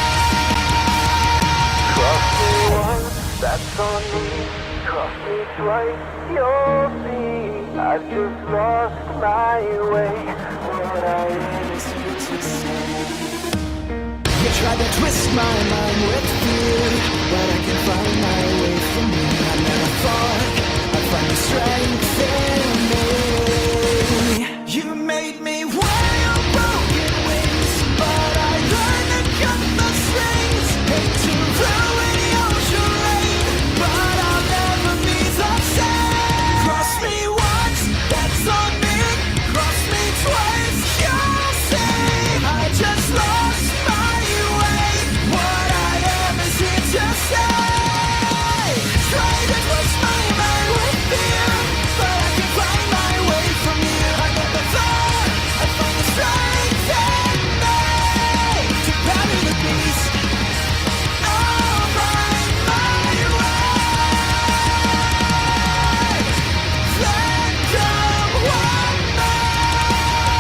Cross me once, that's on me. Cross me twice, you'll see. I've just lost my way. What I am is here to say. You try to twist my mind with fear, but I can find my way from here. I never thought I'd find the strength in me. You made me wear your broken wings, but I learned to cut the strings. Hate to ruin your charade, but I'll never be the same. Cross me once, that's on me. Cross me twice, you'll see. I just lost my way. What I am is here to stay. Try to twist my mind with fear, but I can find my way from here. I never thought I'd find the strength in me to battle the beast. I'll find my way. Let go of me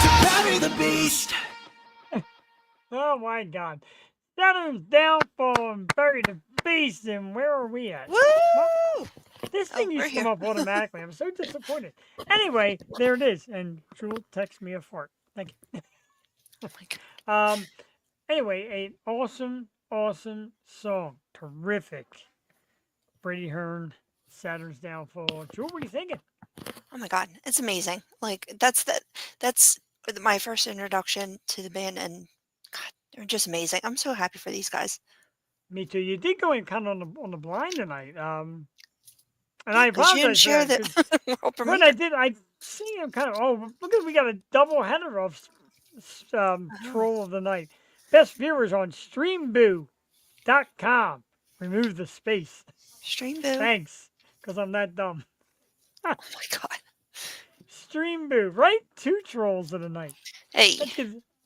to battle the beast. Oh my God. Saturns Downfall and Bury the Beast. And where are we at? Woo! Well, this Oh, thing we're used to come here. up automatically. I'm so disappointed. Anyway, there it is. And Jewel texts me a fart. Thank you. Oh my God. Anyway, an awesome, awesome song. Terrific. Brady Hearn, Saturns Downfall. Jewel, what are you thinking? Oh my God, it's amazing. Like that's my first introduction to the band, and God, they're just amazing. I'm so happy for these guys. Me too. You did go in kind of on the blind tonight. And Yeah, I 'cause you didn't apologize for share that the because world when I premiere. did, I see him kind of. Oh, look at we got a double header of Oh, troll of the night. Best viewers on streamboo.com. Remove the space. Stream Boo. Thanks, because I'm that dumb. Oh my God. Streamboo, right? 2 trolls of the night. Hey,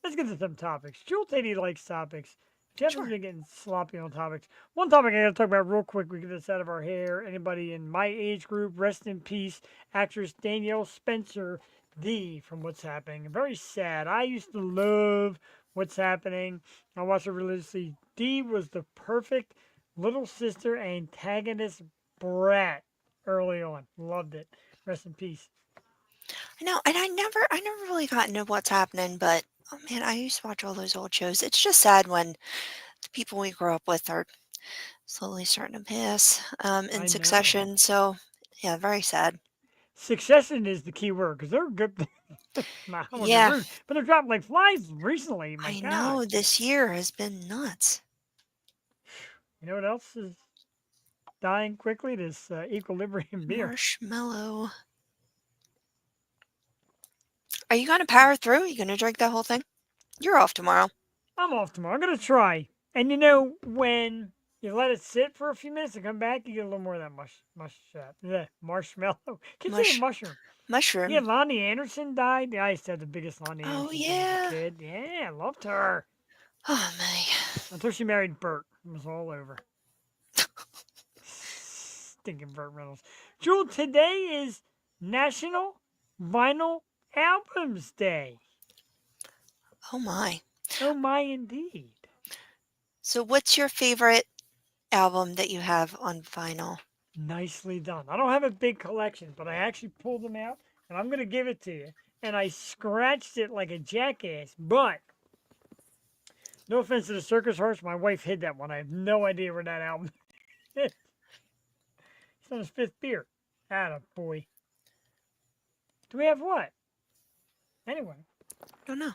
Let's get to some topics. Jewel Tatey likes topics. Jeff has sure. been getting sloppy on topics. One topic I gotta talk about real quick, we get this out of our hair. Anybody in my age group, rest in peace, actress Danielle Spencer, D from What's Happening. Very sad. I used to love What's Happening. I watched it religiously. D was the perfect little sister antagonist brat early on. Loved it. Rest in peace. I know, and I never really got into What's Happening, but oh man, I used to watch all those old shows. It's just sad when the people we grew up with are slowly starting to pass I in know. succession. So yeah, very sad. Succession is the key word because they're good. Nah, I wasn't Yeah, rude, but they're dropping like flies recently. My I God. know this year has been nuts. You know what else is dying quickly? This equilibrium beer. Marshmallow. Are you gonna power through? Are you gonna drink that whole thing? You're off tomorrow. I'm off tomorrow. I'm going to try. And you know, when you let it sit for a few minutes and come back, you get a little more of that marshmallow. Keep saying Mush mushroom. Yeah, mushroom. Lonnie Anderson died. Yeah, I used to have the biggest Lonnie Oh Anderson fan as a yeah. kid. Yeah, I loved her. Oh my. Until she married Bert. It was all over. Stinking Burt Reynolds. Jewel, today is National Vinyl Albums Day. Oh my. Oh my, indeed. So what's your favorite album that you have on vinyl? Nicely done. I don't have a big collection, but I actually pulled them out, and I'm going to give it to you. And I scratched it like a jackass, but no offense to the Circus Hearts, my wife hid that one. I have no idea where that album is. He's on his 5th beer. Atta boy. Do we have what? Anyway. Don't know.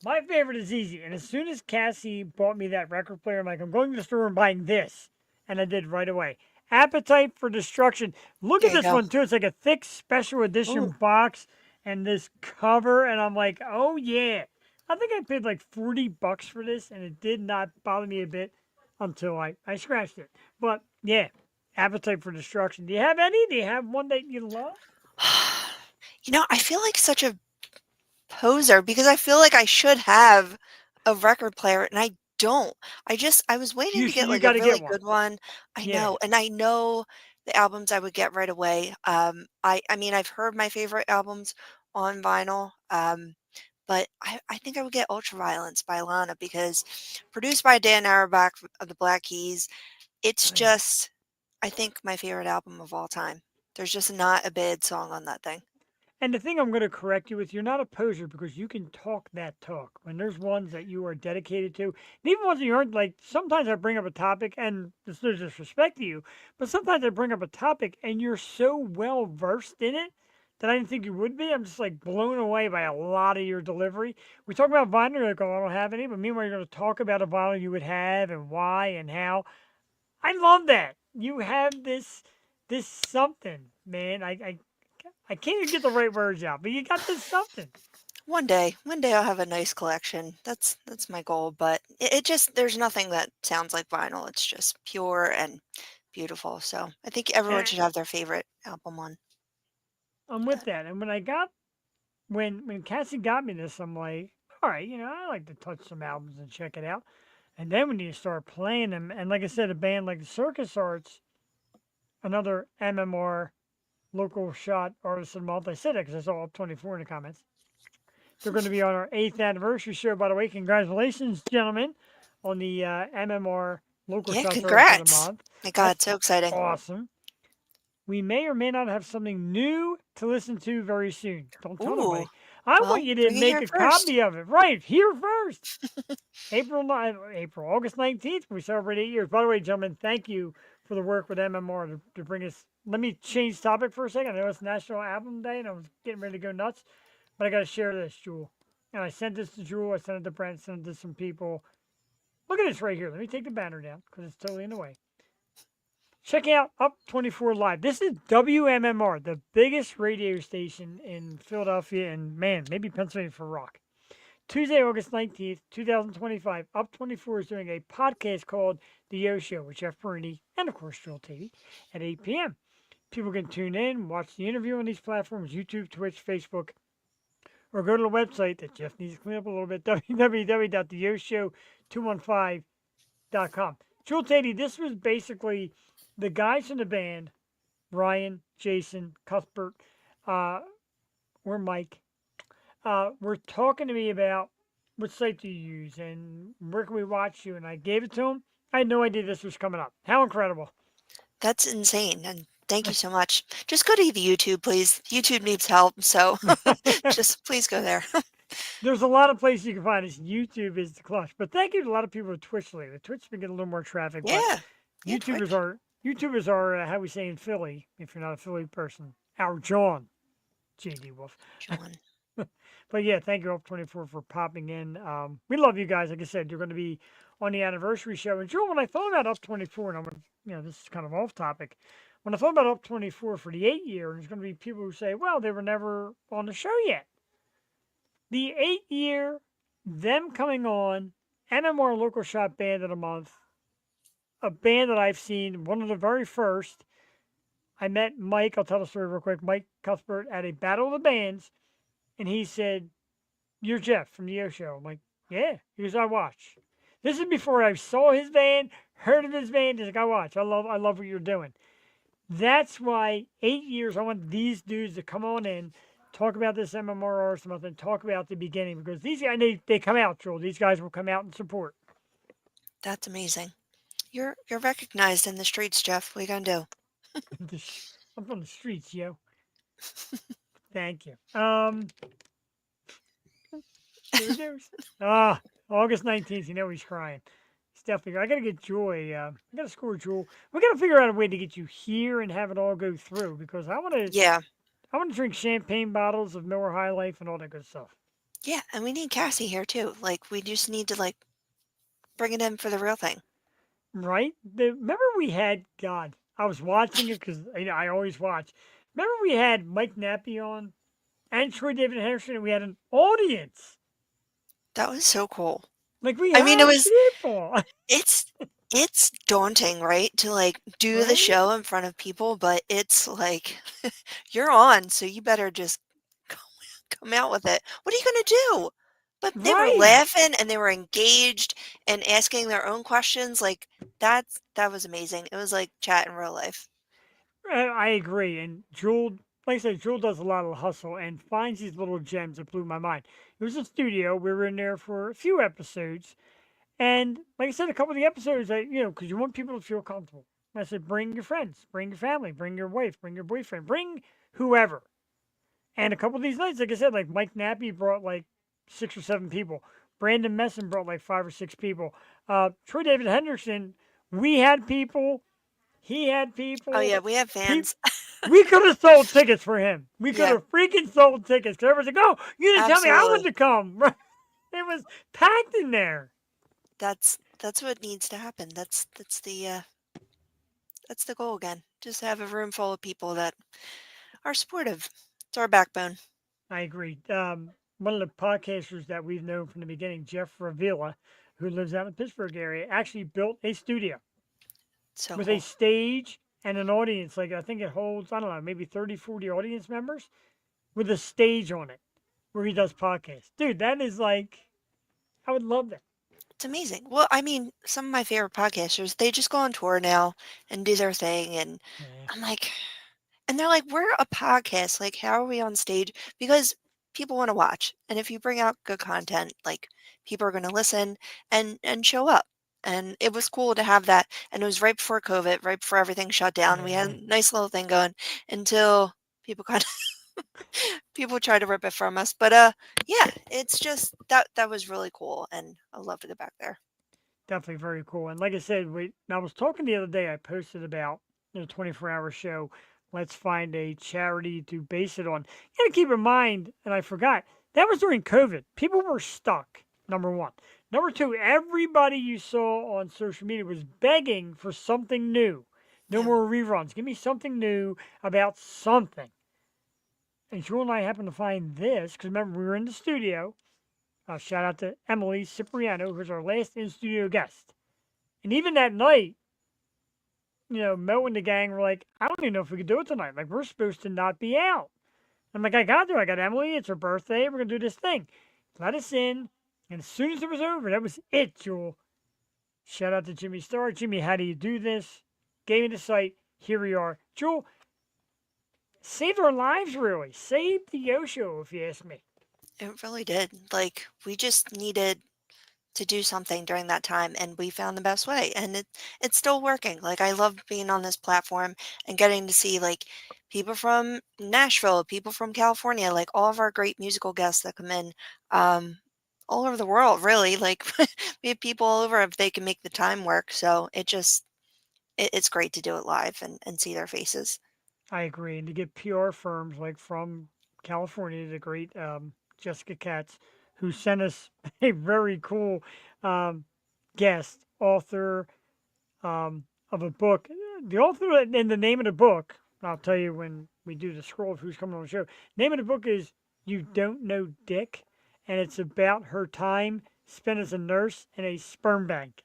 My favorite is easy. And as soon as Cassie bought me that record player, I'm like, I'm going to the store and buying this. And I did right away. Appetite for Destruction. Look There at you this go. one, too. It's like a thick special edition Ooh, box and this cover. And I'm like, oh, yeah. I think I paid like $40 for this, and it did not bother me a bit until I scratched it. But yeah, Appetite for Destruction. Do you have any? Do you have one that you love? I feel like such a poser because I feel like I should have a record player and I don't. I was waiting to get You like a got to get really one. good one. I Yeah. know, and I know the albums I would get right away. I mean, I've heard my favorite albums on vinyl. But I think I would get Ultraviolence by Lana because produced by Dan Auerbach of the Black Keys, it's Oh, yeah. just, I think, my favorite album of all time. There's just not a bad song on that thing. And the thing I'm going to correct you with, you're not a poser because you can talk that talk. When there's ones that you are dedicated to, and even ones that you aren't, like sometimes I bring up a topic, and there's no disrespect to you, but sometimes I bring up a topic and you're so well versed in it that I didn't think you would be. I'm just like blown away by a lot of your delivery. We talk about vinyl, you're like, oh, I don't have any, but meanwhile, you're going to talk about a vinyl you would have and why and how. I love that. You have this something, man. I can't even get the right words out, but you got this something. One day I'll have a nice collection. That's my goal, but it just there's nothing that sounds like vinyl. It's just pure and beautiful. So I think everyone And should have their favorite album on I'm with that. that. And when Cassie got me this, I'm like, all right, I like to touch some albums and check it out. And then when you start playing them, and like I said, a band like the Circus Arts, another MMR local shot artist of the month. I said it because I saw up 24 in the comments. They're going to be on our 8th anniversary show, by the way. Congratulations, gentlemen, on the MMR Local Yeah, Shots Artist of the congrats. Month. My God, That's so exciting. awesome. We may or may not have something new to listen to very soon. Don't tell Ooh, nobody. I well, want you to bring it make here a first. copy of it. Right, here first. August 19th, we celebrate 8 years. By the way, gentlemen, thank you for the work with MMR to bring us. Let me change topic for a second. I know it's National Album Day, and I was getting ready to go nuts, but I got to share this, Jewel. And I sent this to Jewel. I sent it to Brent. Sent it to some people. Look at this right here. Let me take the banner down because it's totally in the way. Check out Up 24 Live. This is WMMR, the biggest radio station in Philadelphia and, man, maybe Pennsylvania for rock. Tuesday, August 19th, 2025, Up 24 is doing a podcast called The Yo Show with Jeff Perini and, of course, Joel Tavy at 8 p.m. People can tune in, watch the interview on these platforms, YouTube, Twitch, Facebook, or go to the website that Jeff needs to clean up a little bit, www.theyoshow215.com. Joel Tavy, this was basically the guys in the band, Ryan, Jason, Cuthbert, or Mike, were talking to me about what site do you use and where can we watch you, and I gave it to them. I had no idea this was coming up. How incredible! That's insane, and thank you so much. Just go to the YouTube, please. YouTube needs help, so just please go there. There's a lot of places you can find us. YouTube is the clutch, but thank you to a lot of people with Twitch lately. Twitch's been getting a little more traffic, but Yeah, yeah, YouTubers Twitch. are how we say in Philly, if you're not a Philly person, our John, JD Wolf. John. But yeah, thank you, Up24, for popping in. We love you guys. Like I said, you're going to be on the anniversary show. And Joel, when I thought about Up24, and I'm going to, this is kind of off topic. When I thought about Up24 for the 8 year, there's going to be people who say, well, they were never on the show yet. The 8 year, them coming on, MMR Local Shot Band of the Month, a band that I've seen, one of the very first. I met Mike, I'll tell the story real quick, Mike Cuthbert at a Battle of the Bands, and he said, you're Jeff from the Yo Show. I'm like, yeah. He goes, I watch. This is before I saw his band, heard of his band. He's like, I watch. I love what you're doing. That's why 8 years, I want these dudes to come on in, talk about this MMR or something, talk about the beginning, because these guys, they come out, Joel. These guys will come out and support. That's amazing. You're recognized in the streets, Jeff. What are you gonna do? I'm from the streets, yo. Thank you. August 19th, you know he's crying. He's definitely. I gotta get Joy. I gotta score Jewel. We gotta figure out a way to get you here and have it all go through because I want to. Yeah, I want to drink champagne bottles of Miller High Life and all that good stuff. Yeah, and we need Cassie here too. Like, we just need to like bring it in for the real thing. Right? Remember we had, God, I was watching it because I always watch. Remember we had Mike Nappy on and Troy David Henderson, and we had an audience. That was so cool. Like we I mean, it had was people, it's it's daunting, right? To like do the right? show in front of people, but it's like you're on, so you better just come out with it. What are you gonna do? But they were Right. laughing and they were engaged and asking their own questions. Like that was amazing. It was like chat in real life. I agree. And Jewel, like I said, Jewel does a lot of hustle and finds these little gems that blew my mind. It was a studio. We were in there for a few episodes. And like I said, a couple of the episodes, because you want people to feel comfortable. I said, bring your friends, bring your family, bring your wife, bring your boyfriend, bring whoever. And a couple of these nights, like I said, like Mike Nappy brought like 6 or 7 people. Brandon Messon brought like 5 or 6 people. Troy David Henderson, we had people. He had Oh people. yeah, we have He, fans. we could have sold tickets for him. We could Yeah, have freaking sold tickets. Because everyone's like, oh, you didn't tell me I wanted absolutely. to come. It was packed in there. That's what needs to happen. That's the goal again. Just have a room full of people that are supportive. It's our backbone. I agree. One of the podcasters that we've known from the beginning, Jeff Ravilla, who lives out in the Pittsburgh area, actually built a studio So with a cool. stage and an audience. Like, I think it holds, I don't know, maybe 30, 40 audience members with a stage on it where he does podcasts. Dude, that is like, I would love that. It's amazing. Well, I mean, some of my favorite podcasters, they just go on tour now and do their thing. And Yeah, I'm like, and they're like, we're a podcast. Like, how are we on stage? Because people want to watch. And if you bring out good content, like people are going to listen and show up. And it was cool to have that. And it was right before COVID, right before everything shut down. We had yeah, a nice little thing going until people kind of people tried to rip it from us. But yeah, it's just that was really cool and I love to go back there. definitely very cool. And like I said, I was talking the other day, I posted about the 24-hour show. Let's find a charity to base it on. You got to keep in mind, and I forgot, that was during COVID. People were stuck, number one. Number two, everybody you saw on social media was begging for something new. No Yeah. more reruns. Give me something new about something. And Jewel and I happened to find this because remember, we were in the studio. Shout out to Emily Cipriano, who's our last in studio guest. And even that night, Mo and the gang were like, I don't even know if we could do it tonight. Like, we're supposed to not be out. I'm like, I got to. I got Emily. It's her birthday. We're going to do this thing. Let us in. And as soon as it was over, that was it, Jewel. Shout out to Jimmy Starr. Jimmy, how do you do this? Gave me the site. Here we are. Jewel, saved our lives, really. Saved the Yo Show, if you ask me. It really did. Like we just needed to do something during that time and we found the best way and it's still working. Like I love being on this platform and getting to see like people from Nashville, people from California, like all of our great musical guests that come in all over the world really. Like we have people all over if they can make the time work. So it's great to do it live and see their faces. I agree. And to get PR firms like from California, the great Jessica Katz, who sent us a very cool um, guest, author of a book. The author and the name of the book, I'll tell you when we do the scroll of who's coming on the show. Name of the book is You Don't Know Dick, and it's about her time spent as a nurse in a sperm bank.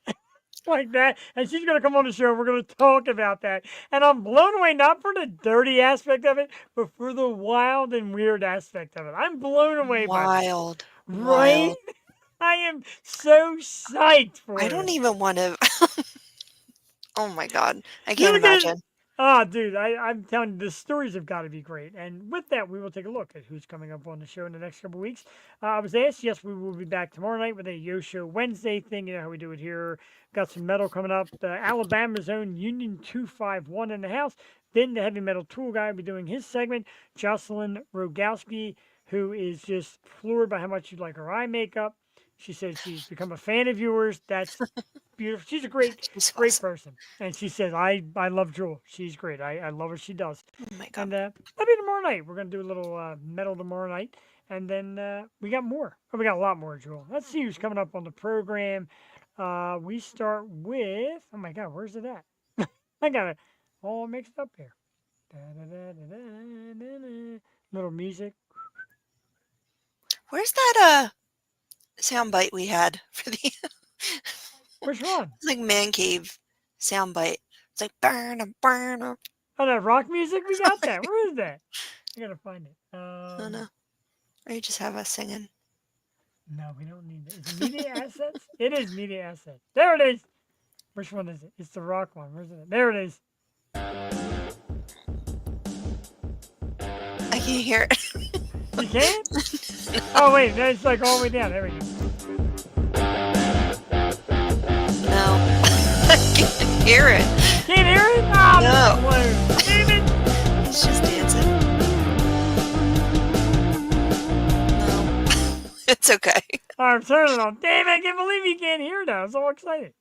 Like that. And she's going to come on the show. We're going to talk about that. And I'm blown away, not for the dirty aspect of it, but for the wild and weird aspect of it. I'm blown away by this. Wild. Right? Wild. I am so psyched for I don't this. even want to. Oh my God. I You're can't going to. imagine. Dude, I'm telling you, the stories have got to be great. And with that, we will take a look at who's coming up on the show in the next couple of weeks. I was asked, yes, we will be back tomorrow night with a Yo Show Wednesday thing. You know how we do it here. Got some metal coming up. Alabama's own Union 251 in the house. Then the heavy metal tool guy will be doing his segment. Jocelyn Rogowski, who is just floored by how much you like her eye makeup. She said she's become a fan of yours. That's beautiful. She's a great, She's great awesome. person. And she said, I love Jewel. She's great. I love what she does. Oh my God. And maybe tomorrow night. We're going to do a little metal tomorrow night. And then we got more. Oh, we got a lot more, Jewel. Let's see who's coming up on the program. We start with, oh my God, where's it at? I got it all mixed up here. Little music. Where's that soundbite we had for the Which one? it's like man cave soundbite. It's like burn. Oh, that rock music? We got that. Where is that? I gotta find it. Oh no. Or you just have us singing. No, we don't need it. Is it media assets? It is media assets. There it is. Which one is it? It's the rock one. Where's it? There it is. I can't hear it. You can't? Oh, wait. It's like all the way down. There we go. No. I can't hear it. Can't hear it? Oh, No. Damn it. It's just dancing. No. It's okay. All right, I'm turning it on. Damn it. I can't believe you can't hear it now. I'm so excited.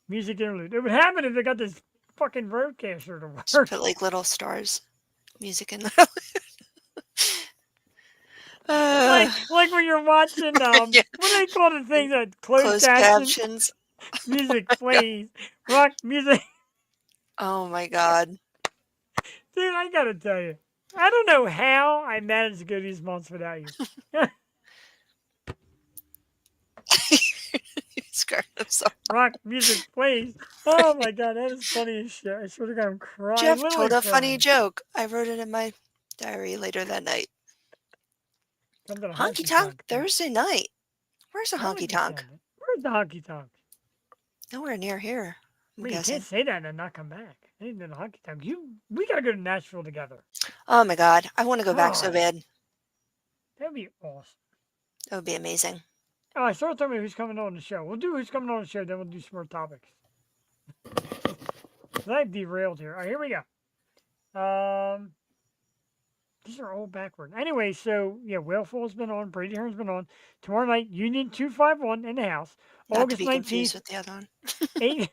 Music interlude. It would happen if they got this fucking roadcaster to work. Just put like little stars. Music in the like when you're watching Yeah. what do they call the things that closed closed captions? captions. Music plays. Rock music. Oh my God. Dude, I gotta tell you. I don't know how I managed to go these months without you. I'm sorry. Rock music plays. Oh my God, that is funny as shit. I swear to God, I'm crying. Jeff literally told a funny crying. joke. I wrote it in my diary later that night. Come to the Honky tonk Thursday night. Where's a honky tonk? Where's the honky tonk? Nowhere near here. I'm Well, you guessing. can't say that and then not come back. I need to the honky tonk. We gotta go to Nashville together. Oh my God. I want to go back so God. bad. That'd be awesome. That would be amazing. Oh, I started telling me who's coming on the show. We'll do who's coming on the show, then we'll do some more topics. I derailed here. All right, here we go. These are all backward. Anyway, so yeah, Whalefall's been on. Brady Hearn's been on. Tomorrow night, Union 251 in the house. Not August to be 19th. confused with the other one.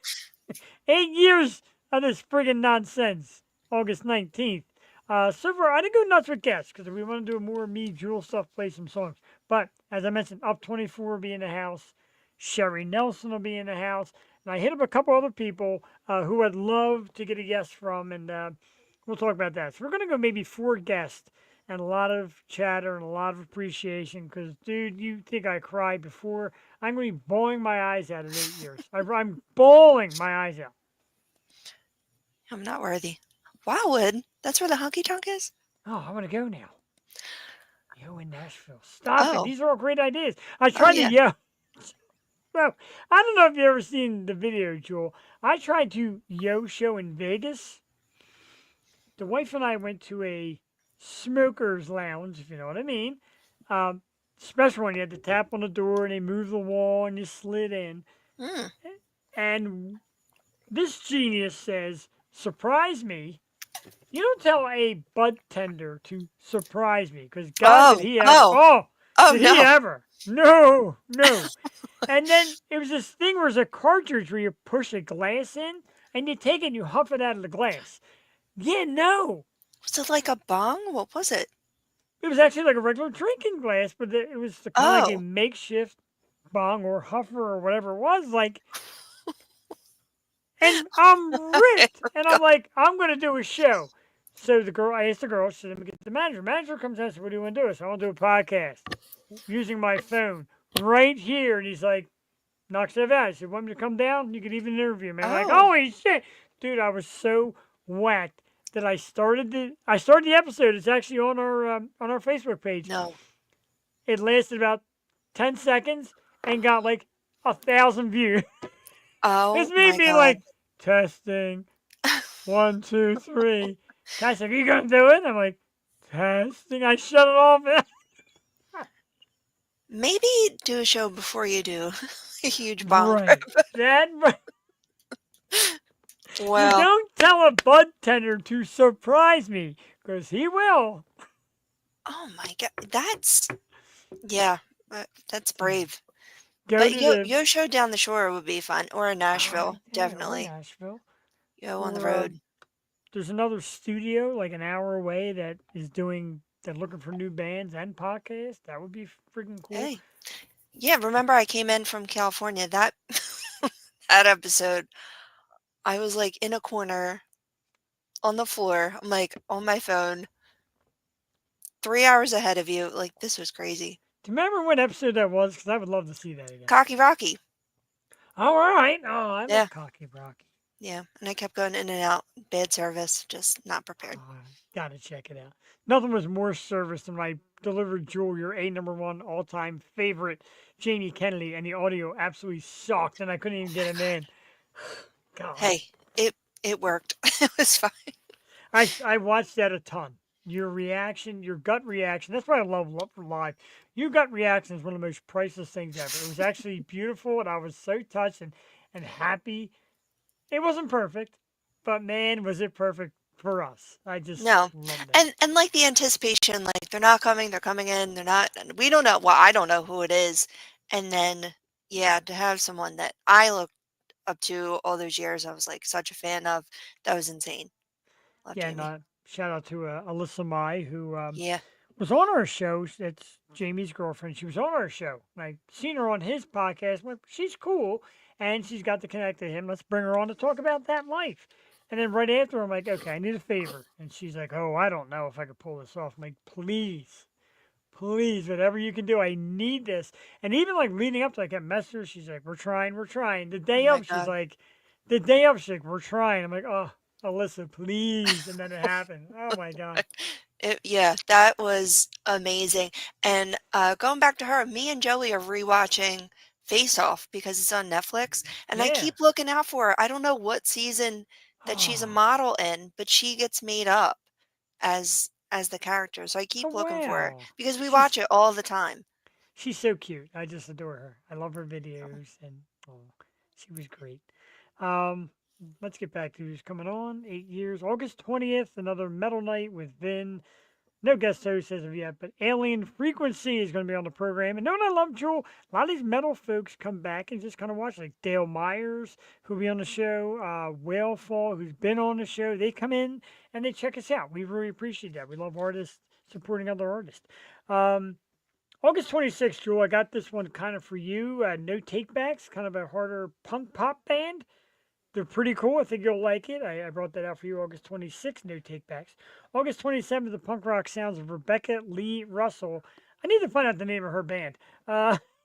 8 years of this friggin' nonsense. August 19th. So far, I didn't go nuts with guests because we want to do more me, Jewel stuff, play some songs. But as I mentioned, Up 24 will be in the house. Sherry Nelson will be in the house. And I hit up a couple other people who I'd love to get a guest from, and we'll talk about that. So we're going to go maybe 4 guests and a lot of chatter and a lot of appreciation because, dude, you think I cried before. I'm going to be bawling my eyes out in 8 years. I'm bawling my eyes out. I'm not worthy. Wildwood? That's where the honky tonk is? Oh, I want to go now. Yo in Nashville. Stop it. Oh. These are all great ideas. I tried yeah. to yo. Well, I don't know if you ever seen the video, Jewel. I tried to yo show in Vegas. The wife and I went to a smoker's lounge, if you know what I mean. Special one. You had to tap on the door and they moved the wall and you slid in. Mm. And this genius says, surprise me. You don't tell a bud tender to surprise me because God did he ever. Oh, Did no. he ever? No. And then it was this thing where there's a cartridge where you push a glass in and you take it and you huff it out of the glass. Yeah, no. Was it like a bong? What was it? It was actually like a regular drinking glass, but it was the kind of like Oh. a makeshift bong or huffer or whatever it was. Like, and I'm ripped. And I'm like, I'm going to do a show. So I asked the girl, she said, let me get the manager. Manager comes out and says, what do you want to do? I said, I want to do a podcast using my phone right here. And he's like, knocks it out. I said, want me to come down? You could even interview me. I'm like, Oh. holy shit. Dude, I was so whacked that I started the episode. It's actually on our Facebook page. No. It lasted about 10 seconds and got like 1,000 views. Oh, It's me my being God. like, testing, 1, 2, 3. Guys, are you gonna do it? I'm like, testing. I shut it off. Maybe do a show before you do a huge bong. Right. That right. Well, You don't tell a bud tender to surprise me, because he will. oh my God. That's brave. Go But to Yo show down the shore would be fun. Or in Nashville. Yeah, or Definitely. Nashville. Yo on the Or, road. There's another studio like an hour away that is doing they're looking for new bands and podcasts, that would be freaking cool. Hey. Yeah, remember I came in from California. That that episode, I was like in a corner on the floor. I'm like on my phone, 3 hours ahead of you. Like, this was crazy. Do you remember what episode that was? Because I would love to see that again. Cocky Rocky. All right. Oh, I Yeah. love Cocky Rocky. Yeah, and I kept going in and out. Bad service, just not prepared. Gotta check it out. Nothing was more service than when I delivered Jewel, your #1 all-time favorite, Jamie Kennedy, and the audio absolutely sucked, and I couldn't even get him in. God. Hey, it worked. It was fine. I watched that a ton. Your reaction, your gut reaction. That's why I love live. Your gut reaction is one of the most priceless things ever. It was actually beautiful, and I was so touched and happy. It wasn't perfect, but man, was it perfect for us. I just No. loved it. And like the anticipation, like they're not coming, they're coming in, they're not. We don't know. Well, I don't know who it is. And then, yeah, to have someone that I looked up to all those years, I was like such a fan of. That was insane. Love Yeah, Jamie. and shout out to Alyssa Mai, who Yeah. was on our show. It's Jamie's girlfriend. She was on our show. I've seen her on his podcast. Well, she's cool, and she's got to connect to him. Let's bring her on to talk about that life. And then right after, I'm like, okay, I need a favor. And she's like, oh, I don't know if I could pull this off. I'm like, please, please, whatever you can do, I need this. And even like leading up to like that message, she's like, we're trying, we're trying. The day my up, she's God. like, we're trying. I'm like, oh, Alyssa, please. And then it happened. Oh my God. Yeah, that was amazing. And going back to her, me and Joey are rewatching Face Off because it's on Netflix, and I Yeah. keep looking out for her. I don't know what season that she's a model in, but she gets made up as the character. So I keep Oh, looking for her wow. because we watch it all the time. She's so cute. I just adore her. I love her videos, and she was great. Let's get back to who's coming on. 8 years, August 20th, another Metal Night with Vin. No guest host as of yet, but Alien Frequency is going to be on the program. And knowing I love Jewel, a lot of these metal folks come back and just kind of watch, like Dale Myers, who'll be on the show, Whalefall, who's been on the show. They come in and they check us out. We really appreciate that. We love artists supporting other artists. August 26th, Jewel, I got this one kind of for you. No Takebacks, kind of a harder punk pop band. They're pretty cool. I think you'll like it. I brought that out for you August 26th, No Takebacks. August 27th, the punk rock sounds of Rebecca Lee Russell. I need to find out the name of her band.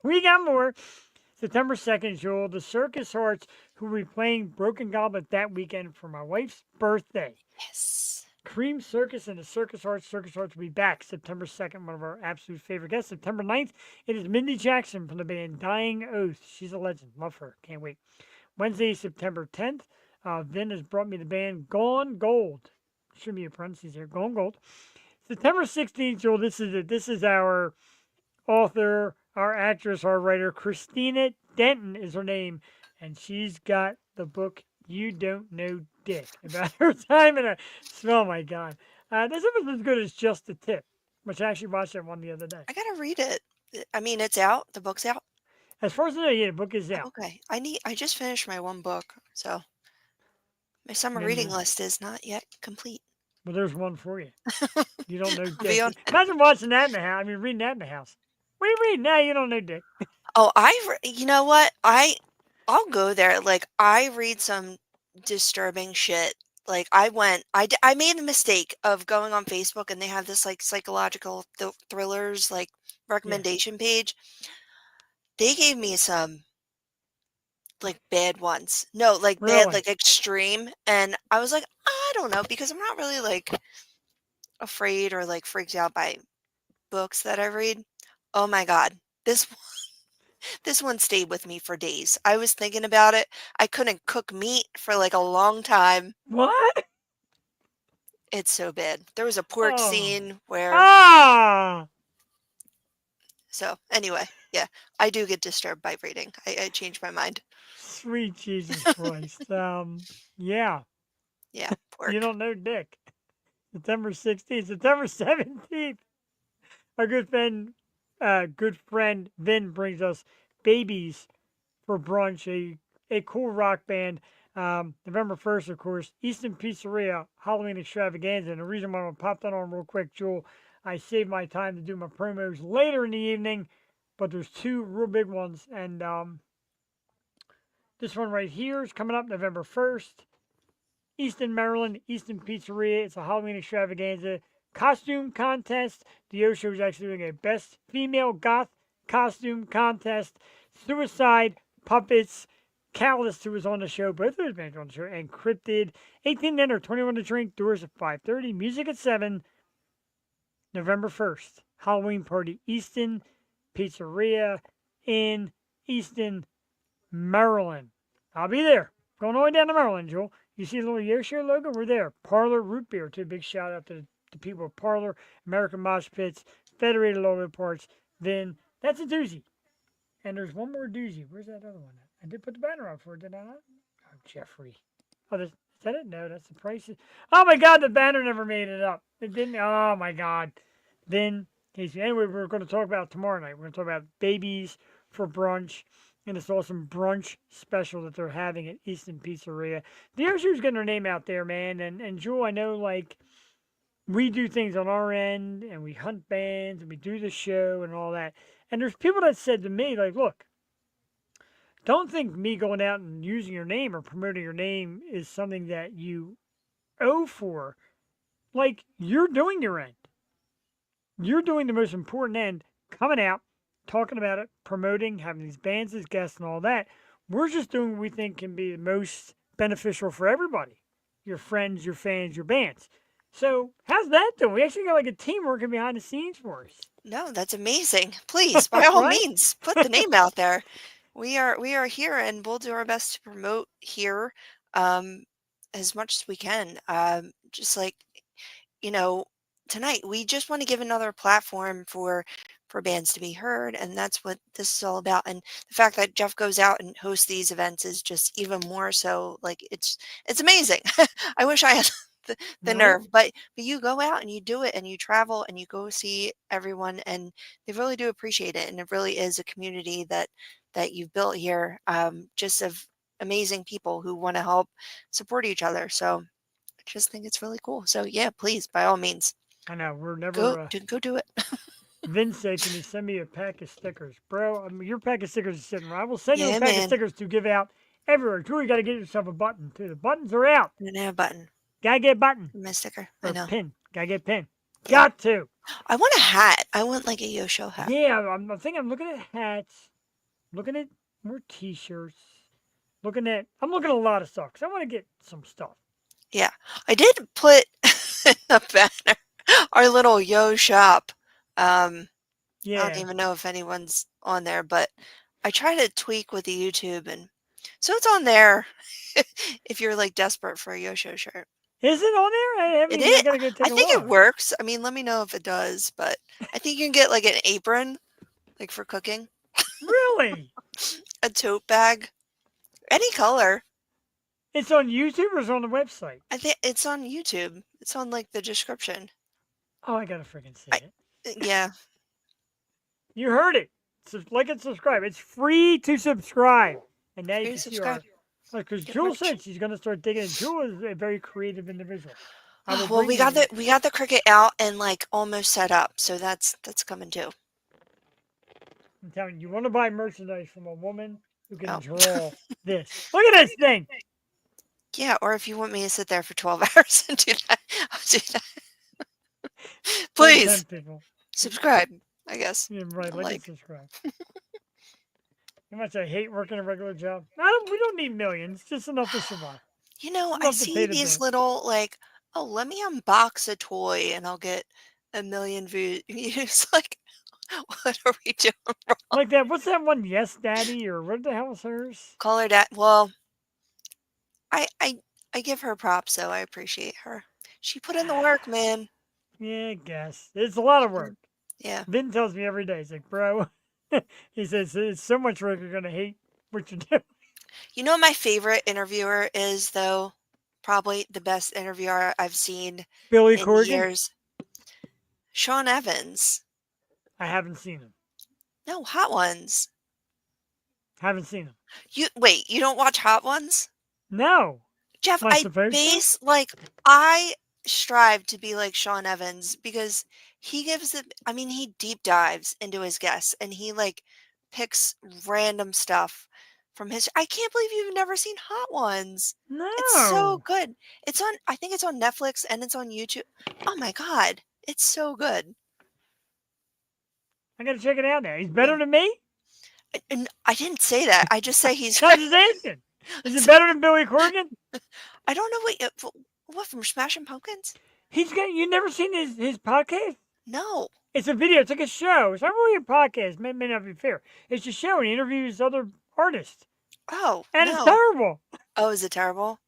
We got more. September 2nd, Jewel, the Circus Hearts, who will be playing Broken Goblet that weekend for my wife's birthday. Yes. Cream Circus and the Circus Hearts. Circus Hearts will be back September 2nd, one of our absolute favorite guests. September 9th, it is Mindy Jackson from the band Dying Oath. She's a legend. Love her. Can't wait. Wednesday, September 10th, Vin has brought me the band Gone Gold. Should be a parentheses here. Gone Gold. September 16th, Joel, this is our author, our actress, our writer, Christina Denton is her name, and she's got the book You Don't Know Dick about her time in a. Oh my God. This was as good as Just the Tip, which I actually watched that one the other day. I gotta read it. I mean, it's out. The book's out. As far as I know, yeah, the book is out. Okay. I just finished my one book, so my summer reading list is not yet complete. Well, there's one for you. You don't know Dick. Beyond- Imagine watching that in the house. I mean, reading that in the house. What are you reading? Now you don't know Dick. Oh, you know what? I'll go there. Like, I read some disturbing shit. Like, I made the mistake of going on Facebook, and they have this like psychological thrillers like recommendation page. They gave me some like bad ones. No, like bad, Really? like extreme. And I was like, I don't know, because I'm not really like afraid or like freaked out by books that I read. Oh my God. This one stayed with me for days. I was thinking about it. I couldn't cook meat for like a long time. What? It's so bad. There was a pork scene where. So anyway, yeah, I do get disturbed by reading. I changed my mind. Sweet Jesus Christ. Yeah. Yeah, pork. You don't know Dick. September 16th, September 17th. Our good friend Vin brings us Babies for brunch, a cool rock band. November 1st, of course, Easton Pizzeria Halloween Extravaganza. And the reason why I'm going to pop that on real quick, Jewel, I save my time to do my promos later in the evening, but there's two real big ones. And this one right here is coming up November 1st. Easton, Maryland, Easton Pizzeria. It's a Halloween extravaganza costume contest. The Osho is actually doing a best female goth costume contest. Suicide, Puppets, Callus, who was on the show, both of those bands on the show, and Cryptid. 18 to enter, 21 to drink, doors at 5:30, music at 7, November 1st. Halloween party, Easton Pizzeria in Easton, Maryland. I'll be there. Going all the way down to Maryland, Joel. You see the little Yoshio logo? We're there. Parlor Root Beer, too. Big shout out to the people of Parlor, American Mosh Pits, Federated Auto Parts. Then that's a doozy. And there's one more doozy. Where's that other one? I did put the banner up for it, did I not? Oh, Jeffrey. Oh, is that it? No, that's the prices. Oh my God, the banner never made it up. It didn't. Oh my God. Then, anyway, we're going to talk about tomorrow night. We're going to talk about babies for brunch. And this awesome brunch special that they're having at Easton Pizzeria. The Osho's getting their name out there, man. And Jewel, I know, like, we do things on our end, and we hunt bands, and we do the show and all that. And there's people that said to me, like, look, don't think me going out and using your name or promoting your name is something that you owe for. Like, you're doing your end. You're doing the most important end, coming out, talking about it, promoting, having these bands as guests and all that. We're just doing what we think can be the most beneficial for everybody. Your friends, your fans, your bands. So how's that doing? We actually got like a team working behind the scenes for us. No, that's amazing. Please, by all Right? means, put the name out there. We are here, and we'll do our best to promote here as much as we can. Just like, tonight we just want to give another platform for bands to be heard, and that's what this is all about. And the fact that Jeff goes out and hosts these events is just even more so. Like, it's amazing. I wish I had the nerve, but you go out and you do it, and you travel and you go see everyone, and they really do appreciate it. And it really is a community that you've built here, just of amazing people who want to help support each other. So I just think it's really cool. So yeah, please, by all means, I know we're never go do it. Vince said, "Can you send me a pack of stickers, bro? I mean, your pack of stickers is sitting right. I will send you a pack of stickers to give out everywhere. Too, you got to get yourself a button too. The buttons are out. I didn't have a button. Gotta get a button. My sticker. Or I know. Pin. Gotta get a pin. Yeah. Got to. I want a hat. I want like a Yosho hat. Yeah, I'm looking at hats. Looking at more T-shirts. I'm looking at a lot of stuff because I want to get some stuff. Yeah, I did put a banner, our little Yo shop. Yeah. I don't even know if anyone's on there, but I try to tweak with the YouTube, and so it's on there if you're like desperate for a Yosho shirt. Is it on there? It is. Gotta go take I think a look. it works. I mean, let me know if it does, but I think you can get like an apron, like for cooking. Really? A tote bag, any color. It's on YouTube or it's on the website? I think it's on YouTube. It's on like the description. Oh, I gotta freaking see it. Yeah. You heard it. Like and subscribe. It's free to subscribe. And now you Free can to see subscribe. because Get Jewel merch. said she's gonna start digging. And Jewel is a very creative individual. Well, we got the Cricut out and like almost set up, so that's coming too. I'm telling you, you want to buy merchandise from a woman who can Oh. draw this. Look at this thing. Yeah, or if you want me to sit there for 12 hours and do that, I'll do that. Please People. subscribe, I guess. Yeah, right. Like. Like and subscribe. How much I hate working a regular job. We don't need millions. Just enough to survive. You know, Enough I to see pay the these bills. little like, oh, let me unbox a toy and I'll get 1 million views. It's like, what are we doing wrong? Like that. What's that one? Yes, Daddy, or what the hell is hers? Call her dad. Well, I give her props, so I appreciate her. She put in the work, man. Yeah, I guess. It's a lot of work. Yeah. Vin tells me every day. He's like, bro, he says, it's so much work you're going to hate what you're doing. You know, my favorite interviewer is, though, probably the best interviewer I've seen Billy in Corgan? years. Sean Evans. I haven't seen him. No, Hot Ones. Haven't seen him. You don't watch Hot Ones? No. Jeff, Am I supposed to? I strive to be like Sean Evans because he gives it. I mean, he deep dives into his guests, and he like picks random stuff from his. I can't believe you've never seen Hot Ones. It's so No. good. It's on. I think it's on Netflix and it's on YouTube. Oh my god, it's so good. I gotta check it out now. He's better than me? And I didn't say that. I just say he's. I'm just asking. Is it better than Billy Corgan? I don't know what from Smashing Pumpkins. You never seen his podcast? No. It's a video. It's like a show. It's not really a podcast. May not be fair. It's a show, and he interviews other artists. Oh, And no. it's terrible. Oh, is it terrible?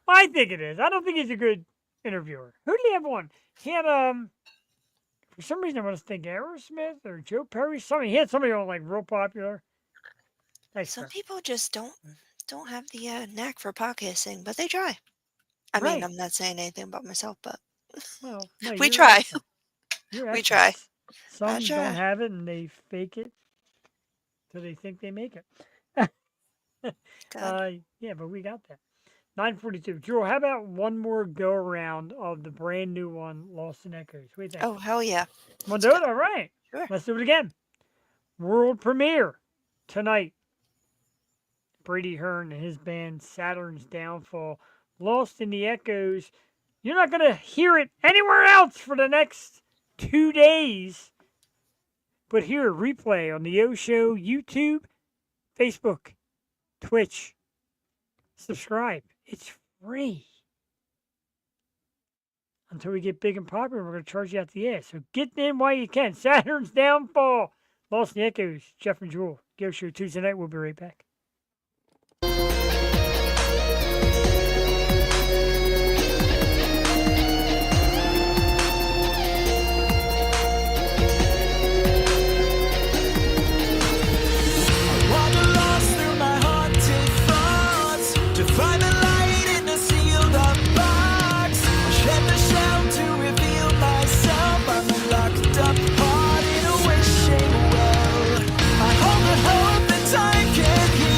Well, I think it is. I don't think he's a good interviewer. Who did he have on? He had for some reason I want to think Aerosmith or Joe Perry. Something. He had somebody on like real popular. Some people just don't have the knack for podcasting, but they try. I Right. mean, I'm not saying anything about myself, but Well, no, we try. Excellent. We try. Some try. don't have it and they fake it so they think they make it. Yeah, but we got that. 9:42. Jewel, how about one more go around of the brand new one, Lost in Echoes? What do you think? Oh, hell yeah. We'll do it? All right. Sure. Let's do it again. World premiere tonight. Brady Hearn and his band Saturn's Downfall. Lost in the Echoes. You're not going to hear it anywhere else for the next 2 days. But hear a replay on the O Show YouTube, Facebook, Twitch. Subscribe. It's free. Until we get big and popular, we're going to charge you out the ass. So get in while you can. Saturn's Downfall. Lost in the Echoes. Jeff and Jewel. Go Show Tuesday night. We'll be right back. Find the light in a sealed up box. Shed the shell to reveal myself. I'm a locked up heart in a wishing well. I hold the hope that time can heal.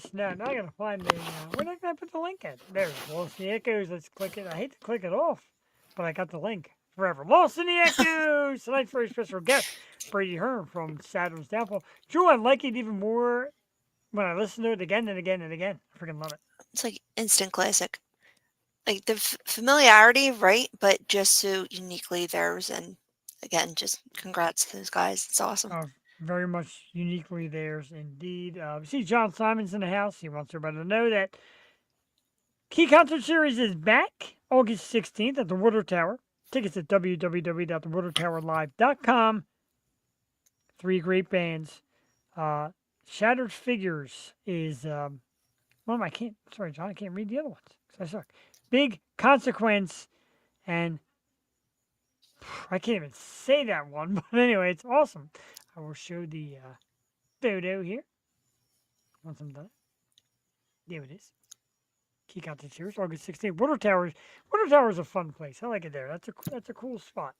snap. Now I gotta find the, where did I put the link at? There's Lost in the Echoes. Let's click it. I hate to click it off, but I got the link. Forever. Lost in the Echoes! Tonight's very special guest, Brady Hearn from Saturns Downfall. Drew, I like it even more when I listen to it again and again and again. I freaking love it. It's like instant classic. Like the familiarity, right? But just so uniquely theirs. And again, just congrats to those guys. It's awesome. Very much uniquely theirs indeed. We see John Simon's in the house. He wants everybody to know that Key Concert Series is back August 16th at the Water Tower. Tickets at www.thewatertowerlive.com. 3 great bands. Shattered Figures is one of my sorry, John, I can't read the other ones. I suck. Big Consequence, and I can't even say that one, but anyway, it's awesome. I will show the photo here once I'm done. There it is. Key Concert Series, August 16th. Water Tower is a fun place. I like it there. That's a cool spot.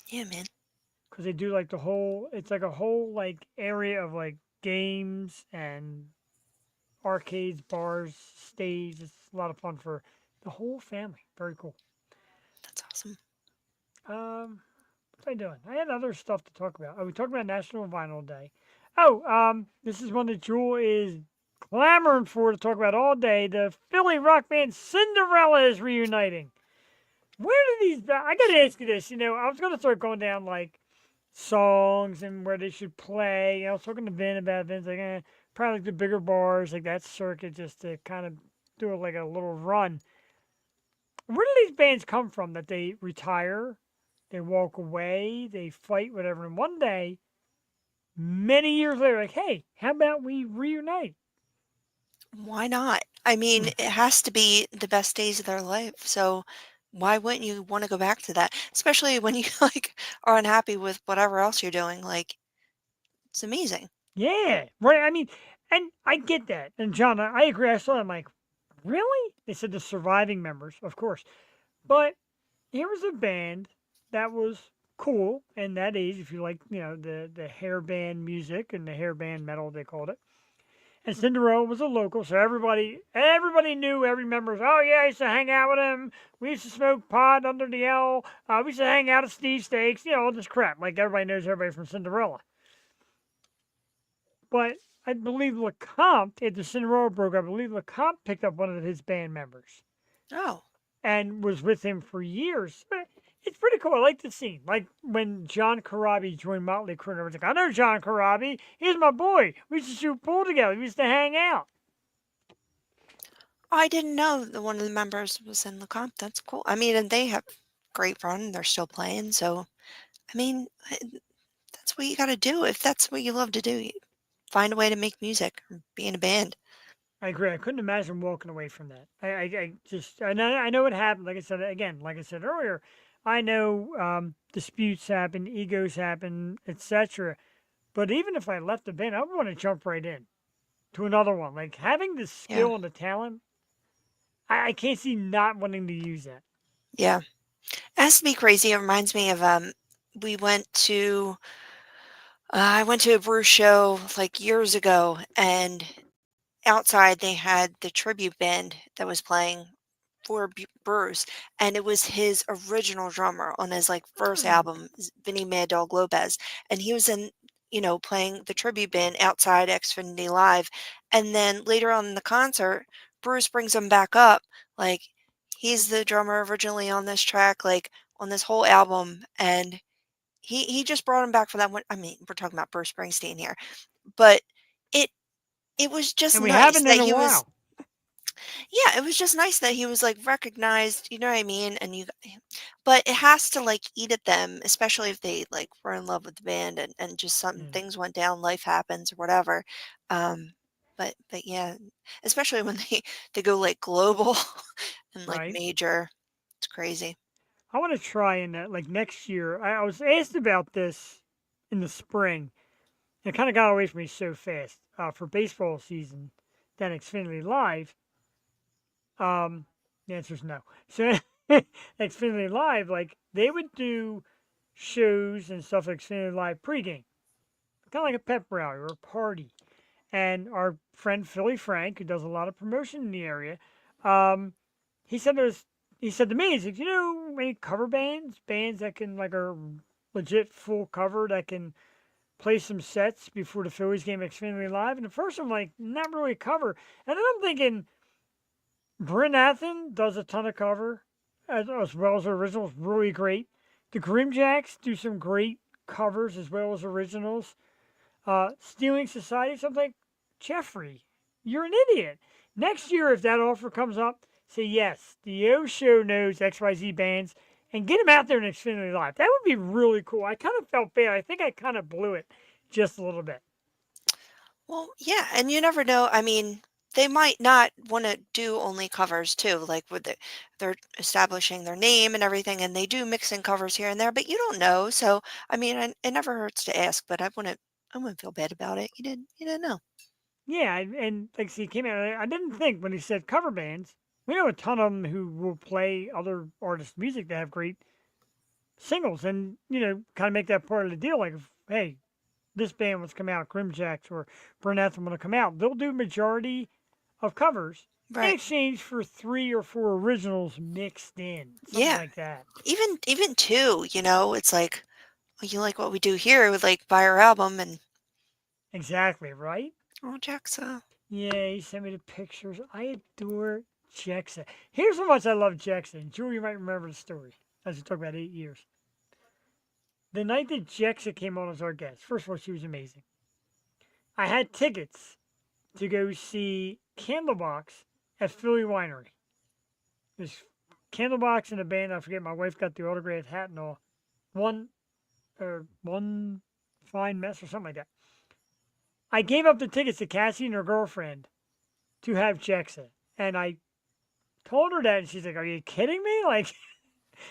Yeah, man. Because they do like it's like a whole like area of like games and arcades, bars, stage. It's a lot of fun for the whole family. Very cool. That's awesome. What am I doing? I had other stuff to talk about. We talked about National Vinyl Day. Oh, this is one that Jewel is clamoring for to talk about all day. The Philly rock band Cinderella is reuniting. Where do these? I got to ask you this. I was going to start going down like songs and where they should play. I was talking to Vin about Vin's like, probably like the bigger bars, like that circuit, just to kind of do it like a little run. Where do these bands come from that they retire, they walk away, they fight, whatever, and one day, many years later, like, hey, how about we reunite? Why not? I mean, it has to be the best days of their life. So why wouldn't you want to go back to that? Especially when you like are unhappy with whatever else you're doing. Like, it's amazing. Yeah, right. I mean, and I get that. And John, I agree. I saw it. I'm like, really? They said the surviving members, of course. But here was a band that was cool in that age, if you like, the hair band music and the hair band metal, they called it. And Cinderella was a local, so everybody knew every member. Oh yeah, I used to hang out with him. We used to smoke pot under the L. We used to hang out at Steve Steaks. All this crap. Like everybody knows everybody from Cinderella. But I believe LeCompte, after Cinderella broke up, I believe LeCompte picked up one of his band members. Oh. And was with him for years. It's pretty cool. I like the scene. Like when John Corabi joined Motley Crue, and everyone's like, I know John Corabi. He's my boy. We used to shoot pool together. We used to hang out. I didn't know that one of the members was in LeCompte. That's cool. I mean, and they have great run. They're still playing. So, I mean, that's what you got to do. If that's what you love to do, find a way to make music or be in a band. I agree. I couldn't imagine walking away from that. I know it happened. Like I said earlier, I know disputes happen, egos happen, etc. But even if I left the band, I would want to jump right in to another one. Like having the skill and the talent, I can't see not wanting to use that. Yeah. It has to be crazy. It reminds me of I went to a Bruce show like years ago, and outside they had the tribute band that was playing for Bruce, and it was his original drummer on his like first album, Vinny Mad Dog Lopez, and he was in playing the tribute band outside Xfinity Live, and then later on in the concert, Bruce brings him back up, like he's the drummer originally on this track, like on this whole album, and he just brought him back for that one. I mean, we're talking about Bruce Springsteen here, but it was just nice that he was. Yeah, it was just nice that he was like recognized, you know what I mean? But it has to like eat at them, especially if they like were in love with the band and just some things went down, life happens or whatever. But yeah, especially when they go like global and like major, it's crazy. I want to try like next year. I was asked about this in the spring. It kind of got away from me so fast for baseball season. Then Xfinity Live. The answer is no. So Xfinity Live, like they would do shows and stuff like Xfinity Live pregame, kind of like a pep rally or a party. And our friend Philly Frank, who does a lot of promotion in the area, um, he said he said to me, he's like, you know, any cover bands that can like are legit full cover that can play some sets before the Phillies game at Xfinity Live. And at first I'm like, not really a cover. And then I'm thinking, Bryn Athen does a ton of cover, as well as originals, really great. The Grimjacks do some great covers as well as originals. Stealing Society, something like, Jeffrey, you're an idiot. Next year, if that offer comes up, say yes, the O Show knows XYZ bands, and get them out there in Xfinity Live. That would be really cool. I kind of felt bad. I think I kind of blew it just a little bit. Well, yeah, and you never know. I mean, they might not want to do only covers too, like they're establishing their name and everything, and they do mix in covers here and there, but you don't know. So, I mean, it never hurts to ask, but I wouldn't feel bad about it. You didn't know. Yeah, and like, see, he came out. I didn't think when he said cover bands. We know a ton of them who will play other artists' music that have great singles, and kind of make that part of the deal. Like, if, hey, this band was come out, Grimjacks or Burn Anthem want to come out, they'll do majority of covers in Right. exchange for 3 or 4 originals mixed in, something Yeah. like that. Even two, it's like, well, you like what we do here with like buy our album and Exactly, right? oh, Jaxa. Yeah, he sent me the pictures. I adore Jexa. Here's how much I love Jexa. And Julie might remember the story, as we talk about 8 years. The night that Jexa came on as our guest, first of all, she was amazing. I had tickets to go see Candlebox at Philly Winery. There's Candlebox and a band, I forget, my wife got the autographed hat and all. One Fine Mess or something like that. I gave up the tickets to Cassie and her girlfriend to have Jexa. And I told her that, and she's like, are you kidding me? Like,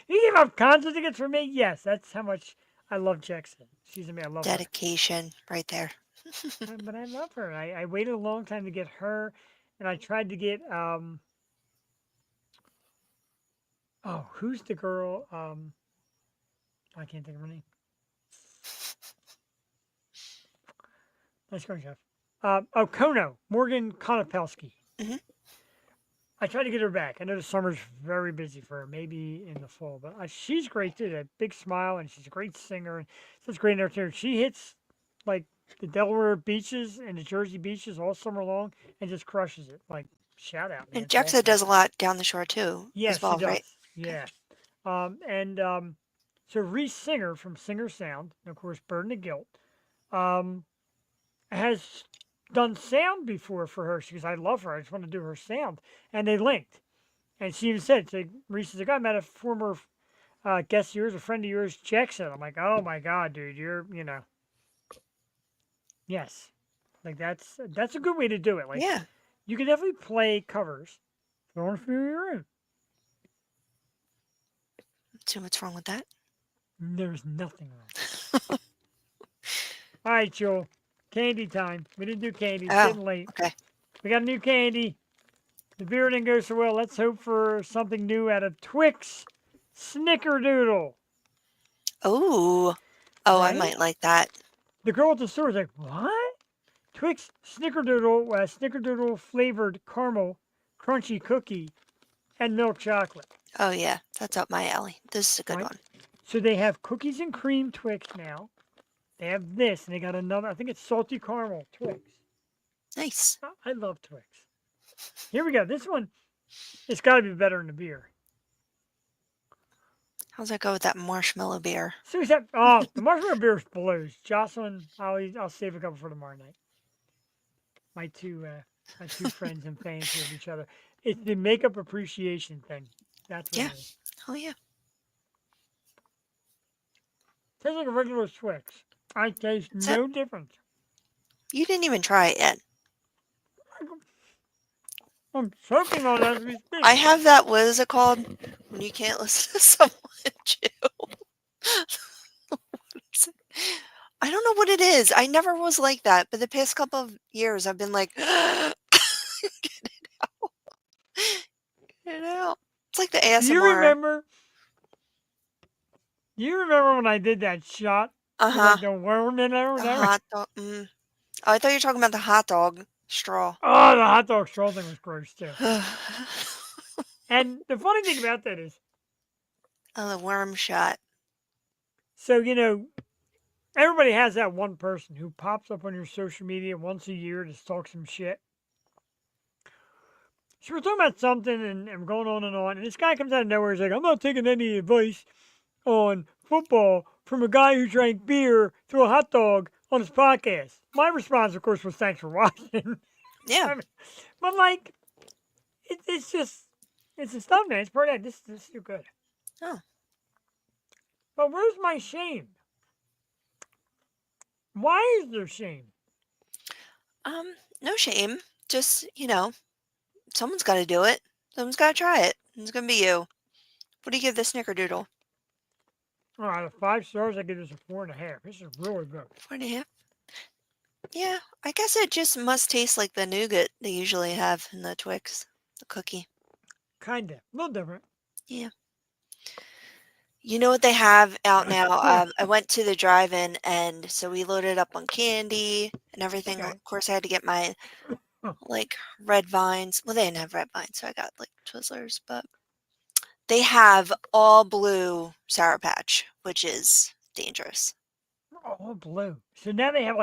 you gave up concert tickets for me? Yes, that's how much I love Jexa. She's amazing. I love Dedication right there. her. But I love her. I waited a long time to get her, and I tried to get, who's the girl? I can't think of her name. Nice going, Jeff. Kono, Morgan Konopelski. Mhm. I tried to get her back. I know the summer's very busy for her, maybe in the fall, but she's great too. That big smile, and she's a great singer, and such great entertainer. She hits like the Delaware beaches and the Jersey beaches all summer long, and just crushes it. Like, shout out, man. And It's Jaxa awesome. does a lot down the shore too, Yes, as well, she does. right? Yeah. So Reese Singer from Singer Sound, and of course Burden of Guilt, has done sound before for her. She goes, I love her. I just want to do her sound. And they linked. And she even said, Reese is like, I met a former guest of yours, a friend of yours, Jackson. I'm like, oh my God, dude, yes. Like, that's a good way to do it. Like, Yeah. you can definitely play covers. Don't feel your own. So what's wrong with that? There's nothing wrong. All right, Joel. Candy time. We didn't do candy. It's getting late. Okay. We got a new candy. The beer didn't go so well. Let's hope for something new out of Twix Snickerdoodle. Oh, Right? I might like that. The girl at the store was like, what? Twix Snickerdoodle, Snickerdoodle flavored caramel crunchy cookie and milk chocolate. Oh yeah, that's up my alley. This is a good one. So they have cookies and cream Twix now. They have this, and they got another, I think it's salty caramel Twix. Nice. I love Twix. Here we go. This one, it's got to be better than the beer. How's that go with that marshmallow beer? So is that, the marshmallow beer blows. Jocelyn, I'll save a couple for tomorrow night. My two friends and fans of each other. It's the makeup appreciation thing. That's what it is. Oh yeah. Tastes like a regular Twix. I taste no difference. You didn't even try it yet. I'm choking on it as we speak. I have that, what is it called? When you can't listen to someone chew. What is it? I don't know what it is. I never was like that, but the past couple of years I've been like, get it out. Get it out. It's like the ASMR. You remember when I did that shot? Uh-huh. The worm in there? The hot dog. Oh, I thought you were talking about the hot dog straw. Oh, the hot dog straw thing was gross too. And the funny thing about that is, Oh, the worm shot. so everybody has that one person who pops up on your social media once a year to talk some shit. So we're talking about something and going on, and this guy comes out of nowhere. He's like, I'm not taking any advice on football from a guy who drank beer through a hot dog on his podcast. My response, of course, was thanks for watching. Yeah. I mean, but like, it's just, it's a stuff, man. It's part of that. This is too good. Oh. But where's my shame? Why is there shame? No shame. Just, someone's got to do it. Someone's got to try it. It's going to be you. What do you give the snickerdoodle? All right, out of 5 stars, I give this a 4.5. This is really good. 4.5? Yeah, I guess it just must taste like the nougat they usually have in the Twix, the cookie. Kinda. A little different. Yeah. You know what they have out now? I went to the drive-in, and so we loaded up on candy and everything. Okay. Of course, I had to get my, red vines. Well, they didn't have red vines, so I got, Twizzlers, but they have all blue Sour Patch, which is dangerous. All blue. So now they have,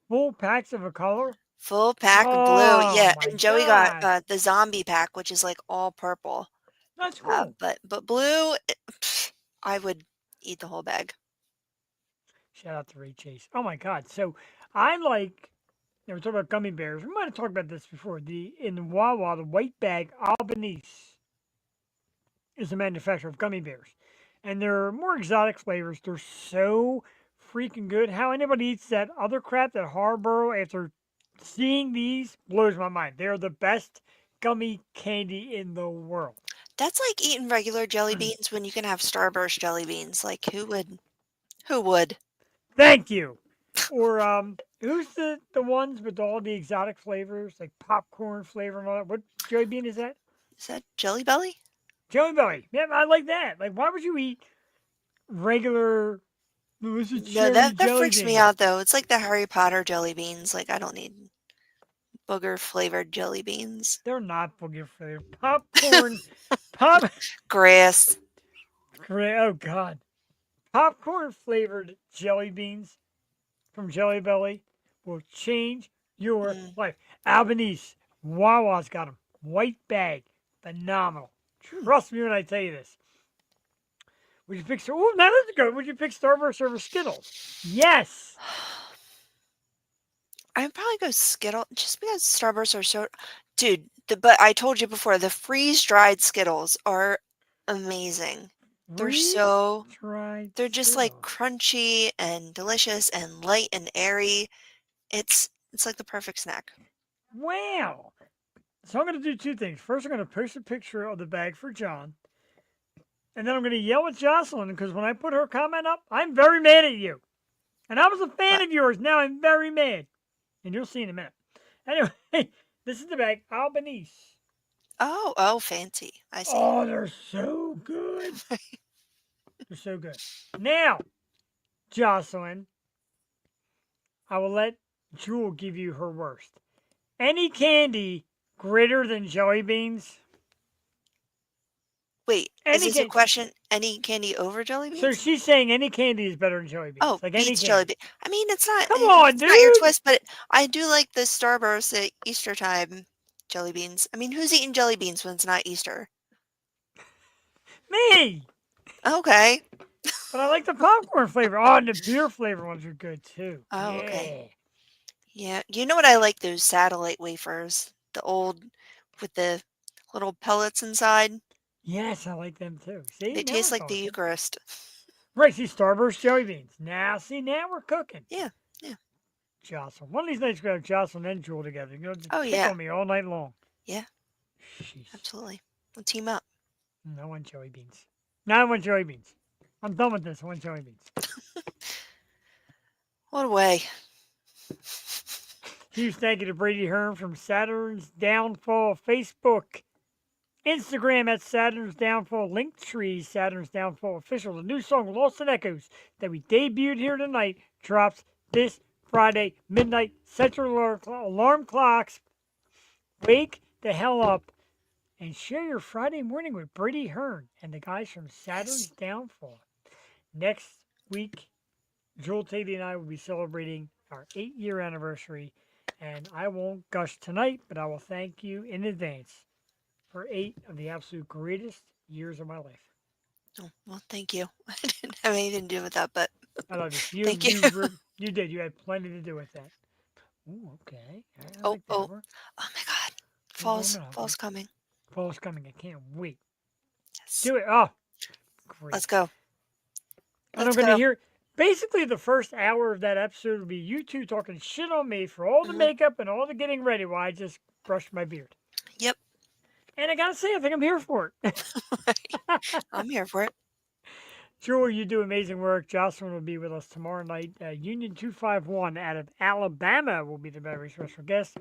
full packs of a color? Full pack of blue, yeah. Oh, my And Joey God. got the zombie pack, which is, all purple. That's cool. But blue, I would eat the whole bag. Shout out to Ray Chase. Oh my God. So I we're talking about gummy bears. We might have talked about this before. In Wawa, the white bag Albanese is the manufacturer of gummy bears. And they're more exotic flavors. They're so freaking good. How anybody eats that other crap, that Haribo, after seeing these, blows my mind. They're the best gummy candy in the world. That's like eating regular jelly beans when you can have Starburst jelly beans. Who would? Who would? Thank you. Or who's the ones with all the exotic flavors, like popcorn flavor and all that? What jelly bean is that? Is that Jelly Belly? Jelly Belly. Yeah, I like that. Why would you eat regular? No, that freaks me out though. It's like the Harry Potter jelly beans. I don't need booger flavored jelly beans. They're not booger flavored. Grass. Oh God. Popcorn flavored jelly beans from Jelly Belly will change your life. Albanese, Wawa's got them. White bag, phenomenal. Trust me when I tell you this. Would you pick? Oh, now that's good. Would you pick Starburst over Skittles? Yes. I'd probably go Skittles just because Starburst are so. Dude, but I told you before, the freeze dried Skittles are amazing. They're just crunchy and delicious and light and airy. It's like the perfect snack. Wow. So I'm going to do 2 things. First, I'm going to post a picture of the bag for John. And then I'm going to yell at Jocelyn because when I put her comment up, I'm very mad at you. And I was a fan of yours. Now I'm very mad. And you'll see in a minute. Anyway, this is the bag. Albanese. Oh, fancy. I see. Oh, they're so good. They're so good. Now, Jocelyn, I will let Jewel give you her worst. Any candy greater than jelly beans? Wait, is this a question? Any candy over jelly beans? So she's saying any candy is better than jelly beans. Oh, beats jelly beans. I mean, it's not. Come on, it's dude. Not your twist, but I do like the Starburst at Easter time jelly beans. I mean, who's eating jelly beans when it's not Easter? Me. Okay. But I like the popcorn flavor. Oh, and the beer flavor ones are good too. Oh, yeah. Okay. Yeah. You know what I like? Those satellite wafers. The old with the little pellets inside. Yes, I like them too. See, they taste like the Eucharist. Right, see, Starburst jelly beans. Now we're cooking. Yeah. Jocelyn. One of these nights, we're going to have Jocelyn and Jewel together. You're going to pick on me all night long. Yeah. Jeez. Absolutely. We'll team up. I want jelly beans. Now I want jelly beans. I'm done with this. I want jelly beans. What a way. Huge thank you to Brady Hearn from Saturns Downfall Facebook. Instagram at Saturns Downfall, Linktree, Saturns Downfall Official. The new song, Lost in Echoes, that we debuted here tonight, drops this Friday, midnight. Set your alarm clocks. Wake the hell up and share your Friday morning with Brady Hearn and the guys from Saturn's Downfall. Next week, Joel Tatey and I will be celebrating our 8-year anniversary, and I won't gush tonight, but I will thank you in advance for 8 of the absolute greatest years of my life. Oh, well, thank you. I didn't have anything to do with that, but I love you. thank you. You did. You had plenty to do with that. Ooh, okay. I Oh, like that oh, one. oh my God. Keep warming up. Fall's coming. Fall's coming. I can't wait. Yes. Do it. Oh, great. Let's go. And I'm going to hear, basically the first hour of that episode will be you two talking shit on me for all the makeup and all the getting ready while I just brush my beard. Yep. And I got to say, I think I'm here for it. I'm here for it. Jewel, you do amazing work. Jocelyn will be with us tomorrow night. Union 251 out of Alabama will be the very special guest.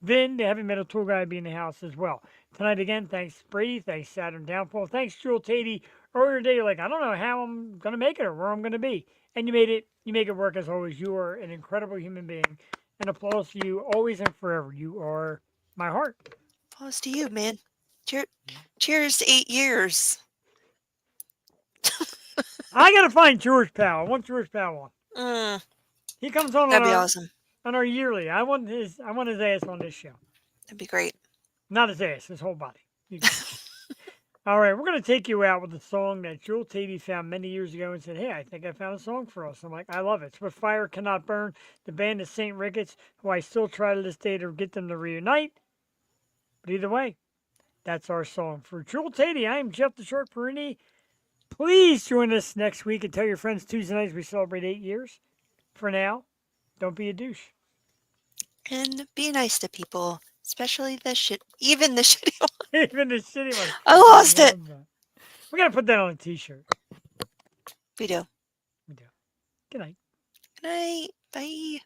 Vin, the heavy metal tour guy, will be in the house as well. Tonight again, thanks Brady, thanks Saturn Downfall, thanks Jewel Tatey. Earlier today, you're like, I don't know how I'm going to make it or where I'm going to be. And you made it. You make it work as always. You are an incredible human being. And applause to you always and forever. You are my heart. Applause to you, man. Cheers to 8 years. I gotta find George Powell. I want George Powell on. He comes on. That'd be awesome. On our yearly. I want his ass on this show. That'd be great. Not his ass, his whole body. All right, we're gonna take you out with a song that Joel Tatey found many years ago and said, "Hey, I think I found a song for us." I'm like, I love it. It's "What Fire Cannot Burn." The band is St. Ricketts, who I still try to this day to get them to reunite. But either way, that's our song for Joel Tatey. I am Jeff the Short Perini. Please join us next week and tell your friends Tuesday nights we celebrate 8 years. For now, don't be a douche. And be nice to people, especially even the shitty one. Even the shitty one. I lost it. We gotta put that on a t-shirt. We do. We do. Good night. Good night. Bye.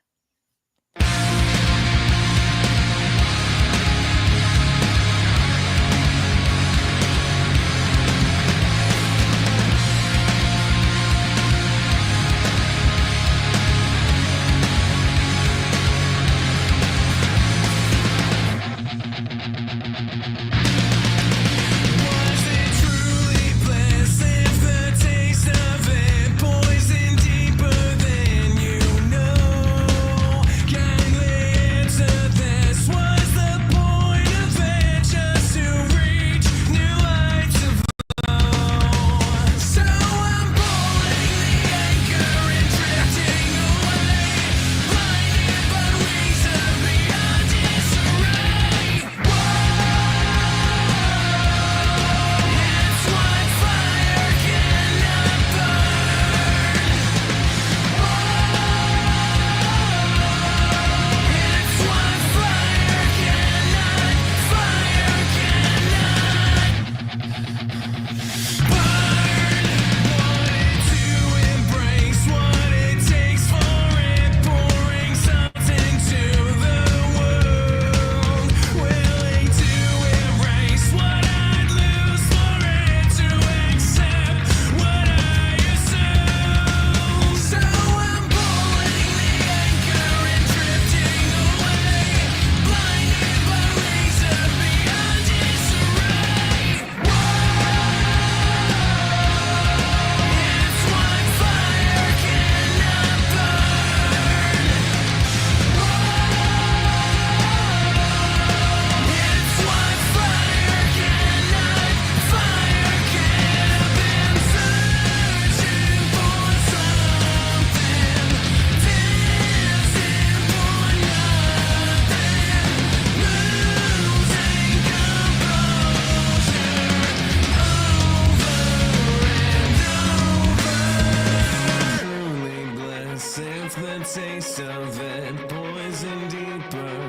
Taste of it, poison deeper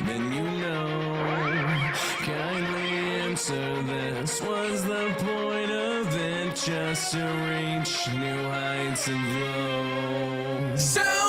than you know. Kindly answer this. Was the point of it just to reach new heights of glow? So